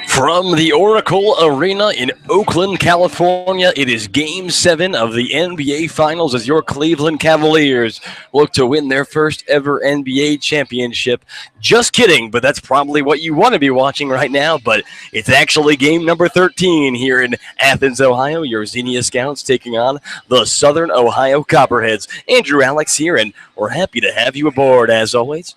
From the Oracle Arena in Oakland, California, it is Game 7 of the NBA Finals as your Cleveland Cavaliers look to win their first ever NBA championship. Just kidding, but that's probably what you want to be watching right now. But it's actually game number 13 here in Athens, Ohio. Your Xenia Scouts taking on the Southern Ohio Copperheads. Andrew Alex here, and we're happy to have you aboard as always.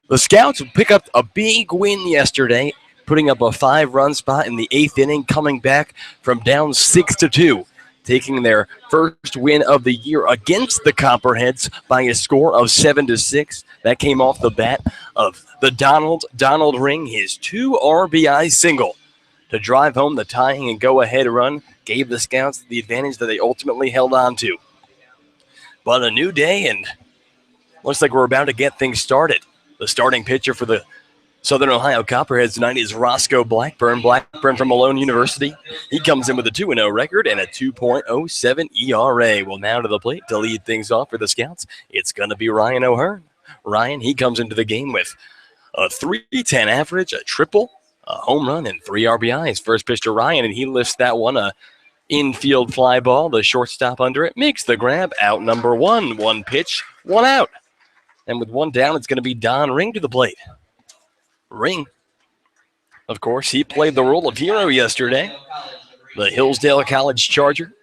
The Scouts pick up a big win yesterday, putting up a 5-run spot in the 8th inning, coming back from down 6-2, taking their first win of the year against the Copperheads by a score of 7-6. That came off the bat of the Donald Ring, his 2 RBI single to drive home the tying and go-ahead run, gave the Scouts the advantage that they ultimately held on to. But a new day, and looks like we're about to get things started. The starting pitcher for the Southern Ohio Copperheads tonight is Roscoe Blackburn. Blackburn from Malone University. He comes in with a 2-0 record and a 2.07 ERA. Well, now to the plate to lead things off for the Scouts, it's going to be Ryan O'Hearn. Ryan, he comes into the game with a 3.10 average, a triple, a home run, and 3 RBIs. First pitch to Ryan, and he lifts that one, a infield fly ball. The shortstop under it makes the grab. Out number one. One pitch, one out. And with one down, it's going to be Don Ring to the plate. Ring, of course, he played the role of hero yesterday. The Hillsdale College Charger.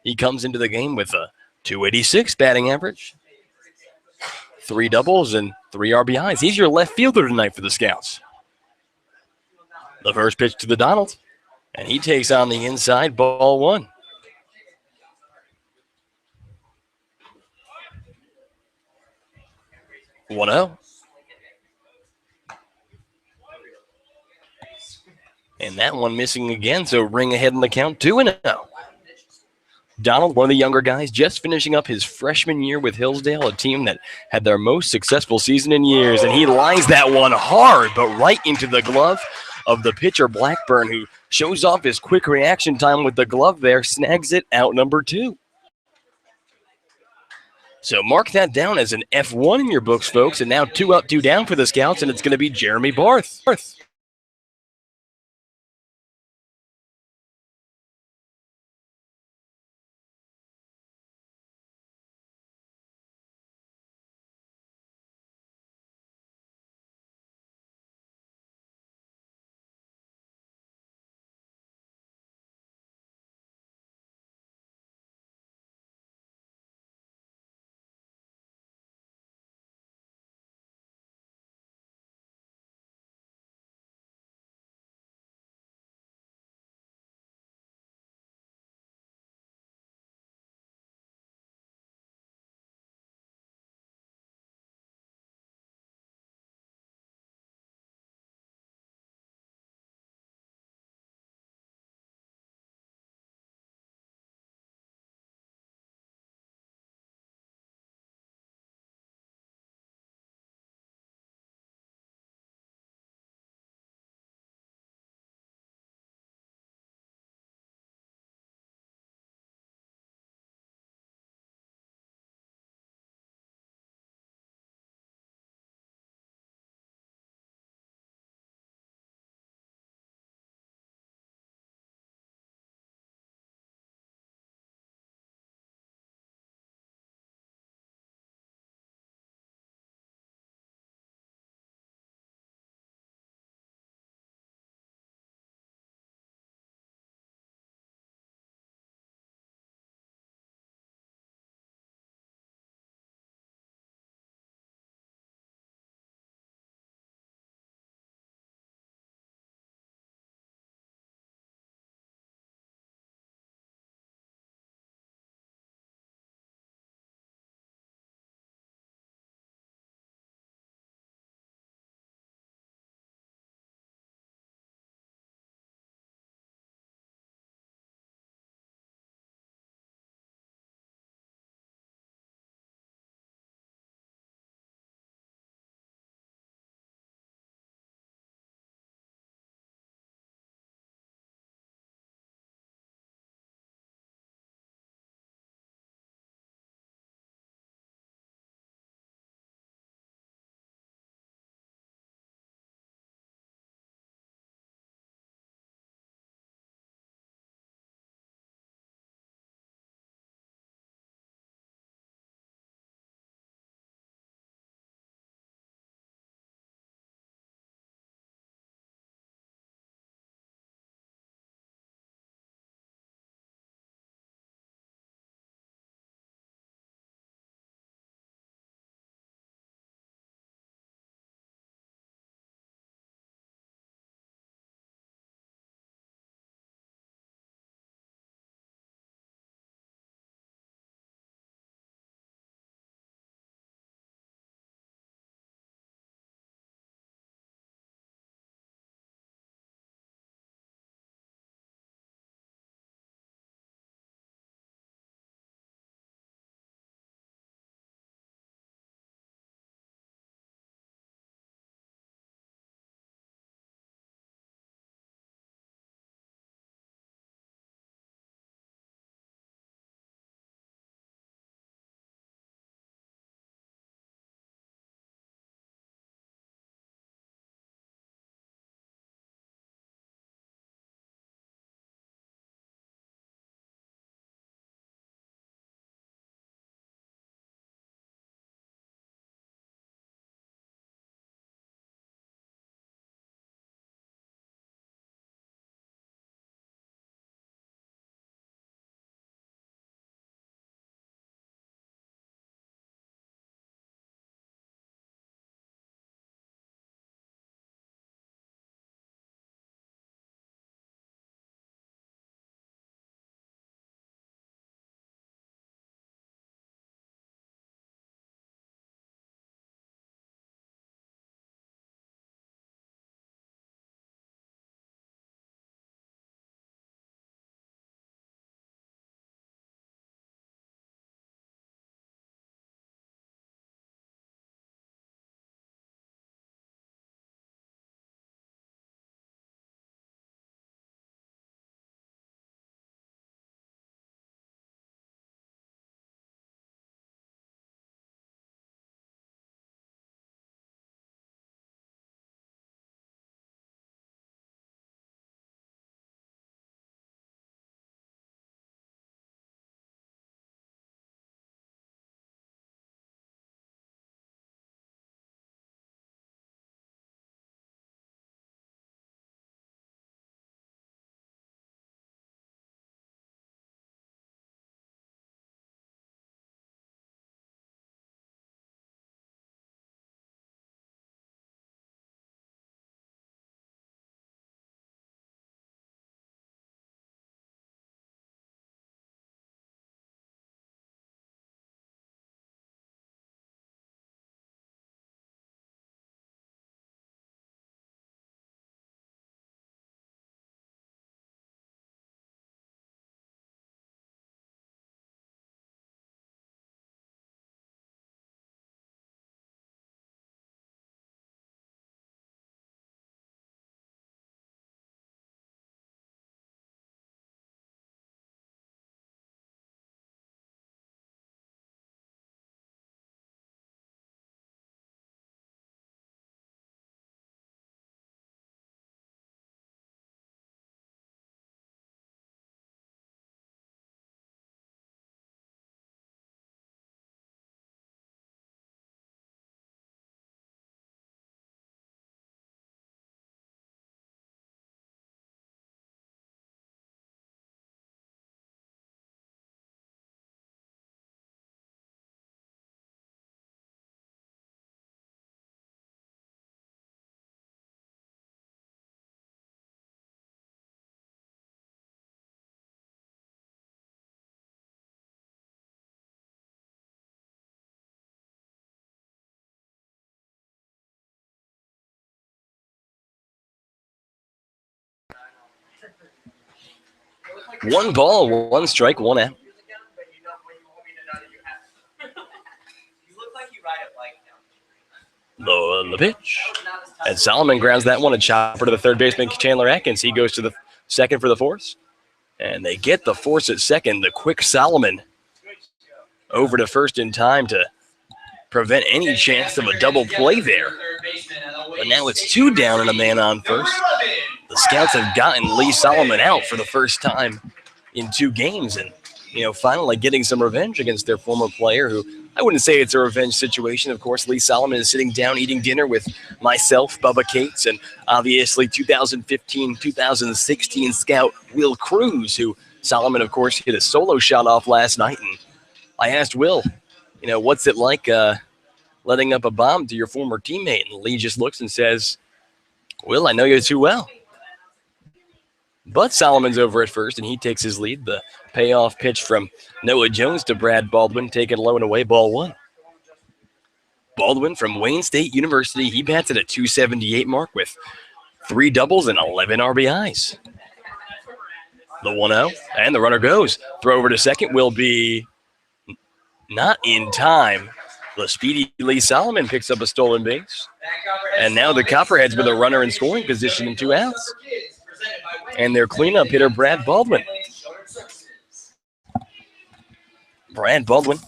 He comes into the game with a 286 batting average, 3 doubles, and 3 RBIs. He's your left fielder tonight for the Scouts. The first pitch to the Donald, and he takes on the inside, ball 1. 1-0. And that one missing again, so Ring ahead in the count, 2-0. Donald, one of the younger guys, just finishing up his freshman year with Hillsdale, a team that had their most successful season in years. And he lines that one hard, but right into the glove of the pitcher, Blackburn, who shows off his quick reaction time with the glove there, snags it, out number 2. So mark that down as an F1 in your books, folks. And now 2 up, 2 down for the Scouts, and it's going to be Jeremy Barth. 1 ball, 1 strike, 1 out. The pitch. And Solomon grounds that one, a chopper to the third baseman, Chandler Atkins. He goes to the second for the force. And they get the force at second. The quick Solomon over to first in time to prevent any chance of a double play there. But now it's 2 down and a man on first. The Scouts have gotten Lee Solomon out for the first time in 2 games, and finally getting some revenge against their former player, who I wouldn't say it's a revenge situation. Of course, Lee Solomon is sitting down eating dinner with myself, Bubba Cates, and obviously 2015-2016 Scout Will Cruz, who Solomon, of course, hit a solo shot off last night. And I asked Will, what's it like letting up a bomb to your former teammate? And Lee just looks and says, Will, I know you too well. But Solomon's over at first, and he takes his lead. The payoff pitch from Noah Jones to Brad Baldwin, taken low and away, ball 1. Baldwin from Wayne State University, he bats at a 278 mark with 3 doubles and 11 RBIs. The 1-0, and the runner goes. Throw over to second will be not in time. The speedy Lee Solomon picks up a stolen base. And now the Copperheads with a runner in scoring position and 2 outs. And their cleanup hitter, Brad Baldwin. Brad Baldwin,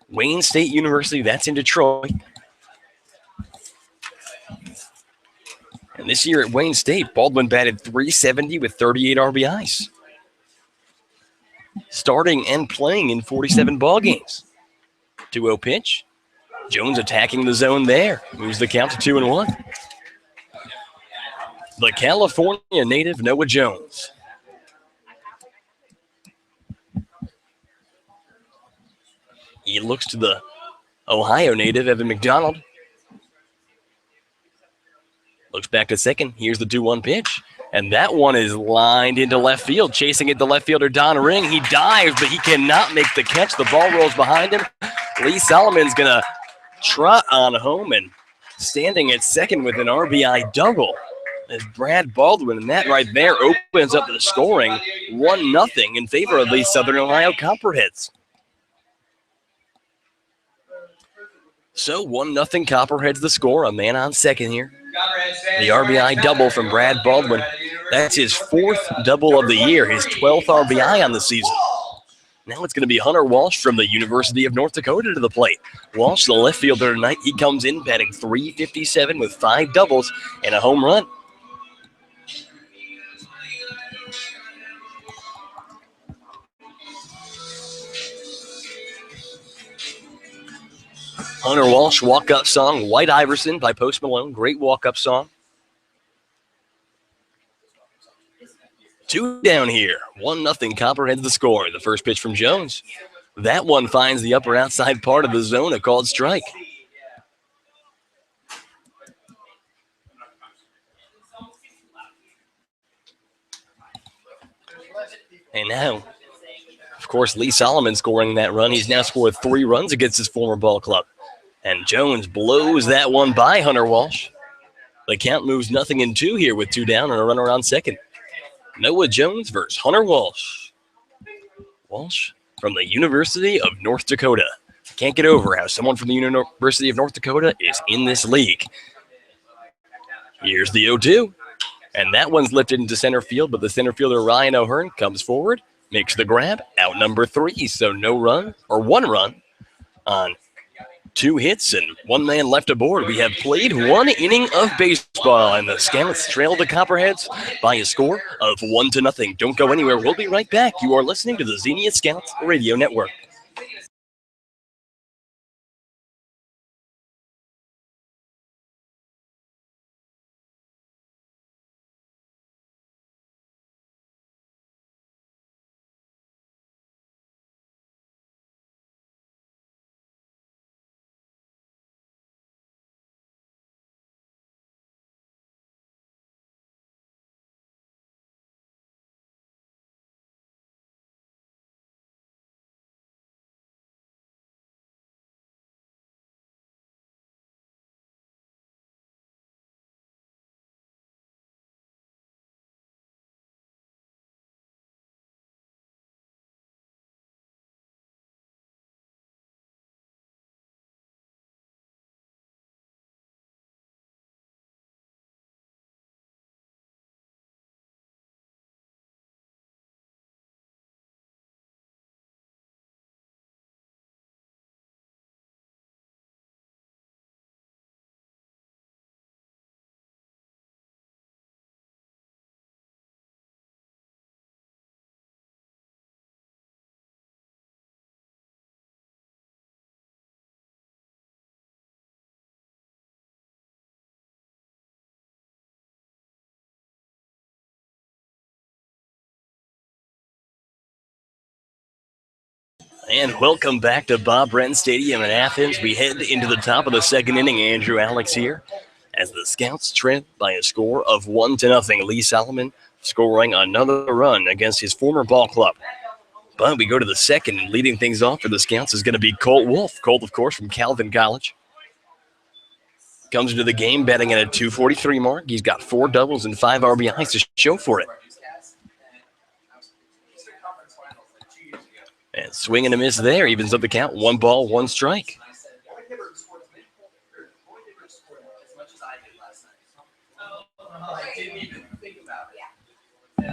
Wayne State University, that's in Detroit. And this year at Wayne State, Baldwin batted .370 with 38 RBIs. Starting and playing in 47 ball games. 2-0 pitch. Jones attacking the zone there. Moves the count to 2-1. The California native, Noah Jones. He looks to the Ohio native, Evan McDonald. Looks back to second. Here's the 2-1 pitch. And that one is lined into left field. Chasing it, the left fielder, Don Ring. He dives, but he cannot make the catch. The ball rolls behind him. Lee Solomon's going to trot on home, and standing at second with an RBI double is Brad Baldwin. And that right there opens up the scoring 1-0 in favor of the Southern Ohio Copperheads. So 1-0 Copperheads the score. A man on second here. The RBI double from Brad Baldwin. That's his 4th double of the year, his 12th RBI on the season. Now it's going to be Hunter Walsh from the University of North Dakota to the plate. Walsh, the left fielder tonight, he comes in batting .357 with 5 doubles and a home run. Hunter Walsh, walk-up song, White Iverson by Post Malone. Great walk-up song. 2 down here. 1-0 Copperheads the score. The first pitch from Jones. That one finds the upper outside part of the zone, a called strike. And now, of course, Lee Solomon scoring that run. He's now scored 3 runs against his former ball club. And Jones blows that one by Hunter Walsh. The count moves 0-2 here with 2 down and a runner on second. Noah Jones versus Hunter Walsh. Walsh from the University of North Dakota. Can't get over how someone from the University of North Dakota is in this league. Here's the 0-2. And that one's lifted into center field, but the center fielder Ryan O'Hearn comes forward, makes the grab, out number 3. So no run, or 1 run on 2 hits and 1 man left aboard. We have played 1 inning of baseball, and the Scouts trail the Copperheads by a score of 1-0. Don't go anywhere. We'll be right back. You are listening to the Xenia Scouts Radio Network. And welcome back to Bob Brent Stadium in Athens. We head into the top of the second inning. Andrew Alex here as the Scouts trip by a score of 1-0. Lee Solomon scoring another run against his former ball club. But we go to the second, and leading things off for the Scouts is going to be Colt Wolf. Colt, of course, from Calvin College. Comes into the game batting at a .243 mark. He's got 4 doubles and 5 RBIs to show for it. And swing and a miss there, evens up the count. 1 ball, 1 strike.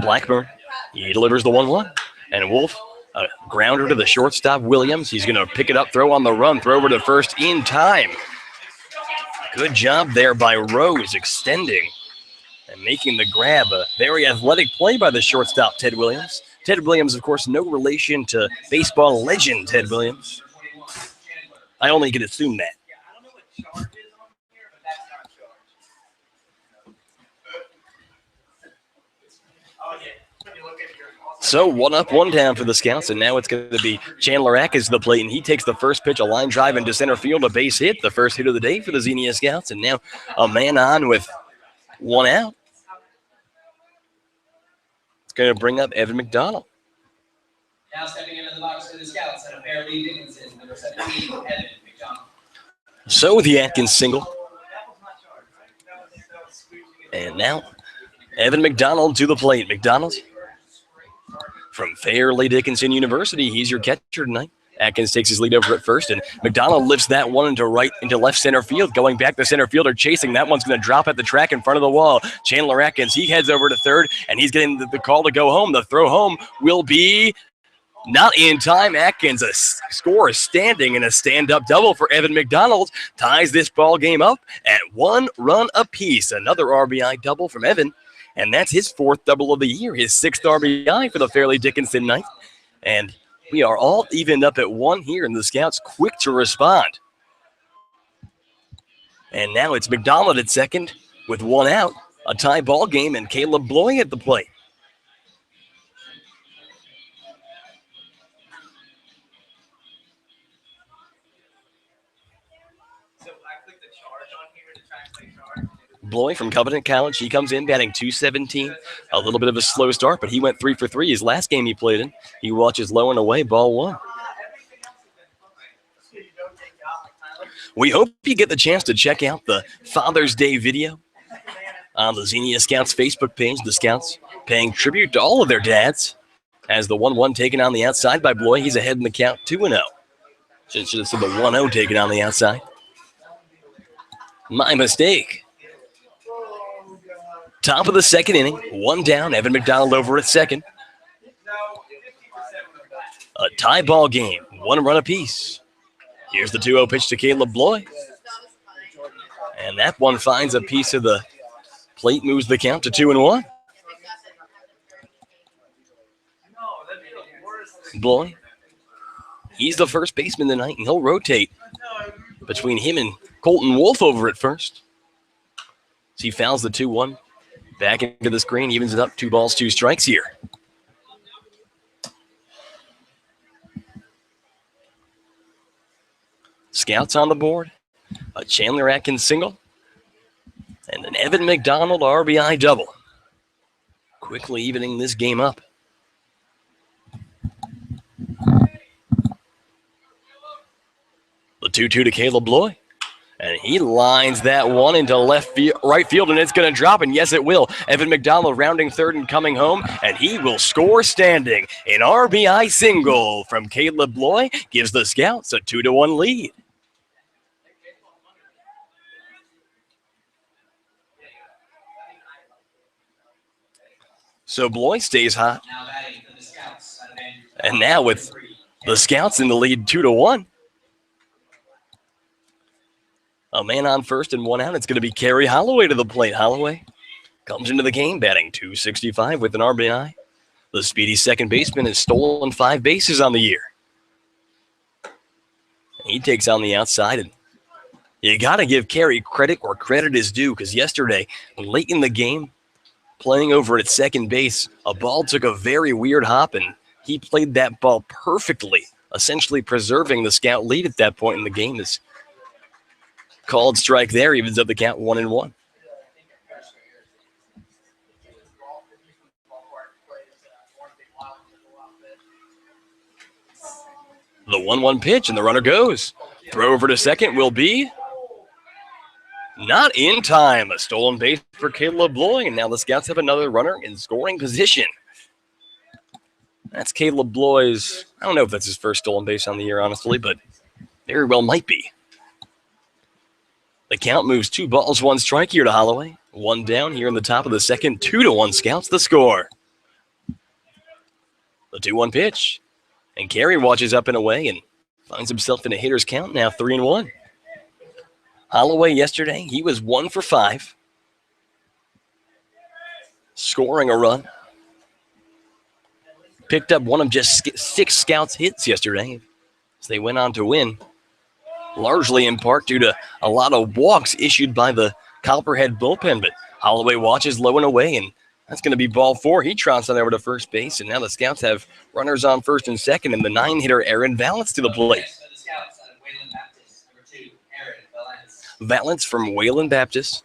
Blackburn, he delivers the 1-1. And Wolf, a grounder to the shortstop, Williams. He's going to pick it up, throw on the run, throw over to first in time. Good job there by Rose, extending and making the grab. A very athletic play by the shortstop, Ted Williams. Ted Williams, of course, no relation to baseball legend Ted Williams. I only can assume that. So 1 up, 1 down for the Scouts, and now it's going to be Chandler Atkins to the plate, and he takes the first pitch, a line drive into center field, a base hit, the first hit of the day for the Xenia Scouts, and now a man on with 1 out. It's going to bring up Evan McDonald. Now stepping into the box for the Scouts, and a pair Lee Dickinson, number 17, Evan McDonald. So the Atkins single. And now Evan McDonald to the plate. McDonald from Fairleigh Dickinson University, he's your catcher tonight. Atkins takes his lead over at first, and McDonald lifts that one into left center field. Going back, the center fielder chasing. That one's going to drop at the track in front of the wall. Chandler Atkins, he heads over to third, and he's getting the call to go home. The throw home will be not in time. Atkins, a score standing and a stand-up double for Evan McDonald, ties this ball game up at 1 run apiece. Another RBI double from Evan, and that's his 4th double of the year, his 6th RBI for the Fairleigh Dickinson night. And we are all evened up at 1 here, and the Scouts quick to respond. And now it's McDonald at second with 1 out, a tie ball game, and Caleb Bloy at the plate. Bloy from Covenant College, he comes in batting .217. A little bit of a slow start, but he went 3 for 3 his last game he played in. He watches low and away, ball 1. We hope you get the chance to check out the Father's Day video on the Xenia Scouts Facebook page. The Scouts paying tribute to all of their dads as the 1-1 taken on the outside by Bloy. He's ahead in the count 2-0. Should have said the 1-0 taken on the outside. My mistake. Top of the second inning, 1 down. Evan McDonald over at second. A tie ball game, 1 run apiece. Here's the 2-0 pitch to Caleb Bloy. And that one finds a piece of the plate, moves the count to 2-1. Bloy, he's the first baseman tonight, and he'll rotate between him and Colton Wolf over at first. So he fouls the 2-1. Back into the screen, evens it up, 2 balls, 2 strikes here. Scouts on the board, a Chandler Atkins single, and an Evan McDonald RBI double. Quickly evening this game up. The 2-2 to Caleb Bloy. And he lines that one into right field, and it's going to drop, and yes, it will. Evan McDonald rounding third and coming home, and he will score standing. An RBI single from Caleb Bloy gives the Scouts a 2-1 lead. So Bloy stays hot. And now with the Scouts in the lead 2-1. A man on first and 1 out. It's going to be Kerry Holloway to the plate. Holloway comes into the game batting .265 with an RBI. The speedy second baseman has stolen 5 bases on the year. He takes on the outside, and you got to give Kerry credit where credit is due, because yesterday, late in the game, playing over at second base, a ball took a very weird hop, and he played that ball perfectly essentially preserving the scout lead at that point in the game. This called strike there evens up the count 1-1. The 1-1 pitch, and the runner goes. Throw over to second will be not in time. A stolen base for Caleb Bloy, and now the Scouts have another runner in scoring position. That's Caleb Bloy's, I don't know if that's his first stolen base on the year, honestly, but very well might be. The count moves 2 balls, 1 strike here to Holloway. 1 down here in the top of the second. 2-1 Scouts the score. The 2-1 pitch. And Carey watches up and away and finds himself in a hitter's count now, 3-1. Holloway yesterday, he was 1 for 5. Scoring a run. Picked up one of just 6 Scouts' hits yesterday as they went on to win. Largely in part due to a lot of walks issued by the Copperhead bullpen, but Holloway watches low and away, and that's going to be ball 4. He trots on over to first base, and now the Scouts have runners on first and second, and the 9-hitter Aaron Valance to the plate. Valance from Wayland Baptist.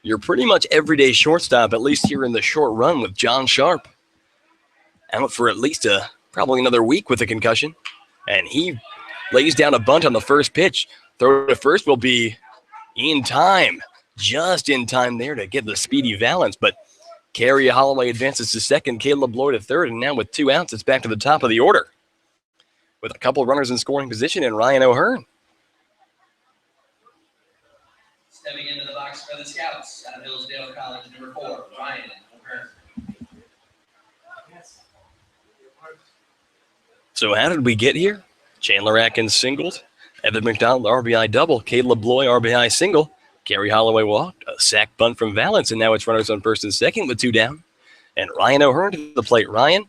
You're pretty much everyday shortstop, at least here in the short run with John Sharp. Out for at least probably another week with a concussion, and he lays down a bunt on the first pitch. Throw to first will be in time. Just in time there to get the speedy Valance, but Carey Holloway advances to second, Caleb Bloy to third, and now with 2 outs, it's back to the top of the order with a couple runners in scoring position and Ryan O'Hearn. Stepping into the box for the Scouts out of Hillsdale College, number 4, Ryan O'Hearn. So how did we get here? Chandler Atkins singled, Evan McDonald RBI double, Caleb Bloy RBI single, Carey Holloway walked, a sac bunt from Valance, and now it's runners on first and second with 2 down. And Ryan O'Hearn to the plate. Ryan,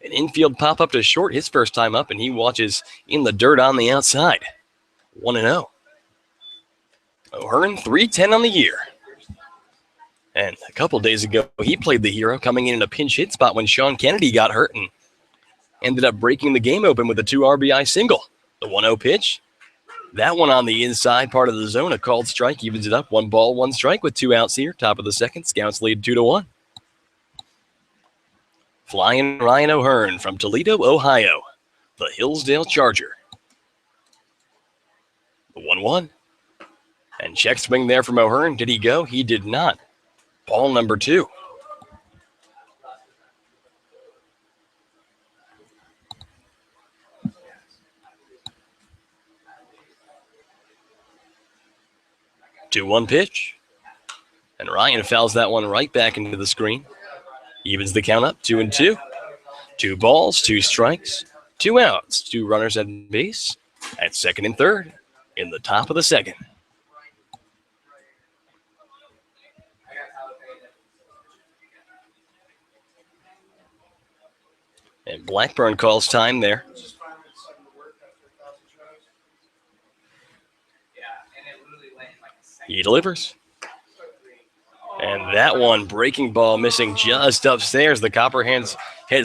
an infield pop-up to short, his first time up, and he watches in the dirt on the outside. 1-0. O'Hearn, 310 on the year. And a couple days ago, he played the hero, coming in a pinch hit spot when Sean Kennedy got hurt and ended up breaking the game open with a 2 RBI single. The 1-0 pitch. That one on the inside part of the zone, a called strike, evens it up. 1 ball, 1 strike with 2 outs here. Top of the second, Scouts lead 2-1. Flying Ryan O'Hearn from Toledo, Ohio, the Hillsdale Charger. The 1-1. And check swing there from O'Hearn. Did he go? He did not. Ball number 2. Two-one pitch. And Ryan fouls that one right back into the screen. Evens the count up, 2-2. 2 balls, 2 strikes, 2 outs, 2 runners at base at second and third in the top of the second. And Blackburn calls time there. He delivers. And that one, breaking ball missing just upstairs. The Copperheads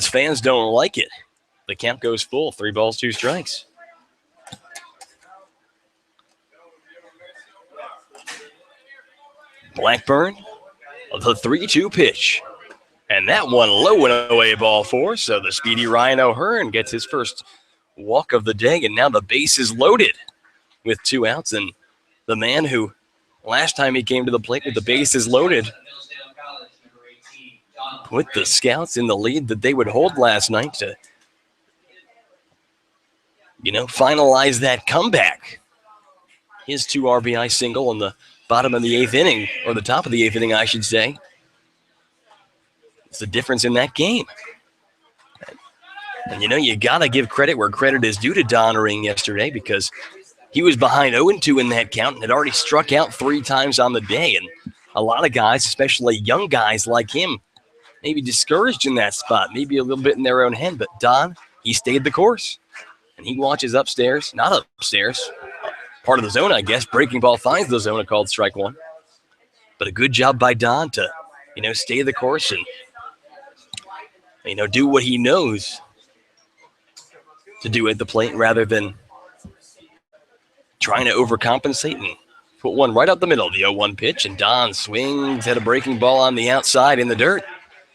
fans don't like it. The count goes full, 3 balls, 2 strikes. Blackburn, the 3-2 pitch. And that one low and away, ball 4. So the speedy Ryan O'Hearn gets his first walk of the day. And now the base is loaded with 2 outs. And the man who last time he came to the plate with the bases loaded put the Scouts in the lead that they would hold last night to, finalize that comeback. His 2 RBI single in the bottom of the 8th inning, or the top of the 8th inning, I should say. It's the difference in that game. And, you got to give credit where credit is due to Don Ring yesterday, because he was behind 0-2 in that count and had already struck out 3 times on the day. And a lot of guys, especially young guys like him, maybe discouraged in that spot, maybe a little bit in their own head. But Don, he stayed the course. And he watches upstairs, not upstairs, part of the zone, I guess. Breaking ball finds the zone, a called strike 1. But a good job by Don to, stay the course and do what he knows to do at the plate rather than trying to overcompensate and put one right up the middle. The 0-1 pitch, and Don swings at a breaking ball on the outside in the dirt.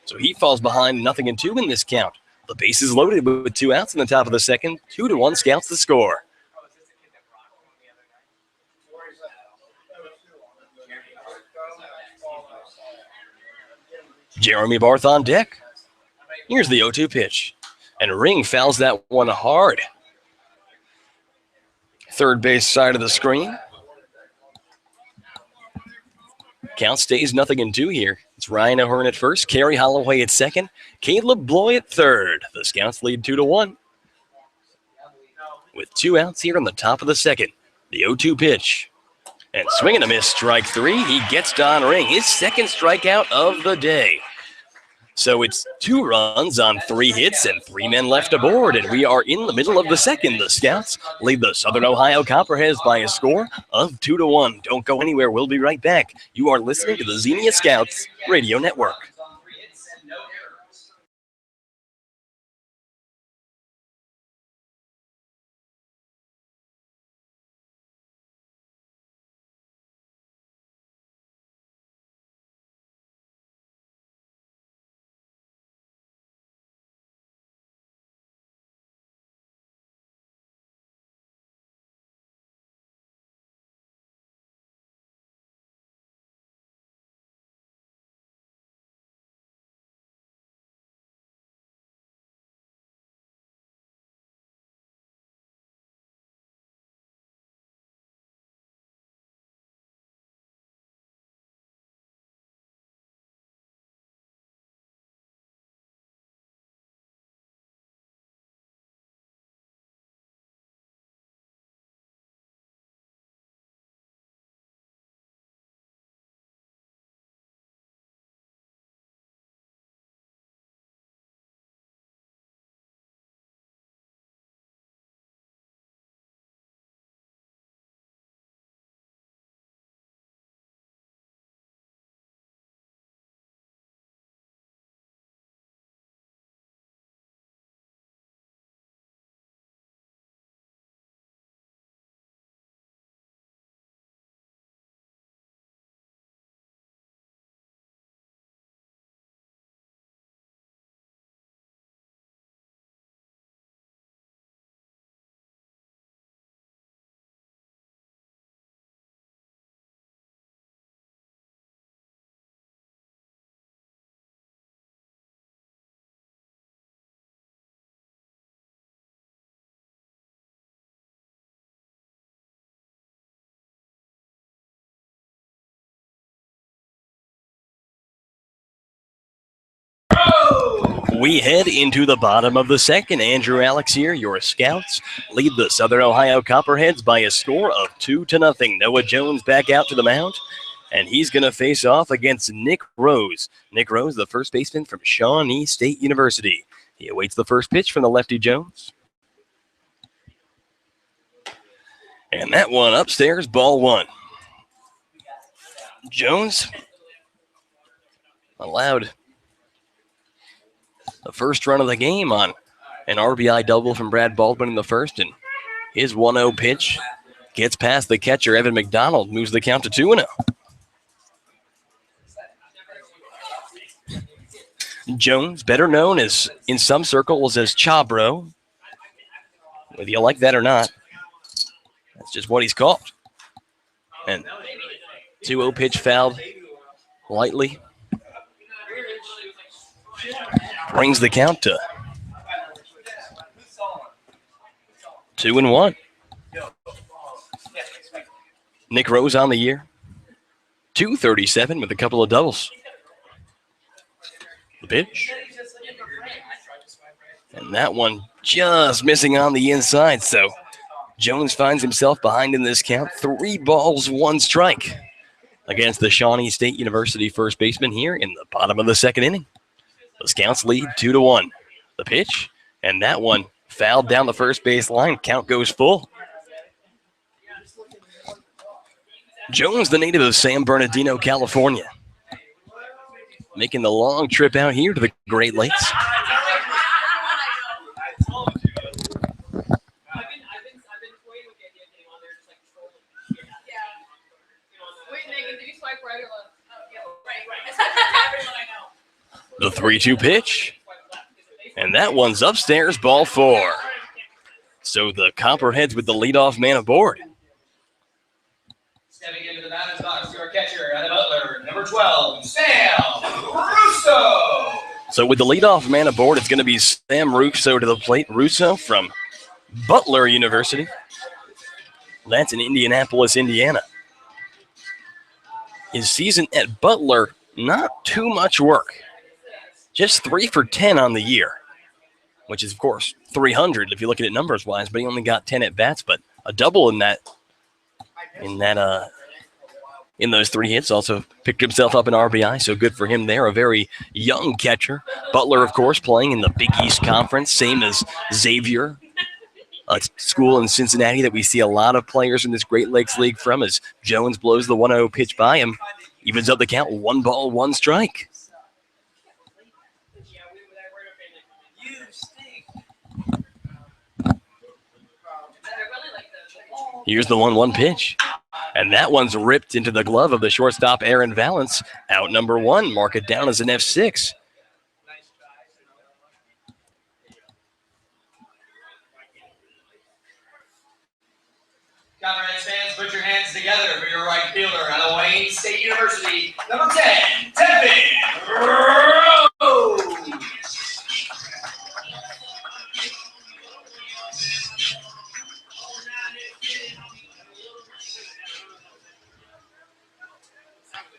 So he falls behind 0-2 in this count. The base is loaded with 2 outs in the top of the second. 2-1 Scouts the score. Jeremy Barth on deck. Here's the 0-2 pitch. And Ring fouls that one hard. Third base side of the screen. Count stays 0-2 here. It's Ryan O'Hearn at first, Kerry Holloway at second, Caleb Bloy at third. The Scouts lead 2-1. With 2 outs here on the top of the second. The 0-2 pitch. And swing and a miss, strike 3. He gets Don Ring, his second strikeout of the day. So it's 2 runs on 3 hits and 3 men left aboard, and we are in the middle of the second. The Scouts lead the Southern Ohio Copperheads by a score of 2-1. Don't go anywhere. We'll be right back. You are listening to the Xenia Scouts Radio Network. We head into the bottom of the second. Andrew Alex here. Your Scouts lead the Southern Ohio Copperheads by a score of 2-0. Noah Jones back out to the mound, and he's going to face off against Nick Rose. Nick Rose, the first baseman from Shawnee State University. He awaits the first pitch from the lefty Jones. And that one upstairs, ball 1. Jones allowed the first run of the game on an RBI double from Brad Baldwin in the first, and his 1-0 pitch gets past the catcher, Evan McDonald, moves the count to 2-0. Jones, better known as in some circles as Chabro, whether you like that or not, that's just what he's called. And 2-0 pitch fouled lightly. Brings the count to 2-1. Nick Rose on the year, 237 with a couple of doubles. The pitch. And that one just missing on the inside. So Jones finds himself behind in this count. 3 balls, 1 strike against the Shawnee State University first baseman here in the bottom of the second inning. The Scouts lead 2-1. The pitch, and that one fouled down the first base line. Count goes full. Jones, the native of San Bernardino, California, making the long trip out here to the Great Lakes. The 3-2 pitch. And that one's upstairs, ball 4. So the Copperheads with the leadoff man aboard. Stepping into the batter's box, your catcher, and Butler, number 12, Sam Russo. So with the leadoff man aboard, it's going to be Sam Russo to the plate. Russo from Butler University. That's in Indianapolis, Indiana. His season at Butler, not too much work. Just 3 for 10 on the year, which is, of course, 300 if you look at it numbers-wise, but he only got 10 at-bats, but a double in those 3 hits. Also picked himself up an RBI, so good for him there. A very young catcher. Butler, of course, playing in the Big East Conference, same as Xavier, a school in Cincinnati that we see a lot of players in this Great Lakes League from, as Jones blows the 1-0 pitch by him. Evens up the count, 1 ball, 1 strike. Here's the 1-1 pitch. And that one's ripped into the glove of the shortstop, Aaron Valance. Out number 1. Mark it down as an F6. Copperheads fans, put your hands together for your right fielder out of Wayne State University, number 10, Tevin Rose.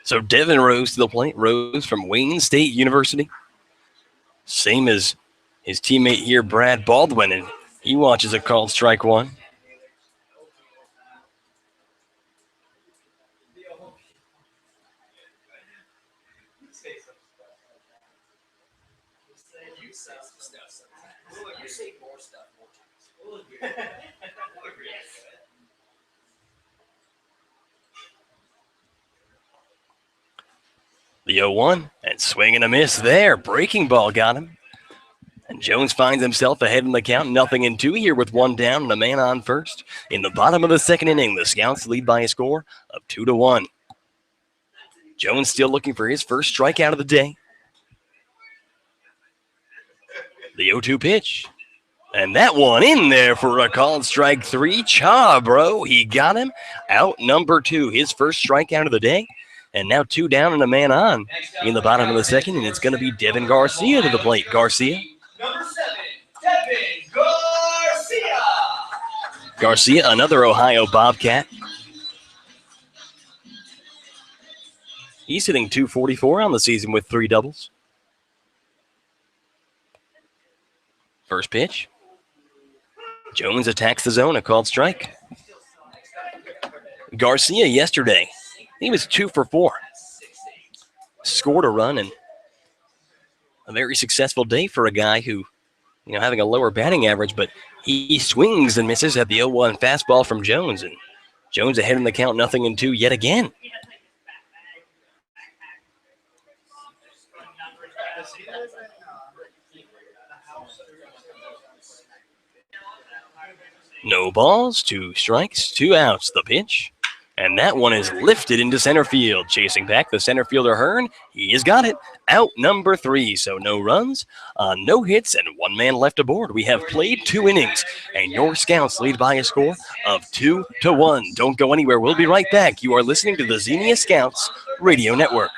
So Devin Rose to the plate. Rose from Wayne State University. Same as his teammate here, Brad Baldwin, and he watches a called strike 1. The 0-1, and swing and a miss there. Breaking ball got him. And Jones finds himself ahead in the count, 0-2 here with 1 down and a man on first. In the bottom of the 2nd inning, the Scouts lead by a score of 2-1. Jones still looking for his first strikeout of the day. The 0-2 pitch. And that one in there for a called strike 3. Cha, bro. He got him. Out number 2. His first strikeout of the day. And now 2 down and a man on in the bottom of the 2nd. And it's going to be Devin Garcia to the plate. Garcia. Number 7, Devin Garcia. Garcia, another Ohio Bobcat. He's hitting .244 on the season with 3 doubles. First pitch. Jones attacks the zone, a called strike. Garcia yesterday, he was 2 for 4. Scored a run, and a very successful day for a guy who, having a lower batting average, but he swings and misses at the 0-1 fastball from Jones, and Jones ahead in the count, 0-2 yet again. No balls, 2 strikes, 2 outs. The pitch. And that one is lifted into center field. Chasing back the center fielder, Hearn. He has got it. Out number 3. So no runs, no hits, and 1 man left aboard. We have played 2 innings, and your Scouts lead by a score of 2-1. Don't go anywhere. We'll be right back. You are listening to the Xenia Scouts Radio Network.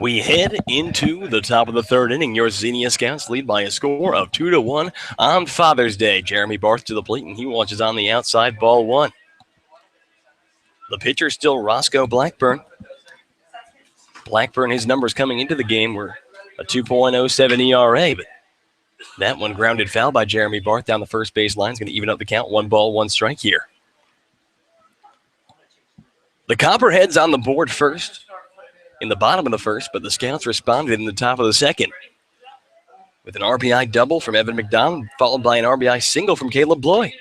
We head into the top of the third inning. Your Xenia Scouts lead by a score of 2-1 on Father's Day. Jeremy Barth to the plate, and he watches on the outside, ball one. The pitcher still Roscoe Blackburn. Blackburn, his numbers coming into the game were a 2.07 ERA, but that one grounded foul by Jeremy Barth down the first base line is going to even up the count. 1-1 here. The Copperheads on the board first in the bottom of the first, but the Scouts responded in the top of the second with an RBI double from Evan McDonald, followed by an RBI single from Caleb Bloy.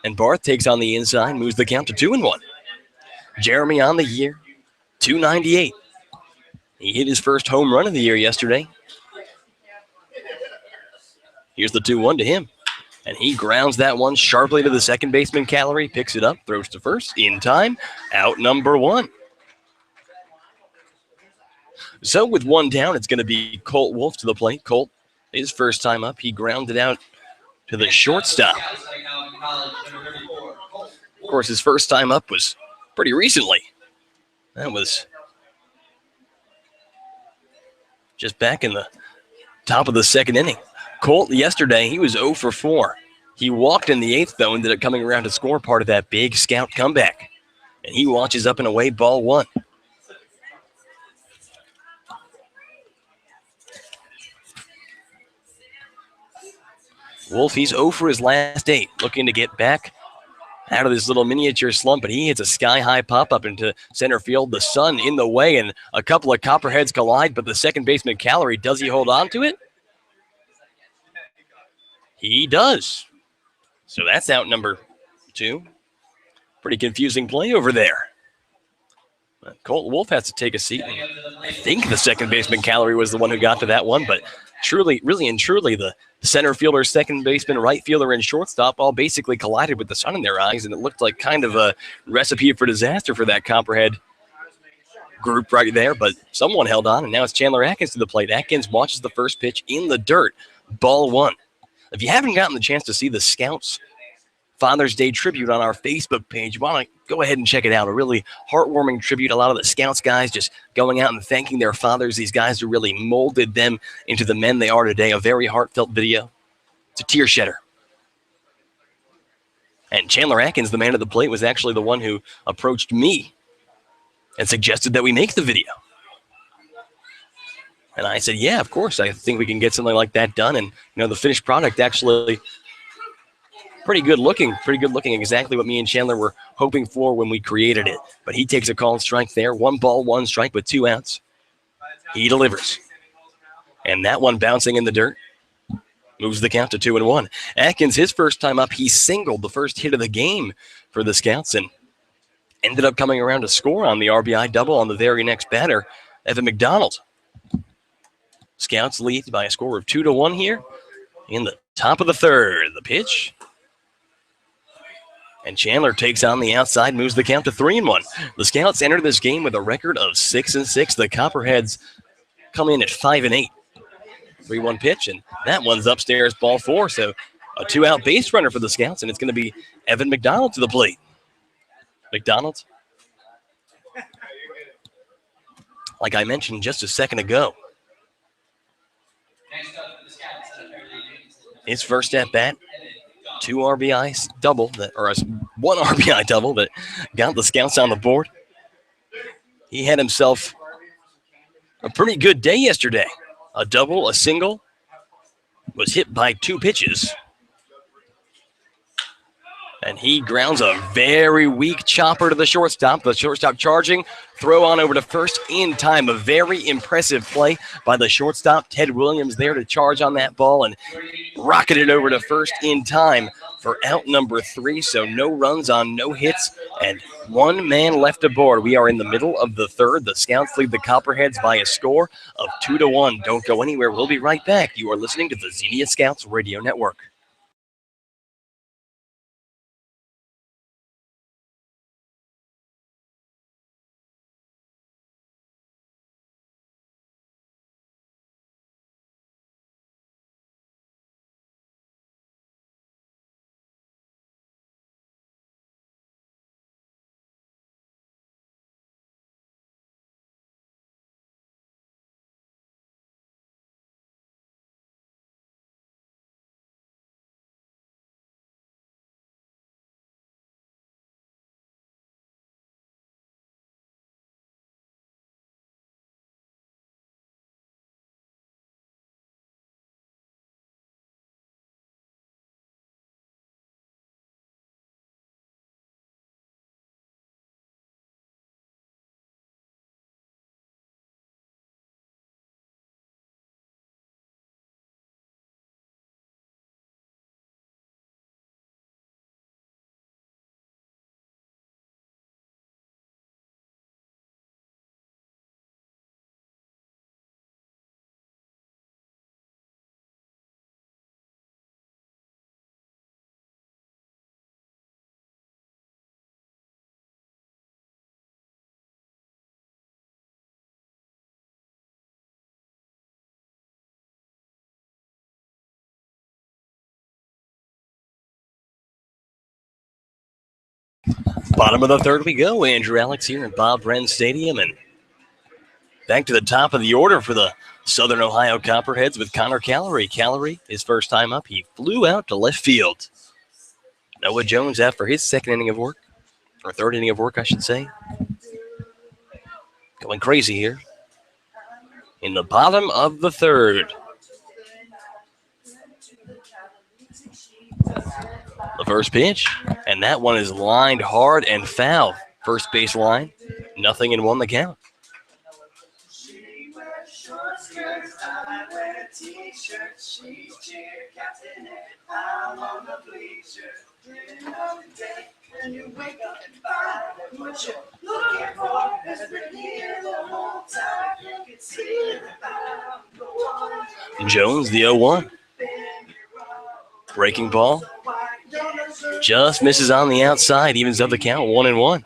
And Barth takes on the inside, moves the count to 2-1. Jeremy on the year, 298. He hit his first home run of the year yesterday. Here's the 2-1 to him. And he grounds that one sharply to the second baseman, Callery, picks it up, throws to first, in time, out number one. So with one down, it's going to be Colt Wolf to the plate. Colt, his first time up, he grounded out to the shortstop. Of course, his first time up was pretty recently. That was just back in the top of the second inning. Colt, yesterday, he was 0 for 4. He walked in the eighth, though, ended up coming around to score part of that big Scout comeback. And he watches up and away, ball one. Wolf, he's 0 for his last 8, looking to get back out of this little miniature slump, but he hits a sky-high pop-up into center field. The sun in the way, and a couple of Copperheads collide, but the second baseman, Callery, does he hold on to it? He does. So that's out number 2. Pretty confusing play over there. Colt Wolf has to take a seat. I think the second baseman, Callery, was the one who got to that one, but truly, really and truly, the center fielder, second baseman, right fielder, and shortstop all basically collided with the sun in their eyes, and it looked like kind of a recipe for disaster for that Copperhead group right there, but someone held on, and now it's Chandler Atkins to the plate. Atkins watches the first pitch in the dirt, ball one. If you haven't gotten the chance to see the Scouts Father's Day tribute on our Facebook page, why don't go ahead and check it out. A really heartwarming tribute. A lot of the Scouts guys just going out and thanking their fathers. These guys who really molded them into the men they are today. A very heartfelt video. It's a tear shedder. And Chandler Atkins, the man at the plate, was actually the one who approached me and suggested that we make the video. And I said, yeah, of course. I think we can get something like that done. And, the finished product actually pretty good looking, exactly what me and Chandler were hoping for when we created it. But he takes a called strike there. 1-1 strike with 2 outs. He delivers. And that one bouncing in the dirt moves the count to 2-1. Atkins, his first time up, he singled the first hit of the game for the Scouts and ended up coming around to score on the RBI double on the very next batter, Evan McDonald. Scouts lead by a score of 2-1 here in the top of the third. The pitch. And Chandler takes on the outside, moves the count to 3-1. The Scouts enter this game with a record of 6-6. The Copperheads come in at 5-8. 3-1 pitch, and that one's upstairs, ball 4. So a 2-out base runner for the Scouts, and it's going to be Evan McDonald to the plate. McDonald, like I mentioned just a second ago, his first at bat, 2 RBIs double, one RBI double that got the Scouts on the board. He had himself a pretty good day yesterday. A double, a single, was hit by 2 pitches. And he grounds a very weak chopper to the shortstop. The shortstop charging, throw on over to first in time. A very impressive play by the shortstop, Ted Williams, there to charge on that ball and rocket it over to first in time for out number 3. So no runs on no hits and 1 man left aboard. We are in the middle of the third. The Scouts lead the Copperheads by a score of 2-1. Don't go anywhere. We'll be right back. You are listening to the Xenia Scouts Radio Network. Bottom of the third we go. Andrew Alex here at Bob Wren Stadium. And back to the top of the order for the Southern Ohio Copperheads with Connor Callery. Callery, his first time up, he flew out to left field. Noah Jones after his second inning of work, or third inning of work, I should say. Going crazy here in the bottom of the third. The first pitch, and that one is lined hard and foul. First base line, 0-1 the count. Jones, the 0-1. Breaking ball. Just misses on the outside, evens up the count, 1-1.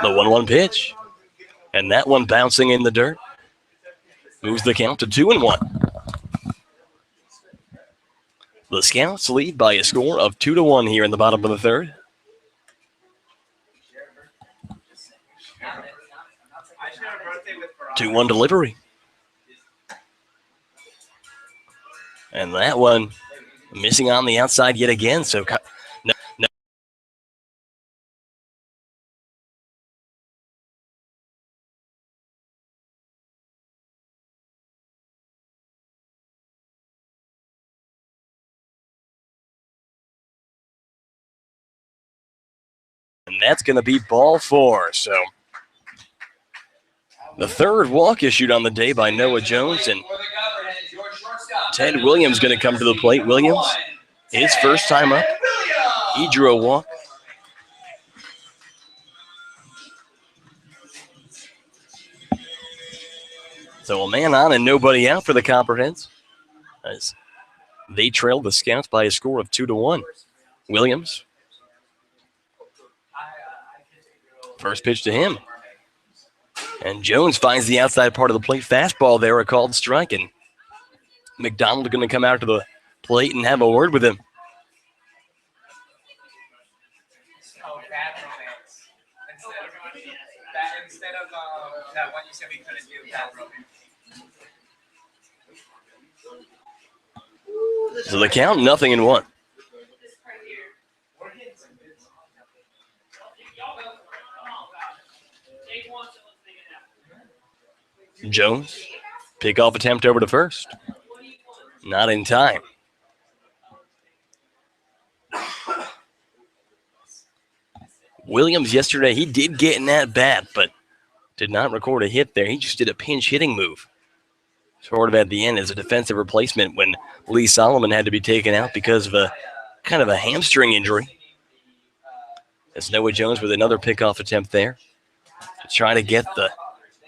The 1-1 pitch. And that one bouncing in the dirt. Moves the count to 2-1. The Scouts lead by a score of 2-1 here in the bottom of the third. Two 2-1 delivery. And that one missing on the outside yet again. So no. And that's going to be ball 4. So the third walk issued on the day by Noah Jones, and Ted Williams going to come to the plate. Williams, his first time up, he drew a walk. So a man on and nobody out for the Copperheads, as they trailed the Scouts by a score of 2-1. Williams, first pitch to him. And Jones finds the outside part of the plate. Fastball there, a called strike. And McDonald going to come out to the plate and have a word with him. Instead of that one you said we couldn't do, bad romance. So the count, 0-1. Jones, pickoff attempt over to first. Not in time. Williams yesterday, he did get in that bat, but did not record a hit there. He just did a pinch hitting move. Sort of at the end as a defensive replacement when Lee Solomon had to be taken out because of a kind of a hamstring injury. As Noah Jones with another pickoff attempt there to try to get the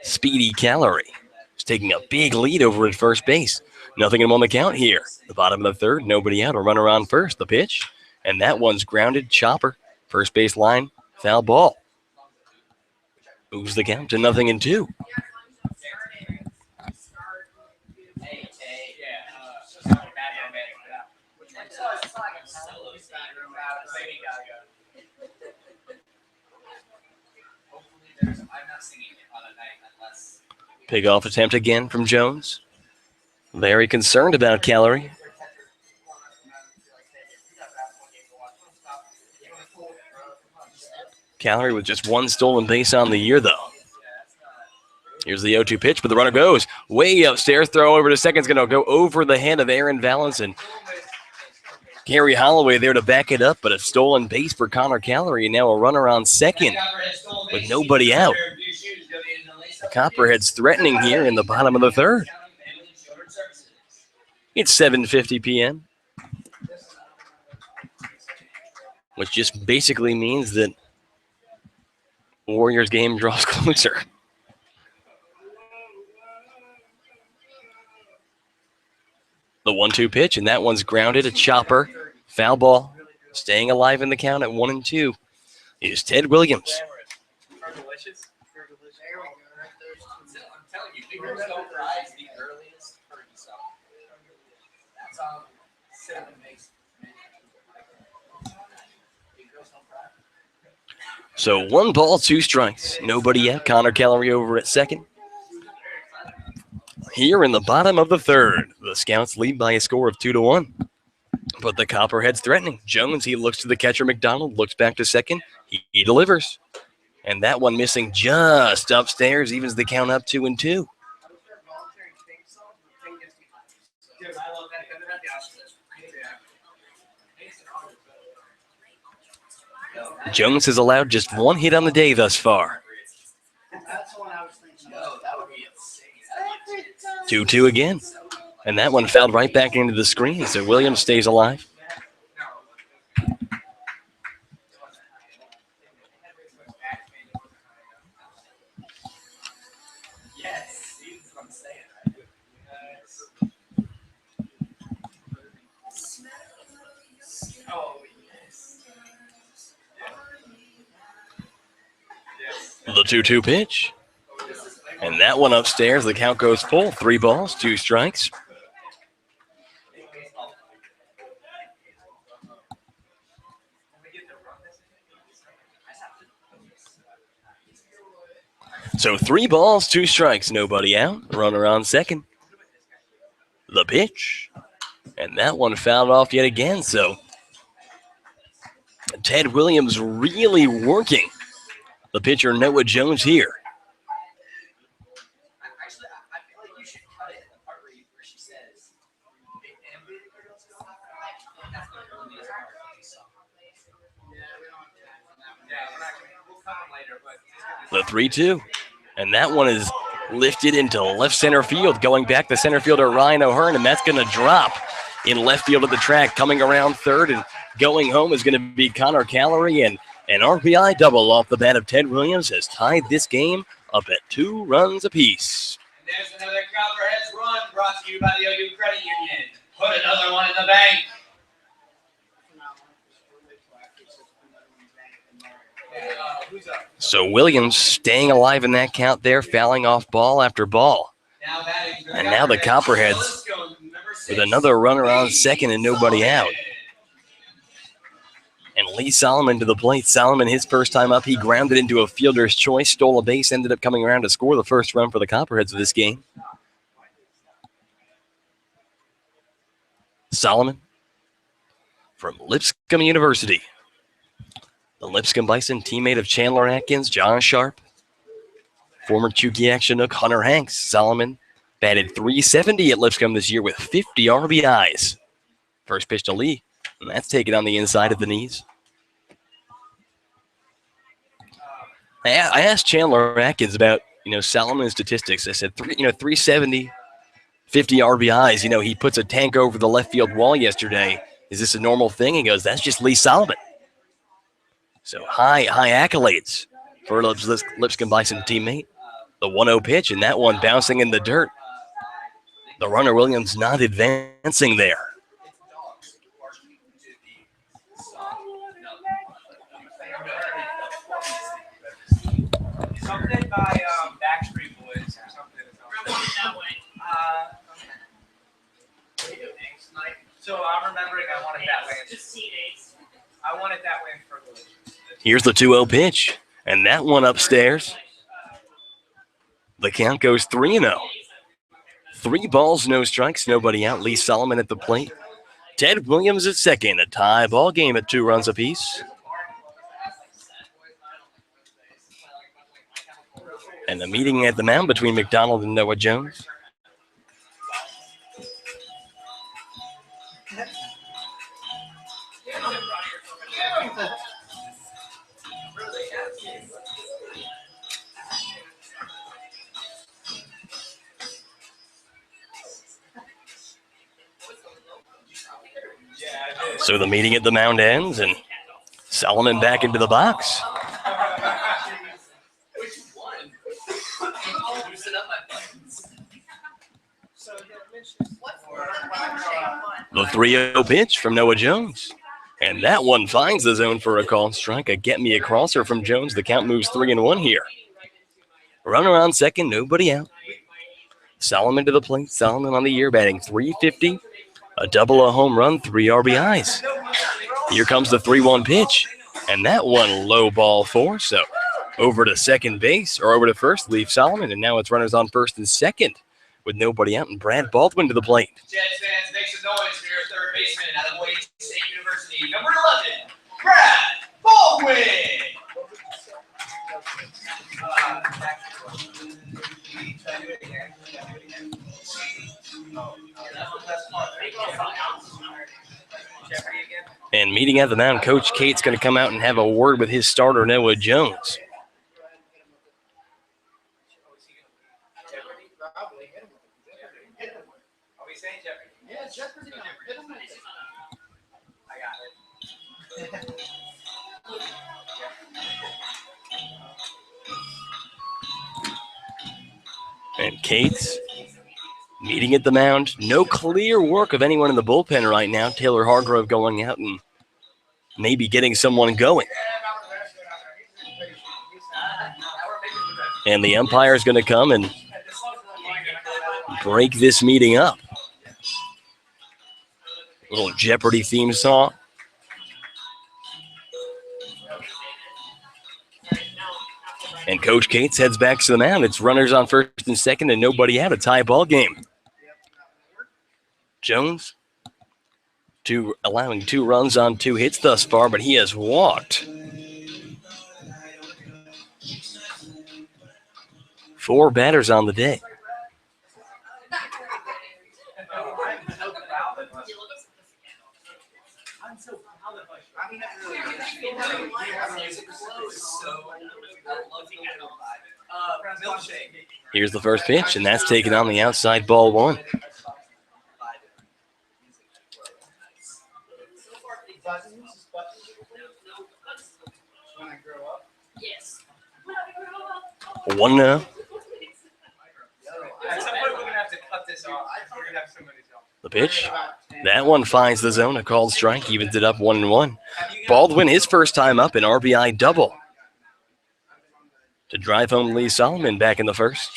speedy Callery. He's taking a big lead over at first base. 0-1 on the count here. The bottom of the third, nobody out. A runner on first. The pitch, and that one's grounded. Chopper, first base line, foul ball. Moves the count to 0-2. Pickoff attempt again from Jones. Very concerned about Callery. Callery with just one stolen base on the year, though. Here's the 0-2 pitch, but the runner goes way upstairs. Throw over to second. It's going to go over the head of Aaron Valance and Gary Holloway there to back it up, but a stolen base for Connor Callery, and now a runner on second with nobody out. The Copperheads threatening here in the bottom of the third. It's 7:50 p.m., which just basically means that Warriors game draws closer. The 1-2 pitch, and that one's grounded. A chopper. Foul ball. Staying alive in the count at 1-2 is Ted Williams. So 1 ball, 2 strikes. Nobody out. Connor Calorie over at second. Here in the bottom of the third, the Scouts lead by a score of 2-1. But the Copperheads threatening. Jones, he looks to the catcher McDonald, looks back to second. He delivers. And that one missing just upstairs, evens the count up 2-2. Jones has allowed just 1 hit on the day thus far. 2-2 again. And that one fouled right back into the screen, so Williams stays alive. The 2-2 pitch. And that one upstairs, the count goes full. 3 balls, 2 strikes. So 3 balls, 2 strikes, nobody out. Runner on second. The pitch. And that one fouled off yet again. So Ted Williams really working the pitcher Noah Jones here. The 3-2. And that one is lifted into left center field, going back to center fielder Ryan O'Hearn, and that's going to drop in left field of the track. Coming around third and going home is going to be Connor Calorie, and an RBI double off the bat of Ted Williams has tied this game up at 2 runs apiece. And there's another Copperheads run brought to you by the OU Credit Union. Put another one in the bank. So Williams staying alive in that count there, fouling off ball after ball. And now the Copperheads with another runner on second and nobody out. And Lee Solomon to the plate. Solomon, his first time up, he grounded into a fielder's choice, stole a base, ended up coming around to score the first run for the Copperheads of this game. Solomon from Lipscomb University. The Lipscomb Bison, teammate of Chandler Atkins, John Sharp. Former Chukiak Chinook, Hunter Hanks. Solomon batted .370 at Lipscomb this year with 50 RBIs. First pitch to Lee, and that's taken on the inside of the knees. I asked Chandler Atkins about, Solomon's statistics. I said, 370, 50 RBIs. He puts a tank over the left field wall yesterday. Is this a normal thing? He goes, that's just Lee Solomon. So high accolades for Lipscomb Bison teammate. The 1-0 pitch, and that one bouncing in the dirt. The runner Williams not advancing there. Something by Backstreet Boys or something. So I'm remembering I wanted that win. Just teammates. I wanted that win for the. Here's the 2-0 pitch, and that one upstairs. The count goes 3-0. 3 balls, no strikes, nobody out. Lee Solomon at the plate. Ted Williams at second. A tie ball game at 2 runs apiece. And the meeting at the mound between McDonald and Noah Jones. So the meeting at the mound ends, and Solomon back into the box. The 3-0 pitch from Noah Jones. And that one finds the zone for a called strike. A get-me-acrosser from Jones. The count moves 3-1 here. Runner on second, nobody out. Solomon to the plate. Solomon on the year batting .350. A double, a home run, 3 RBIs. Here comes the 3-1 pitch. And that one low ball 4. So over to second base, or over to first, Leaf Solomon. And now it's runners on first and second with nobody out. And Brad Baldwin to the plate. Jets fans, make some noise for your third baseman out of Wayne State University, number 11, Brad Baldwin. And meeting at the mound, Coach Kate's going to come out and have a word with his starter, Noah Jones. And Kate's meeting at the mound. No clear work of anyone in the bullpen right now. Taylor Hargrove going out and maybe getting someone going. And the umpire is going to come and break this meeting up. Little Jeopardy theme song. And Coach Cates heads back to the mound. It's runners on first and second and nobody out. A tie ball game. Jones allowing 2 runs on 2 hits thus far, but he has walked 4 batters on the day. Here's the first pitch, and that's taken on the outside, ball 1. One now. The pitch. That one finds the zone. A called strike evens it up 1-1. Baldwin, his first time up, an RBI double to drive home Lee Solomon back in the first.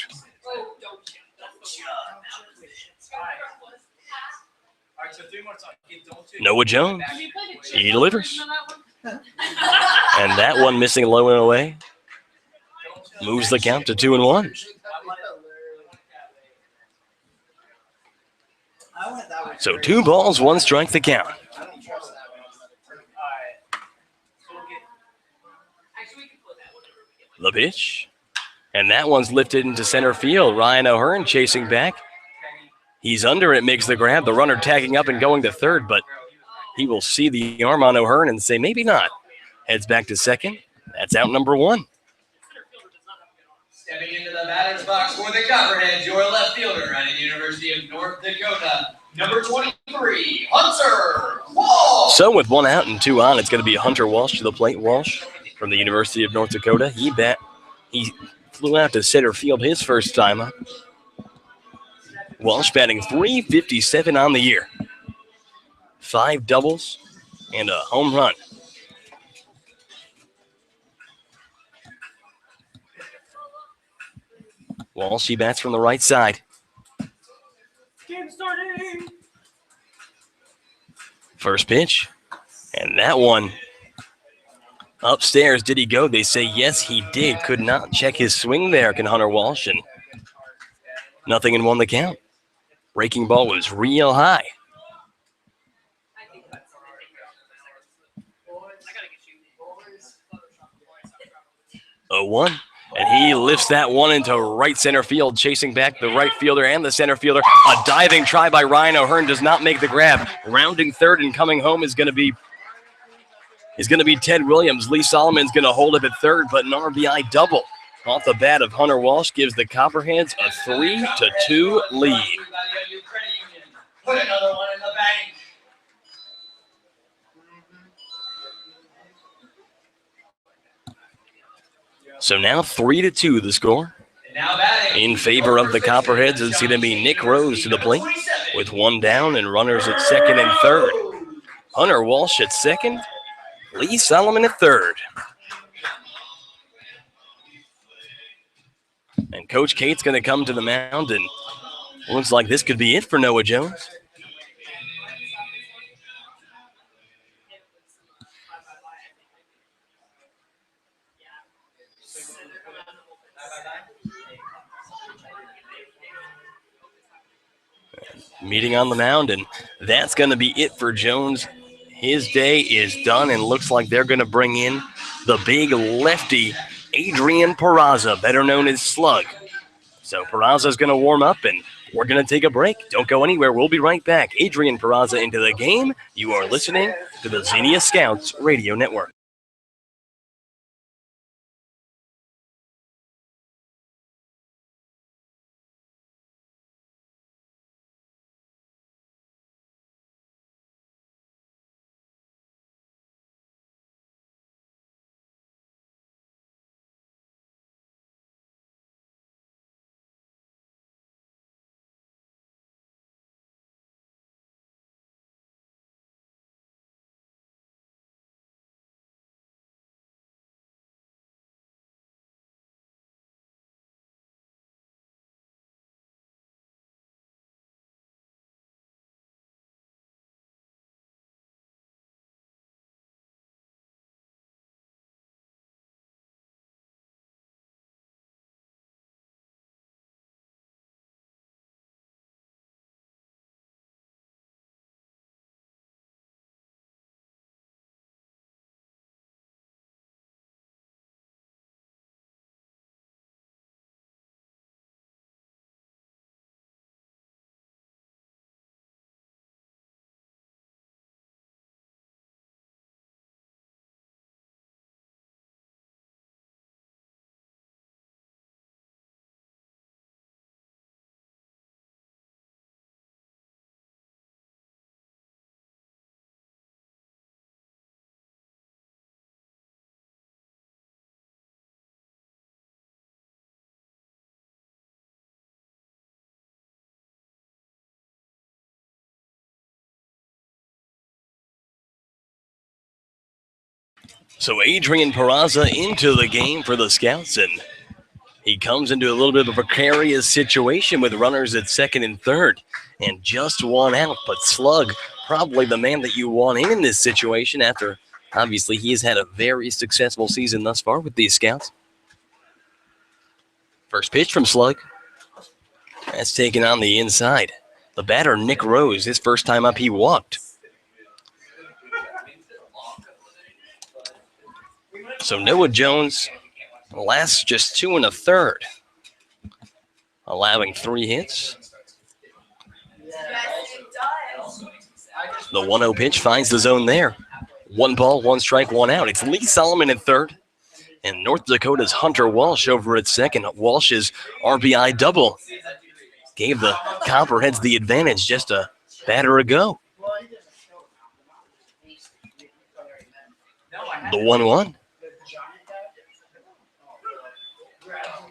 Noah Jones. He delivers. And that one missing low and away. Moves the count to 2-1. So 2 balls, 1 strike the count. The pitch. And that one's lifted into center field. Ryan O'Hearn chasing back. He's under it, makes the grab. The runner tagging up and going to third, but he will see the arm on O'Hearn and say maybe not. Heads back to second. That's out number 1. Stepping into the batter's box for the Copperheads, your left fielder at the University of North Dakota, number 23, Hunter Walsh. So with 1 out and 2 on, it's going to be Hunter Walsh to the plate. Walsh from the University of North Dakota. He flew out to center field his first time up. Walsh batting .357 on the year. 5 doubles and a home run. Walsh, he bats from the right side. Game starting. First pitch. And that one upstairs. Did he go? They say yes, he did. Could not check his swing there, can Hunter Walsh. And nothing in 1 the count. Breaking ball was real high. A 1. And he lifts that one into right center field, chasing back the right fielder and the center fielder. A diving try by Ryan O'Hearn does not make the grab. Rounding third and coming home is going to be Ted Williams. Lee Solomon's going to hold up at third, but an RBI double off the bat of Hunter Walsh gives the Copperheads a 3-2 lead. Put another one in the bank. So now 3-2 the score. In favor of the Copperheads, it's going to be Nick Rose to the plate with 1 down and runners at second and third. Hunter Walsh at second, Lee Solomon at third. And Coach Kate's going to come to the mound, and looks like this could be it for Noah Jones. Meeting on the mound, and that's going to be it for Jones. His day is done, and looks like they're going to bring in the big lefty, Adrian Peraza, better known as Slug. So Peraza is going to warm up, and we're going to take a break. Don't go anywhere. We'll be right back. Adrian Peraza into the game. You are listening to the Xenia Scouts Radio Network. So Adrian Peraza into the game for the Scouts, and he comes into a little bit of a precarious situation with runners at second and third, and just one out. But Slug, probably the man that you want in this situation after, obviously, he has had a very successful season thus far with these Scouts. First pitch from Slug. That's taken on the inside. The batter, Nick Rose, his first time up, he walked. So Noah Jones lasts just 2 1/3, allowing 3 hits. The 1-0 pitch finds the zone there. 1 ball, 1 strike, 1 out. It's Lee Solomon at third, and North Dakota's Hunter Walsh over at second. Walsh's RBI double gave the Copperheads the advantage just a batter ago. The 1-1.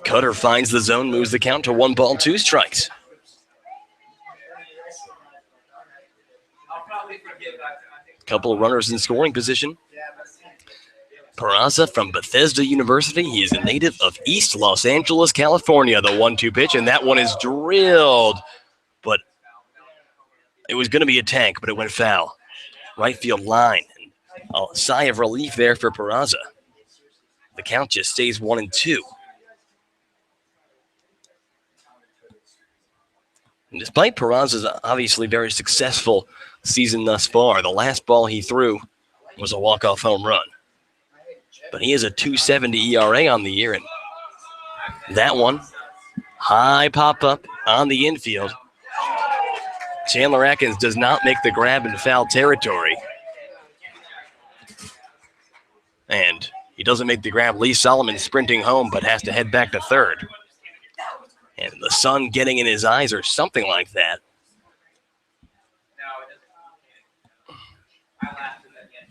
Cutter finds the zone, moves the count to 1 ball, 2 strikes. Couple of runners in scoring position. Peraza from Bethesda University. He is a native of East Los Angeles, California. The 1-2 pitch, and that one is drilled. But it was going to be a tank, but it went foul. Right field line. A sigh of relief there for Peraza. The count just stays 1-2. And despite Peraza's obviously very successful season thus far, the last ball he threw was a walk-off home run. But he has a 2.70 ERA on the year, and that one, high pop-up on the infield. Chandler Atkins does not make the grab in foul territory. And he doesn't make the grab. Lee Solomon sprinting home, but has to head back to third. And the sun getting in his eyes or something like that.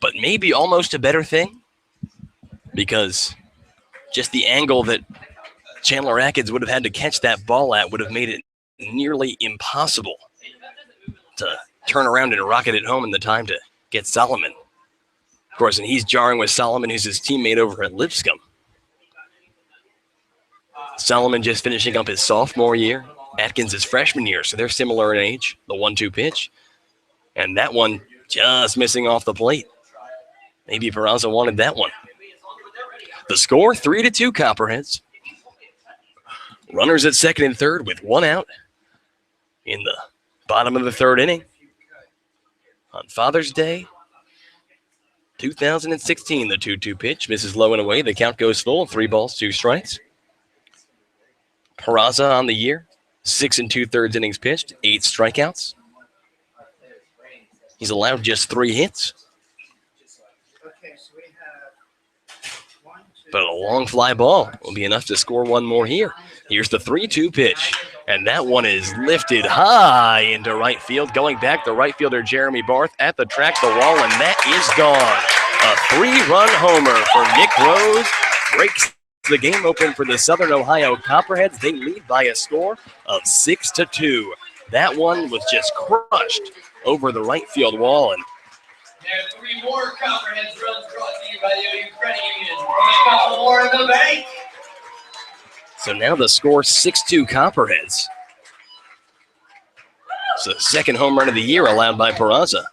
But maybe almost a better thing, because just the angle that Chandler Atkins would have had to catch that ball at would have made it nearly impossible to turn around and rocket it home in the time to get Solomon. Of course, and he's jarring with Solomon, who's his teammate over at Lipscomb. Solomon just finishing up his sophomore year. Atkins his freshman year, so they're similar in age. The 1-2 pitch. And that one just missing off the plate. Maybe Peraza wanted that one. The score, 3-2 Copperheads. Runners at second and third with one out in the bottom of the third inning. On Father's Day, 2016, the 2-2 pitch misses low and away. The count goes full, 3 balls, 2 strikes. Peraza on the year, 6 2/3 innings pitched, 8 strikeouts. He's allowed just 3 hits. But a long fly ball will be enough to score one more here. Here's the 3-2 pitch. And that one is lifted high into right field. Going back, the right fielder Jeremy Barth at the track, the wall, and that is gone. A 3-run homer for Nick Rose. Breaks the game open for the Southern Ohio Copperheads. They lead by a score of 6-2. That one was just crushed over the right field wall. And there are 3 more Copperheads runs brought to you by the OU Credit Union. A couple more in the bank. so now the score 6-2 Copperheads. It's the second home run of the year allowed by Peraza.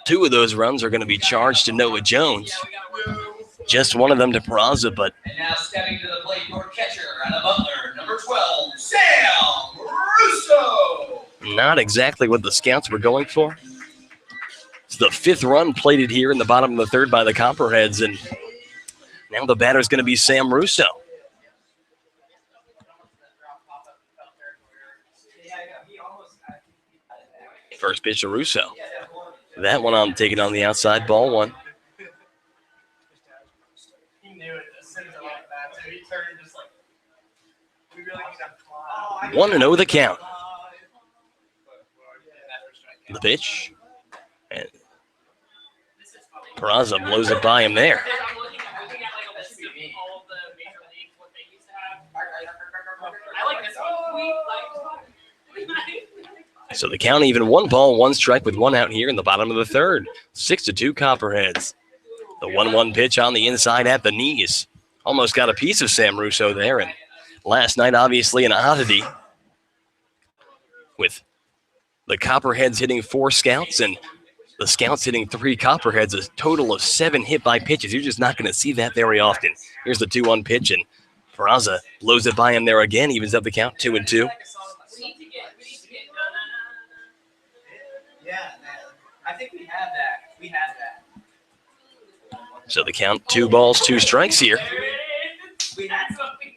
Two of those runs are going to be charged to Noah Jones. Just one of them to Peraza, but And now stepping to the plate for catcher and a Butler, number 12, Sam Russo. not exactly what the scouts were going for. It's the 5th run plated here in the bottom of the third by the Copperheads, and now the batter's going to be Sam Russo. First pitch to Russo. That one on taken on the outside, ball 1. He knew it as soon as I went back. So he turned just like, we really need to climb. 1-0 the count. The pitch. And Peraza blows it by him there. I'm looking at like a list of all of the major leagues, what they used to have. I like this one. So the count even 1 ball, 1 strike with 1 out here in the bottom of the third. 6-2 Copperheads. The 1-1 pitch on the inside at the knees. Almost got a piece of Sam Russo there. And last night, obviously, an oddity with the Copperheads hitting 4 scouts and the scouts hitting 3 Copperheads, a total of 7 hit by pitches. You're just not going to see that very often. Here's the 2-1 pitch, and Peraza blows it by him there again, evens up the count 2-2. Yeah, man. I think we have that. We have that. So the count 2 balls, 2 strikes here. We have not. We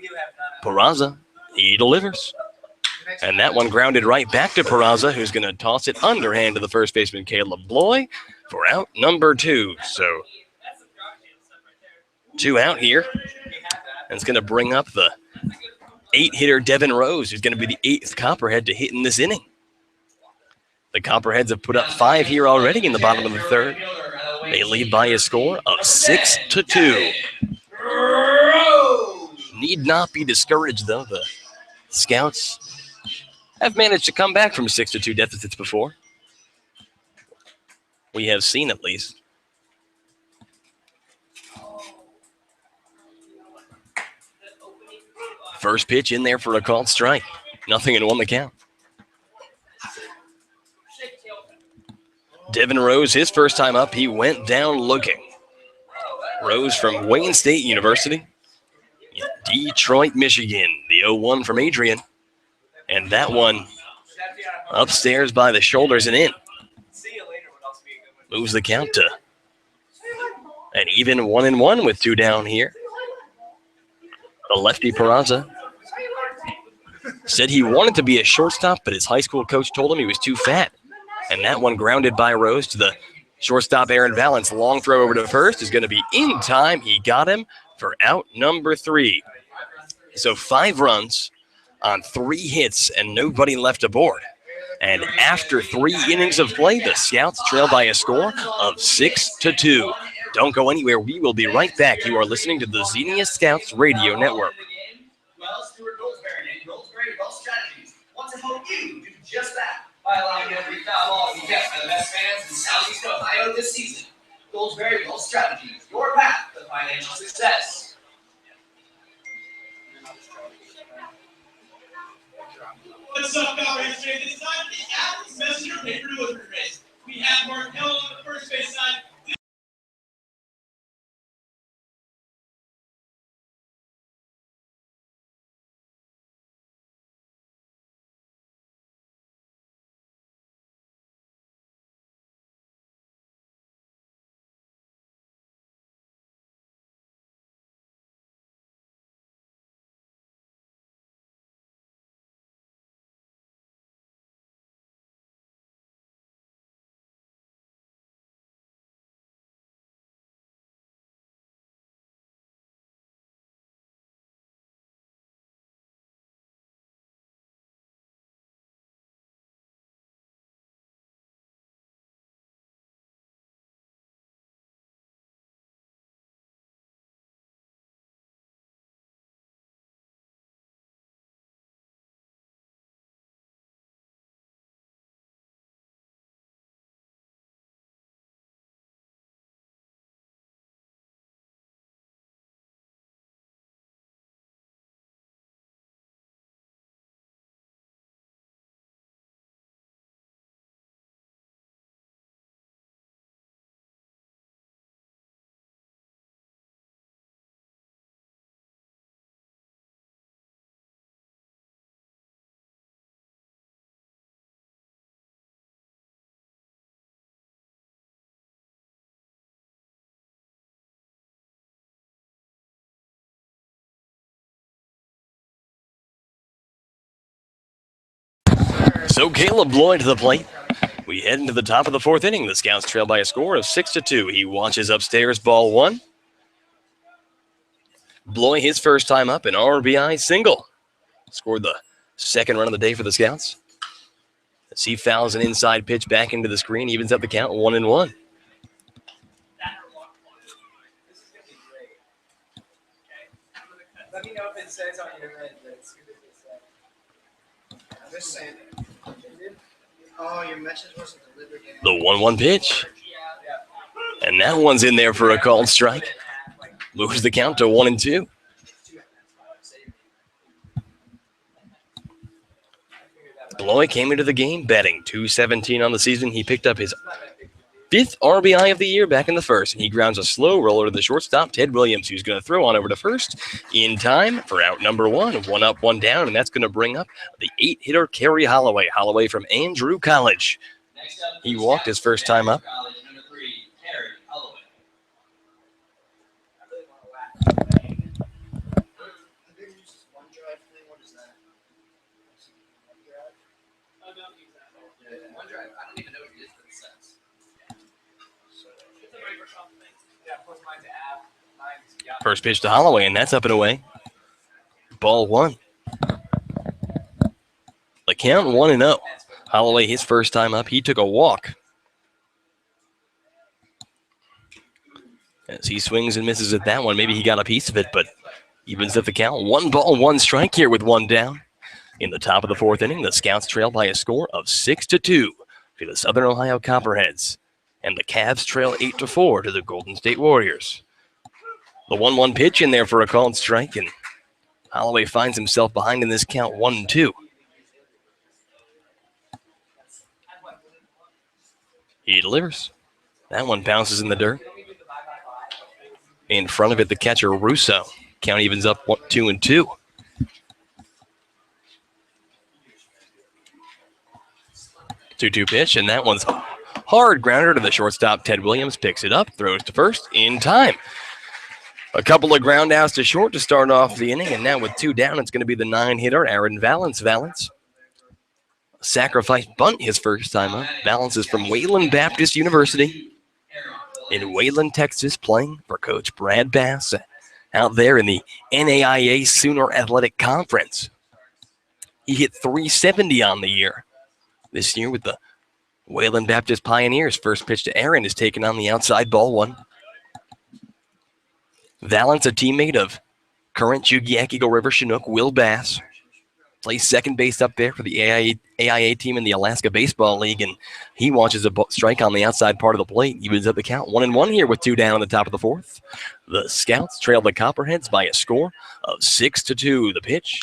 do have none. Peraza, he delivers. And that one grounded right back to Peraza, who's going to toss it underhand to the first baseman, Caleb Bloy, for out number 2. So 2 out here. And it's going to bring up the 8-hitter Devin Rose, who's going to be the 8th Copperhead to hit in this inning. The Copperheads have put up 5 here already in the bottom of the third. They lead by a score of 6-2. Need not be discouraged, though. The Scouts have managed to come back from 6-2 deficits before. We have seen, at least. First pitch in there for a called strike. 0-1 the count. Devin Rose, his first time up, he went down looking. Rose from Wayne State University, in Detroit, Michigan. The 0-1 from Adrian. And that one upstairs by the shoulders and in. Moves the count to an even 1-1 with 2 down here. The lefty Peraza said he wanted to be a shortstop, but his high school coach told him he was too fat. And that one grounded by Rose to the shortstop Aaron Valance. Long throw over to first is going to be in time. He got him for out number 3. So 5 runs on 3 hits and nobody left aboard. And after 3 innings of play, the Scouts trail by a score of 6-2. Don't go anywhere. We will be right back. You are listening to the Xenia Scouts Radio Network. Well, Stuart Goldsberry and Goldsberry Wealth Strategies want to help you do just that by allowing you to reach out all you get by the best fans in Southeast Ohio this season. Goldsberry Wealth Strategies, your path to financial success. What's up, Copperheads fans? It's time for the Athens Messenger We have Markel on the first base side. So Caleb Lloyd to the plate. We head into the top of the fourth inning. The Scouts trail by a score of 6-2. He watches upstairs, ball one. Bloy, his first time up, an RBI single. Scored the second run of the day for the Scouts. As he fouls an inside pitch back into the screen, evens up the count 1-1. Let me know if it says on your end that it's good to I'm just saying. Oh, your message wasn't delivered yet. The 1-1 pitch. And that one's in there for a called strike. Moves the count to 1-2. Bloy came into the game batting .217 on the season. He picked up his fifth RBI of the year back in the first, and he grounds a slow roller to the shortstop, Ted Williams, who's going to throw on over to first in time for out number one. One up, one down, and that's going to bring up the 8-hitter Kerry Holloway. Holloway from Andrew College. He walked his first time up. First pitch to Holloway, and that's up and away. Ball one. The count 1-0. Holloway, his first time up, he took a walk. As he swings and misses at that one, maybe he got a piece of it, but evens up the count. 1-1 here with one down. In the top of the fourth inning, the Scouts trail by a score of 6-2 to the Southern Ohio Copperheads. And the Cavs trail 8-4 to the Golden State Warriors. The 1-1 pitch in there for a called strike, and Holloway finds himself behind in this count 1-2. He delivers. That one bounces in the dirt. In front of it, the catcher, Russo. Count evens up 2-2. Two-two pitch, and that one's hard grounder to the shortstop. Ted Williams picks it up, throws to first in time. A couple of ground outs to short to start off the inning, and now with two down, it's going to be the 9-hitter, Aaron Valance. Valance, sacrifice bunt his first time up. Valance is from Wayland Baptist University in Wayland, Texas, playing for Coach Brad Bass out there in the NAIA Sooner Athletic Conference. He hit .370 on the year. This year with the Wayland Baptist Pioneers. First pitch to Aaron is taken on the outside, ball one. Valance, a teammate of current Chugiak Eagle River Chinook Will Bass. Plays second base up there for the AIA team in the Alaska Baseball League, and he watches a strike on the outside part of the plate. Evens up the count 1-1 here with two down on the top of the fourth. The Scouts trail the Copperheads by a score of 6-2. The pitch,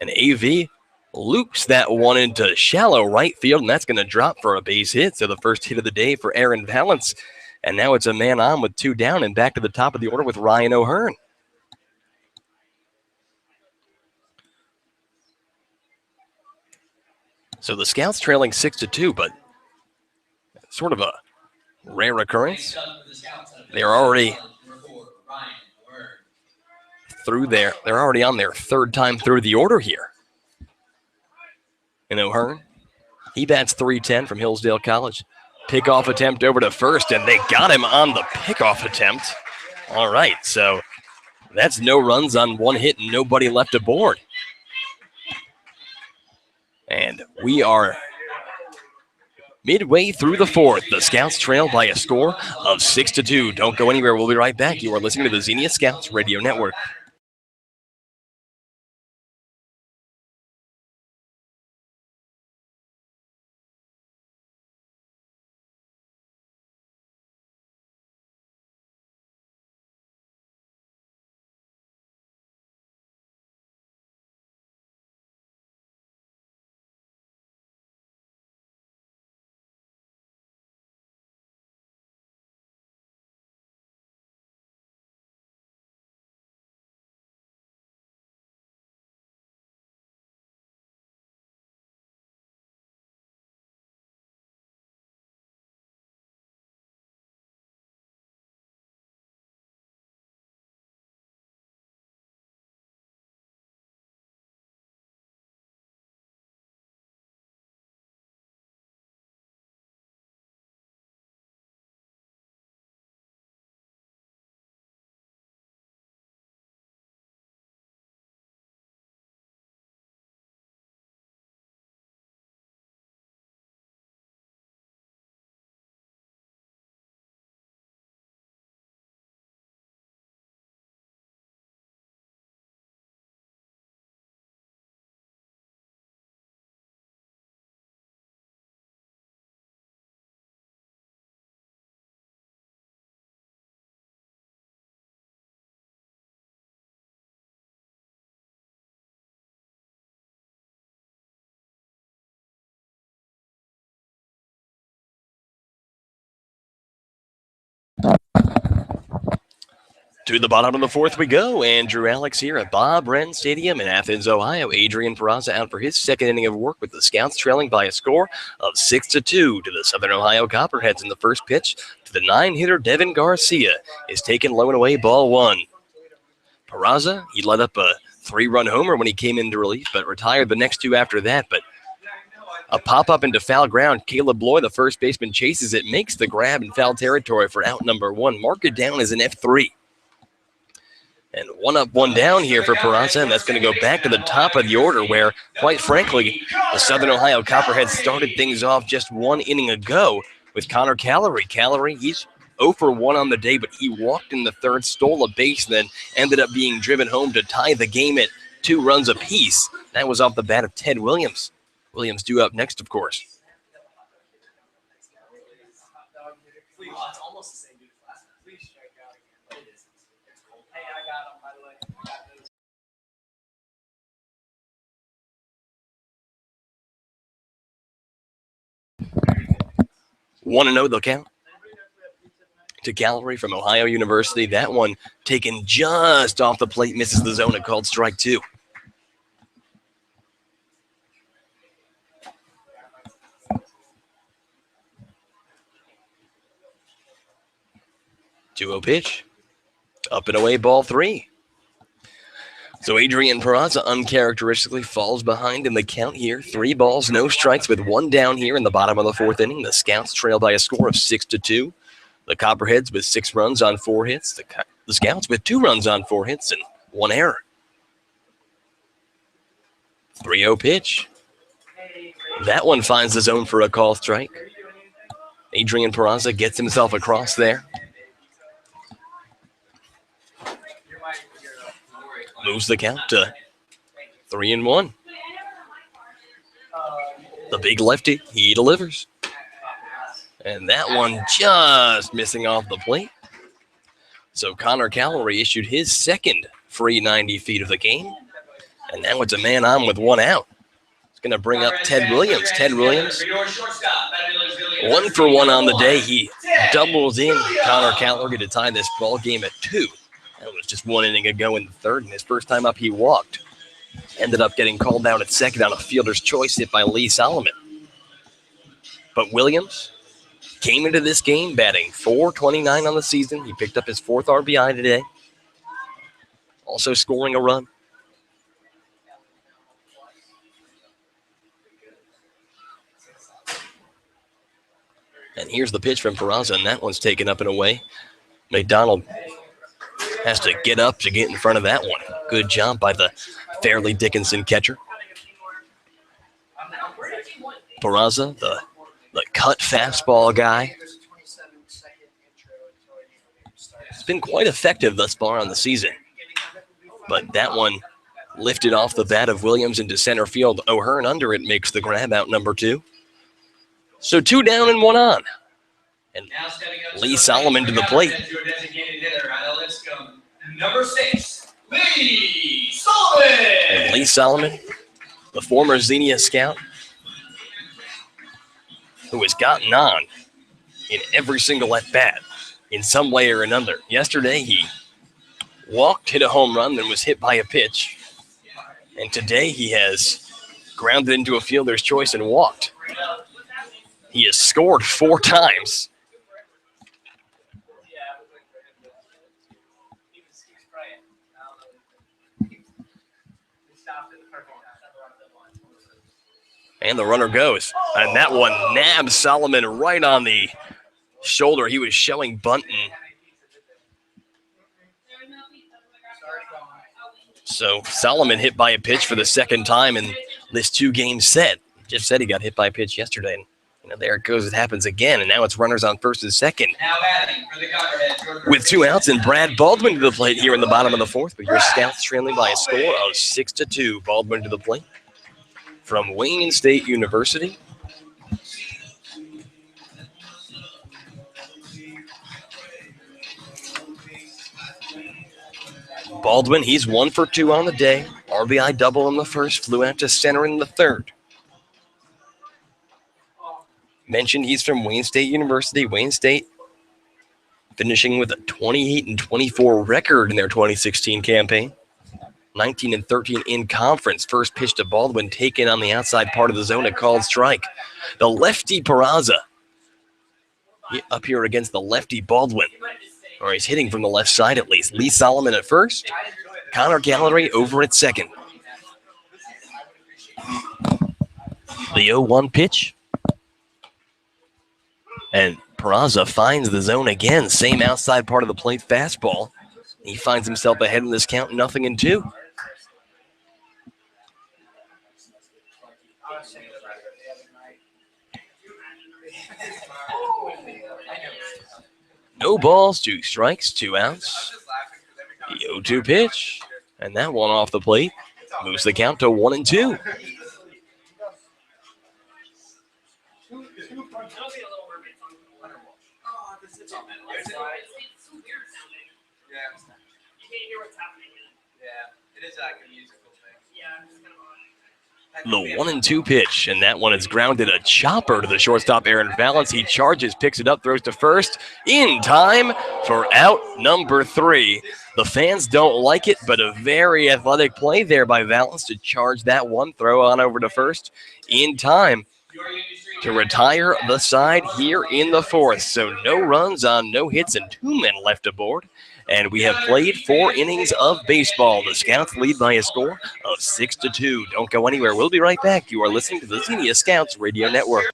an AV loops that one into shallow right field, and that's going to drop for a base hit. So the first hit of the day for Aaron Valance. And now it's a man on with 2 down and back to the top of the order with Ryan O'Hearn. So the Scouts trailing 6-2, but sort of a rare occurrence. They're already through there. They're already on their 3rd time through the order here. And O'Hearn, he bats .310 from Hillsdale College. Pickoff attempt over to first, and they got him on the pickoff attempt. All right, so that's no runs on 1 hit and nobody left aboard. And we are midway through the 4th. The Scouts trail by a score of 6-2. Don't go anywhere. We'll be right back. You are listening to the Xenia Scouts Radio Network. To the bottom of the 4th we go. Andrew Alex here at Bob Wren Stadium in Athens, Ohio. Adrian Peraza out for his 2nd inning of work with the Scouts trailing by a score of 6-2 to the Southern Ohio Copperheads. In the first pitch to the 9-hitter Devin Garcia is taken low and away, ball 1. Peraza, he let up a 3-run homer when he came into relief, but retired the next 2 after that. But a pop-up into foul ground. Caleb Loy, the first baseman, chases it, makes the grab in foul territory for out number 1. Mark it down as an F3. And 1 up, 1 down here for Peraza, and that's going to go back to the top of the order where, quite frankly, the Southern Ohio Copperheads started things off just 1 inning ago with Connor Callery. Callery, he's 0 for 1 on the day, but he walked in the 3rd, stole a base, and then ended up being driven home to tie the game at 2 runs apiece. That was off the bat of Ted Williams. Williams due up next, of course. Want to know the count? To Callery from Ohio University. That one taken just off the plate, misses the zone, and called strike 2. Two-0 pitch. Up and away, ball 3. So Adrian Peraza uncharacteristically falls behind in the count here. 3 balls, no strikes with 1 down here in the bottom of the 4th inning. The Scouts trail by a score of 6-2. The Copperheads with 6 runs on 4 hits. The Scouts with 2 runs on 4 hits and 1 error. 3-0 pitch. That one finds the zone for a call strike. Adrian Peraza gets himself across there. Moves the count to 3-1. The big lefty, he delivers. And that one just missing off the plate. So Connor Callery issued his 2nd free 90 feet of the game. And now it's a man on with 1 out. going to bring up Ted Williams. Ted Williams, For your shortstop, that is 1 for 1 on the day. He doubles in Connor Callagher to tie this ball game at 2. That was just 1 inning ago in the third, and his first time up, he walked. Ended up getting called down at second on a fielder's choice hit by Lee Solomon. But Williams came into this game batting .429 on the season. He picked up his 4th RBI today. Also scoring a run. And here's the pitch from Peraza, and that one's taken up and away. McDonald has to get up to get in front of that one. Good job by the Fairleigh Dickinson catcher. Peraza, the cut fastball guy. It's been quite effective thus far on the season. But that one lifted off the bat of Williams into center field. O'Hearn under it makes the grab out number 2. So 2 down and 1 on. And Lee Solomon to the plate. Number 6, Lee Solomon. And Lee Solomon, the former Xenia scout, who has gotten on in every single at-bat in some way or another. Yesterday, he walked, hit a home run, then was hit by a pitch. And today, he has grounded into a fielder's choice and walked. He has scored 4 times. And the runner goes. And that one nabs Solomon right on the shoulder. He was showing bunting. So Solomon hit by a pitch for the 2nd time in this 2-game set. Just said he got hit by a pitch yesterday. And there it goes. It happens again. And now it's runners on first and second. Now batting for the Copperheads. With 2 outs and Brad Baldwin to the plate here in the bottom of the 4th. But your Scouts trailing by a score of 6-2. Baldwin to the plate from Wayne State University. Baldwin, he's 1 for 2 on the day. RBI double in the first, flew out to center in the third. Mentioned he's from Wayne State University. Wayne State finishing with a 28-24 record in their 2016 campaign. 19-13 in conference. First pitch to Baldwin taken on the outside part of the zone, a called strike. The lefty Peraza up here against the lefty Baldwin. Or he's hitting from the left side at least. Lee Solomon at first. Connor Gallery over at second. The 0-1 pitch. And Peraza finds the zone again. Same outside part of the plate fastball. He finds himself ahead in this count, 0-2. No balls, 2 strikes, 2 outs. The 0-2 pitch. And that one off the plate moves the count to 1-2. The 1-2 pitch, and that one is grounded a chopper to the shortstop Aaron Valance. He charges, picks it up, throws to first in time for out number 3. The fans don't like it, but a very athletic play there by Valance to charge that one, throw on over to first in time to retire the side here in the 4th. So no runs on no hits and 2 men left aboard. And we have played 4 innings of baseball. The Scouts lead by a score of 6-2. Don't go anywhere. We'll be right back. You are listening to the Xenia Scouts Radio Network.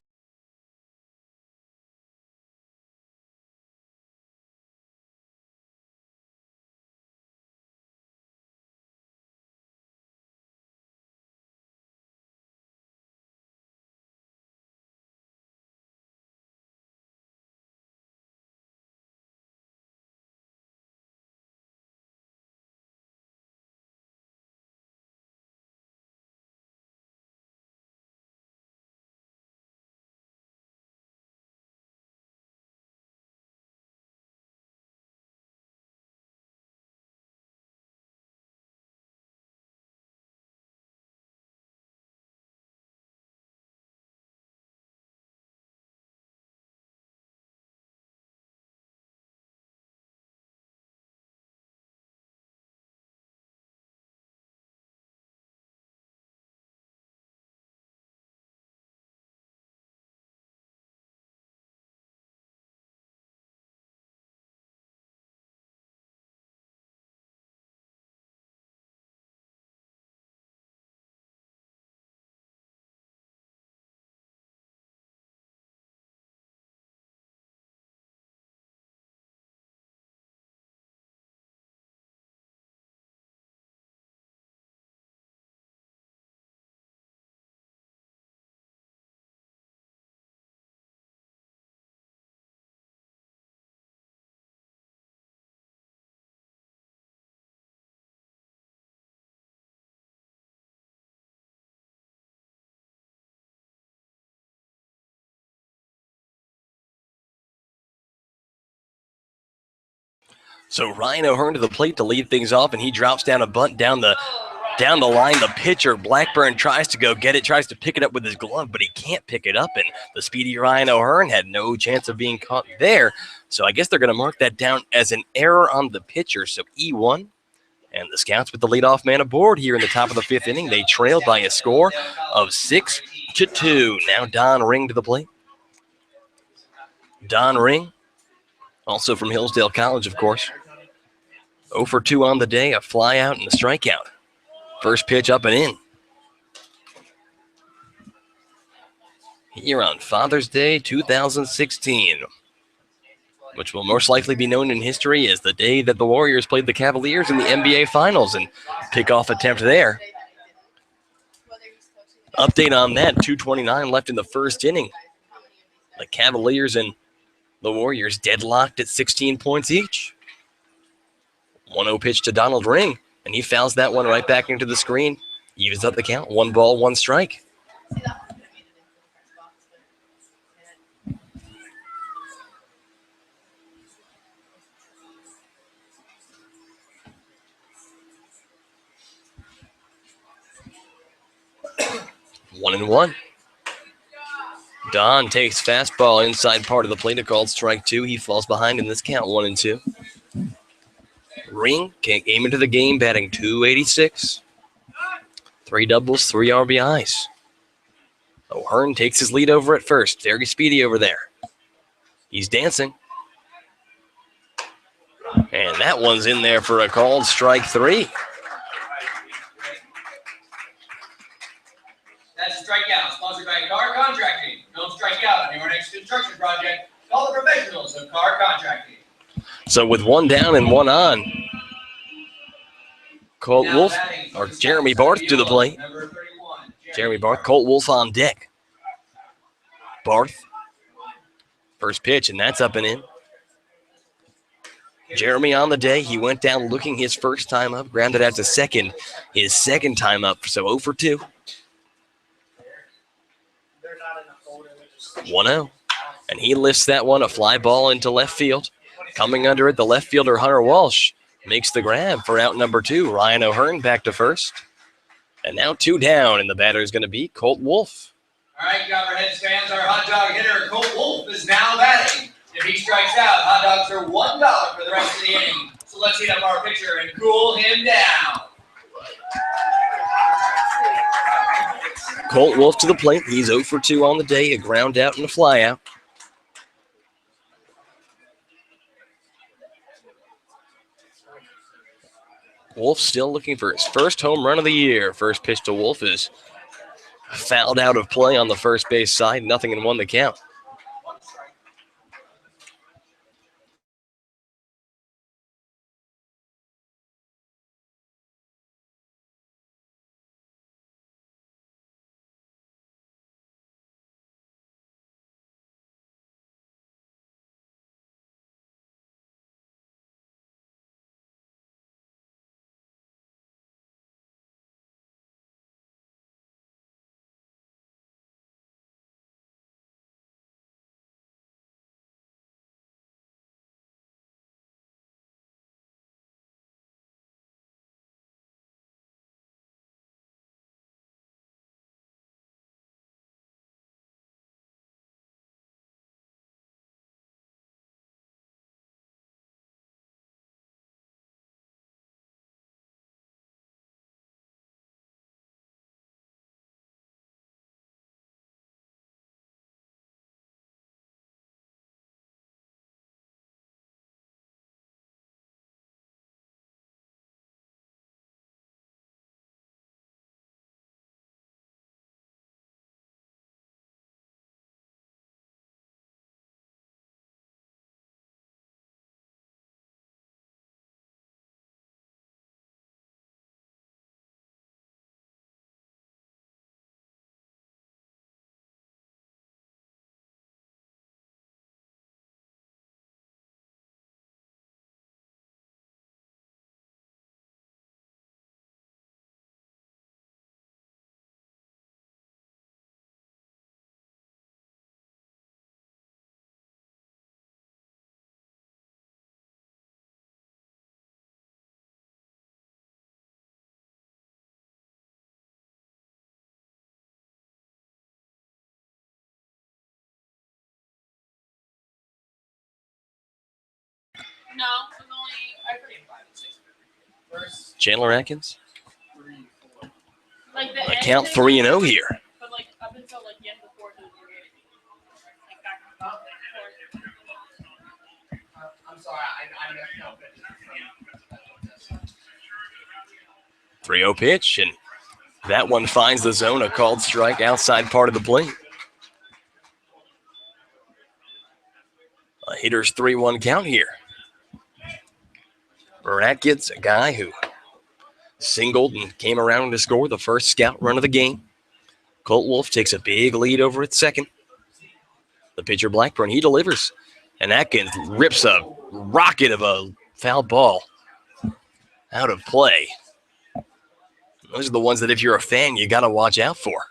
So Ryan O'Hearn to the plate to lead things off, and he drops down a bunt down the line. The pitcher, Blackburn, tries to go get it, tries to pick it up with his glove, but he can't pick it up, and the speedy Ryan O'Hearn had no chance of being caught there. So I guess they're going to mark that down as an error on the pitcher. So E1, and the Scouts with the leadoff man aboard here in the top of the fifth inning. They trail by a score of 6-2. Now Don Ring to the plate. Don Ring, also from Hillsdale College, of course. 0 for 2 on the day, a fly out and a strikeout. First pitch up and in. Here on Father's Day 2016, which will most likely be known in history as the day that the Warriors played the Cavaliers in the NBA Finals, and pickoff attempt there. Update on that, 2:29 left in the first inning. The Cavaliers and the Warriors deadlocked at 16 points each. 1-0 pitch to Donald Ring, and he fouls that one right back into the screen. Evens up the count, 1 ball, 1 strike. One and one. Don takes fastball inside part of the plate, a called strike 2. He falls behind in this count, 1-2. Ring came into the game batting .286. 3 doubles, 3 RBIs. O'Hearn takes his lead over at first. Very speedy over there. He's dancing. And that one's in there for a called strike 3. That's a strikeout, sponsored by Car Contracting. Don't strike out on your next construction project. Call the professionals of Car Contracting. So with 1 down and 1 on, Colt Wolf, or Jeremy Barth to the plate. Jeremy Barth, Colt Wolf on deck. Barth, first pitch, and that's up and in. Jeremy on the day, he went down looking his first time up, grounded out to second, his second time up, so 0 for 2. 1-0, and he lifts that one, a fly ball into left field. Coming under it, the left fielder, Hunter Walsh, makes the grab for out number 2. Ryan O'Hearn back to first. And now 2 down, and the batter is going to be Colt Wolf. All right, Copperheads fans, our hot dog hitter, Colt Wolf, is now batting. If he strikes out, hot dogs are $1 for the rest of the inning. So let's heat up our pitcher and cool him down. Colt Wolf to the plate. He's 0 for 2 on the day, a ground out and a fly out. Wolf still looking for his first home run of the year. First pitch to Wolf is fouled out of play on the first base side. 0-1 the count. No, it was only, I forget, 5 and 6. First Chandler Atkins. 3, 4. Like the I end count thing, 3-0 here. but like up until like the end of the fourth, it was really like back and forth. I'm sorry, I messed up. 3-0 pitch, and that one finds the zone, a called strike outside part of the plate. A hitter's 3-1 count here. Atkins, a guy who singled and came around to score the first scout run of the game. Colt Wolf takes a big lead over at second. The pitcher Blackburn, he delivers. And Atkins rips a rocket of a foul ball out of play. Those are the ones that if you're a fan, you got to watch out for.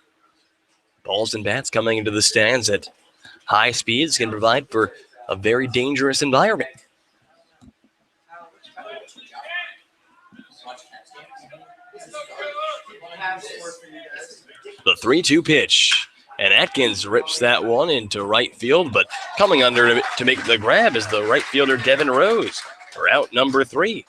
Balls and bats coming into the stands at high speeds can provide for a very dangerous environment. The 3-2 pitch. And Atkins rips that one into right field, but coming under to make the grab is the right fielder Devin Rose for out number 3.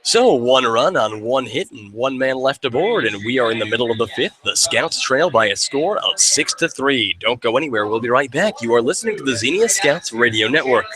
So 1 run on 1 hit and 1 man left aboard, and we are in the middle of the 5th. The Scouts trail by a score of 6-3. Don't go anywhere. We'll be right back. You are listening to the Xenia Scouts Radio Network.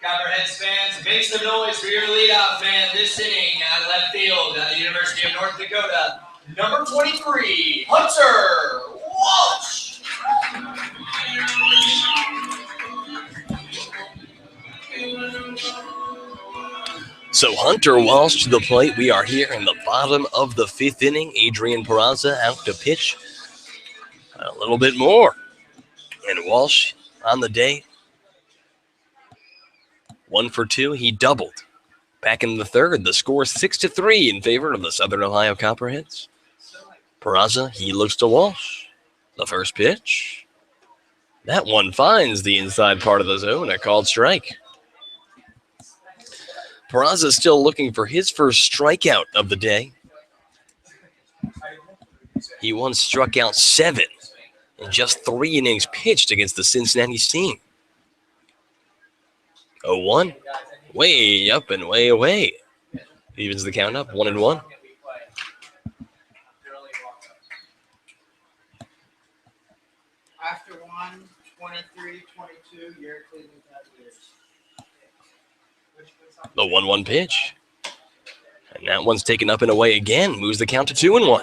Copperheads fans, make some noise for your leadoff man this inning at left field at the University of North Dakota. Number 23, Hunter Walsh. So Hunter Walsh to the plate. We are here in the bottom of the 5th inning. Adrian Peraza out to pitch a little bit more. And Walsh on the day, 1 for 2. He doubled. Back in the 3rd, the score 6-3 in favor of the Southern Ohio Copperheads. Peraza, he looks to Walsh. The first pitch. That one finds the inside part of the zone, a called strike. Peraza still looking for his first strikeout of the day. He once struck out 7 in just 3 innings pitched against the Cincinnati team. 0-1, way up and way away. Evens the count up, 1-1. After 1, 23, 22, you're Cleveland Cavaliers. The 1-1 pitch. And that one's taken up and away again. Moves the count to 2-1.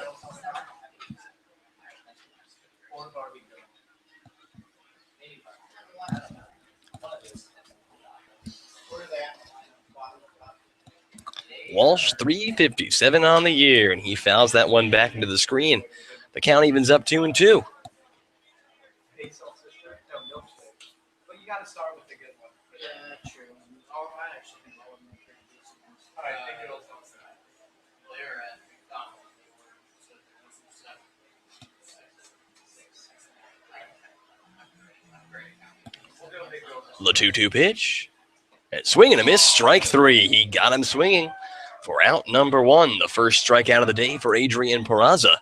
Walsh, 357 on the year, and he fouls that one back into the screen. The count evens up 2-2. But you got to start with the good one. Yeah, true. All I actually think all of them are pretty decent ones. I think it'll tell us that. They're at McDonald's. The 2-2 pitch. And swing and a miss, strike 3. He got him swinging for out number 1. The first strikeout of the day for Adrian Peraza.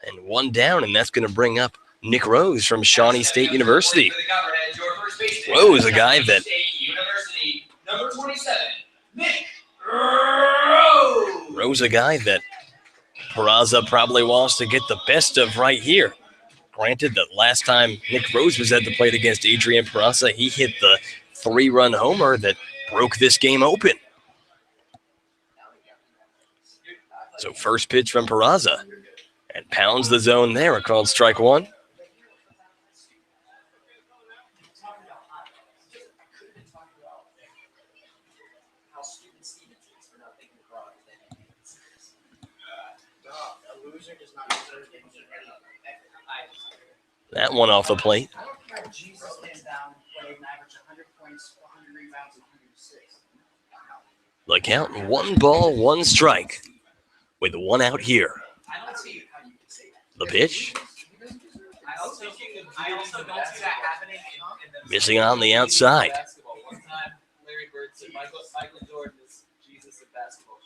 And 1 down, and that's going to bring up Nick Rose from Shawnee State University. Rose, a guy that 27, Nick Rose. Rose, a guy that Peraza probably wants to get the best of right here. Granted, the last time Nick Rose was at the plate against Adrian Peraza, he hit the 3-run homer that broke this game open. So first pitch from Peraza, and pounds the zone there, called strike one. That one off the plate. The count, 1 ball, 1 strike, with 1 out here. The pitch, I also don't see that happening in missing on the outside. basketball. One time, Larry Bird said Michael Jordan is Jesus of basketball.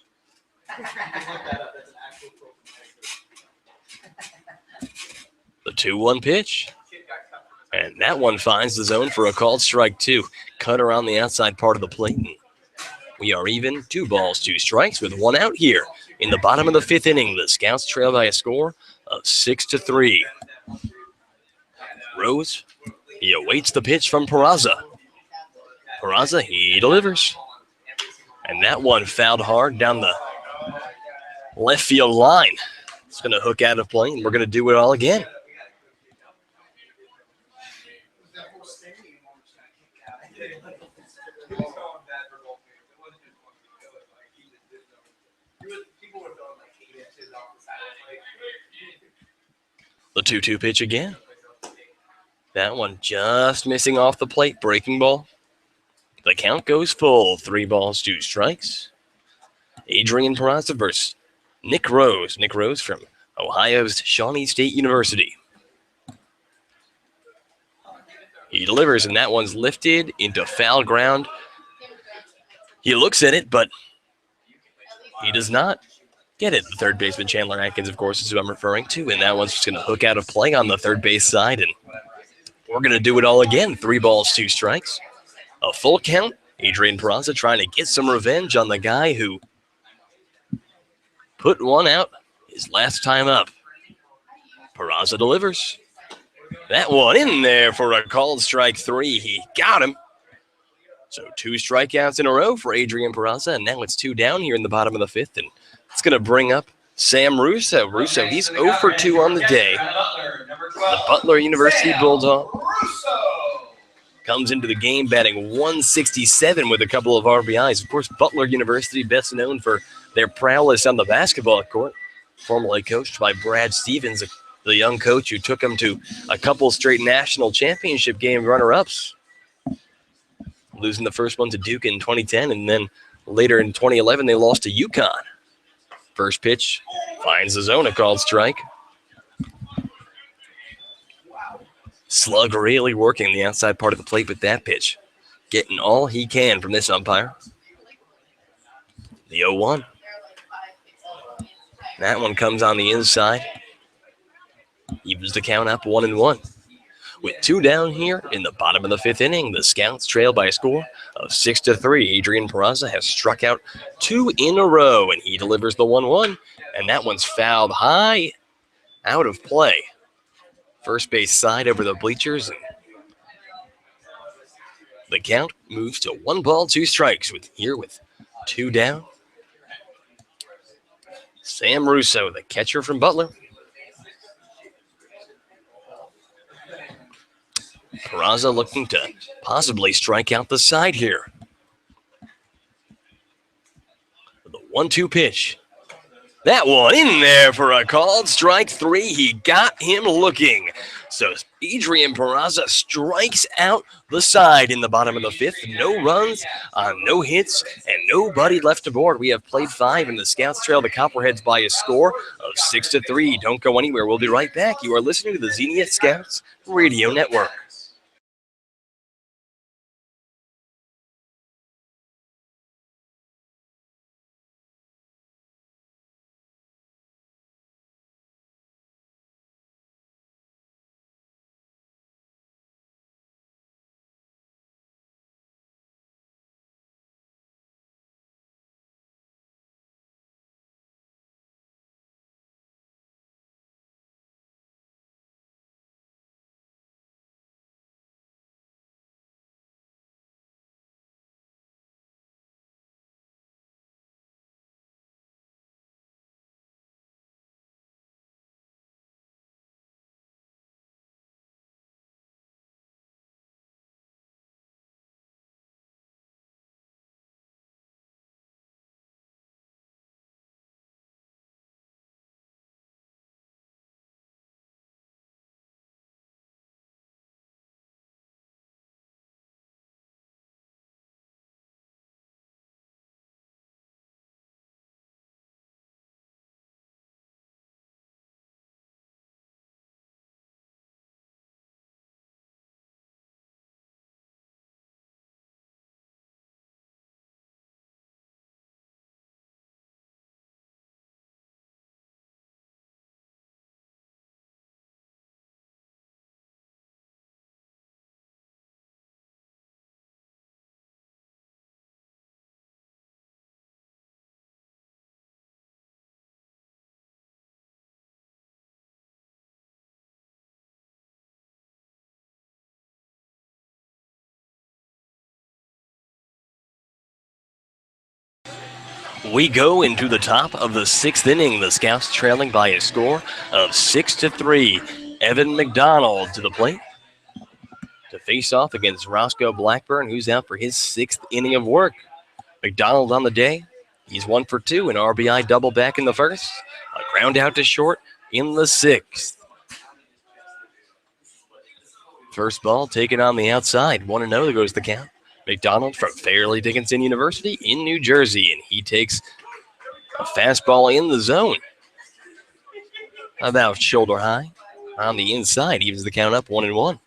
You can look that up. That's an actual quote from The 2-1 pitch, and that one finds the zone for a called strike 2. Cut around the outside part of the plate. We are even, 2 balls, 2 strikes, with 1 out here in the bottom of the 5th inning. The Scouts trail by a score of 6-3. Rose, he awaits the pitch from Peraza. Peraza, he delivers. And that one fouled hard down the left field line. It's going to hook out of play, and we're going to do it all again. The 2-2 pitch again. That one just missing off the plate, breaking ball. The count goes full, 3 balls, 2 strikes. Adrian Peraza versus Nick Rose. Nick Rose from Ohio's Shawnee State University. He delivers, and that one's lifted into foul ground. He looks at it, but he does not get it. The third baseman, Chandler Atkins, of course, is who I'm referring to, and that one's just going to hook out of play on the third base side, and we're going to do it all again. 3 balls, 2 strikes. A full count. Adrian Peraza trying to get some revenge on the guy who put 1 out his last time up. Peraza delivers. That one in there for a called strike 3. He got him. So 2 strikeouts in a row for Adrian Peraza, and now it's 2 down here in the bottom of the 5th, and it's going to bring up Sam Russo. Russo, he's 0 for 2 on the day. The Butler University Bulldog comes into the game batting 167 with a couple of RBIs. Of course, Butler University, best known for their prowess on the basketball court, formerly coached by Brad Stevens, the young coach who took them to a couple straight national championship game runner-ups, losing the first one to Duke in 2010, and then later in 2011 they lost to UConn. First pitch finds the zone, a called strike. Slug really working the outside part of the plate with that pitch, getting all he can from this umpire. The 0-1. That one comes on the inside. Evens the count up 1-1. With 2 down here in the bottom of the 5th inning, the Scouts trail by a score of 6-3. Adrian Peraza has struck out 2 in a row, and he delivers the 1-1, and that one's fouled high out of play. First base side over the bleachers, and the count moves to 1 ball, 2 strikes with 2 down. Sam Russo, the catcher from Butler. Peraza looking to possibly strike out the side here. The 1-2 pitch. That one in there for a called strike 3. He got him looking. So Adrian Peraza strikes out the side in the bottom of the 5th. No runs, no hits, and nobody left aboard. We have played 5, and the Scouts trail the Copperheads by a score of 6-3. Don't go anywhere. We'll be right back. You are listening to the Xenia Scouts Radio Network. We go into the top of the 6th inning. The Scouts trailing by a score of 6-3. Evan McDonald to the plate to face off against Roscoe Blackburn, who's out for his 6th inning of work. McDonald on the day. He's 1 for 2, an RBI double back in the first. A ground out to short in the 6th. First ball taken on the outside. 1-0 there goes the count. McDonald from Fairleigh Dickinson University in New Jersey, and he takes a fastball in the zone. About shoulder high on the inside, evens the count up 1-1.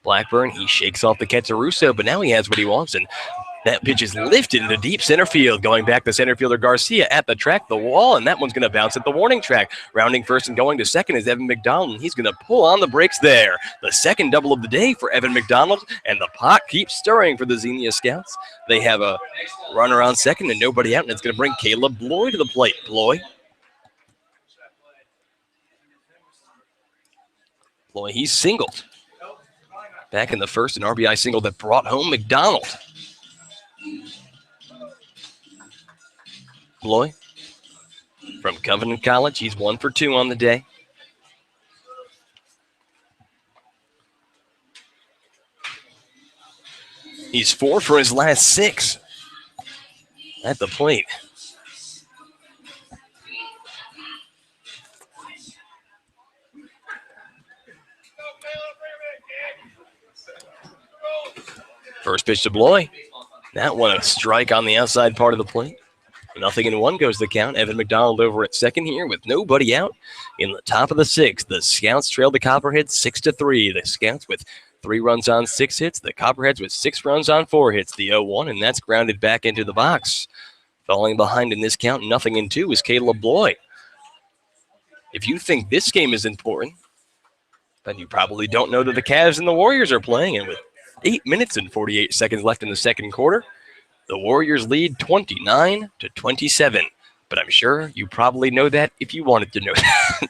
Blackburn, he shakes off the catcher Russo, but now he has what he wants, and that pitch is lifted into deep center field. Going back to center fielder Garcia at the track, the wall, and that one's going to bounce at the warning track. Rounding first and going to second is Evan McDonald, and he's going to pull on the brakes there. The second double of the day for Evan McDonald, and the pot keeps stirring for the Xenia Scouts. They have a runner on second and nobody out, and it's going to bring Caleb Bloy to the plate. Bloy, he's singled. Back in the first, an RBI single that brought home McDonald. Bloy from Covenant College, he's 1 for 2 on the day. He's 4 for his last 6 at the plate. First pitch to Bloy. That one a strike on the outside part of the plate. 0-1 goes the count. Evan McDonald over at second here with nobody out in the top of the 6th. The Scouts trail the Copperheads 6-3. The Scouts with 3 runs on 6 hits. The Copperheads with 6 runs on 4 hits. The 0-1, and that's grounded back into the box. Falling behind in this count, 0-2 is Caleb Bloy. If you think this game is important, then you probably don't know that the Cavs and the Warriors are playing, and with 8 minutes and 48 seconds left in the second quarter, the Warriors lead 29-27. But I'm sure you probably know that if you wanted to know that.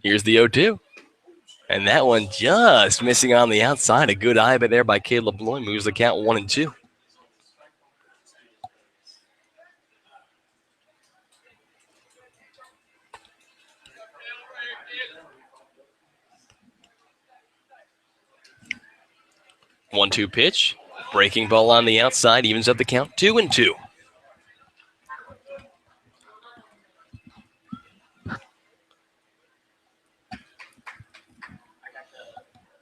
Here's the 0-2. And that one just missing on the outside. A good eye there by Caleb Bloy moves the count 1-2. One-two pitch. Breaking ball on the outside evens up the count 2-2.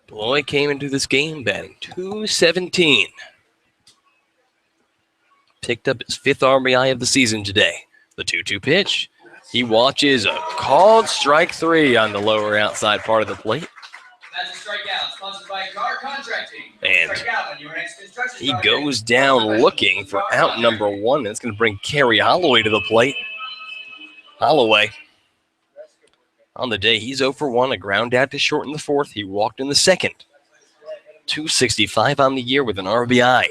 Bloy came into this game batting .217. Picked up his 5th RBI of the season today. The 2-2 pitch. He watches a called strike 3 on the lower outside part of the plate. That's a strikeout, sponsored by Car Contracting. And he goes down looking for out number 1. That's going to bring Kerry Holloway to the plate. Holloway, on the day, he's 0 for 1, a ground out to short in the 4th. He walked in the 2nd. .265 on the year with an RBI.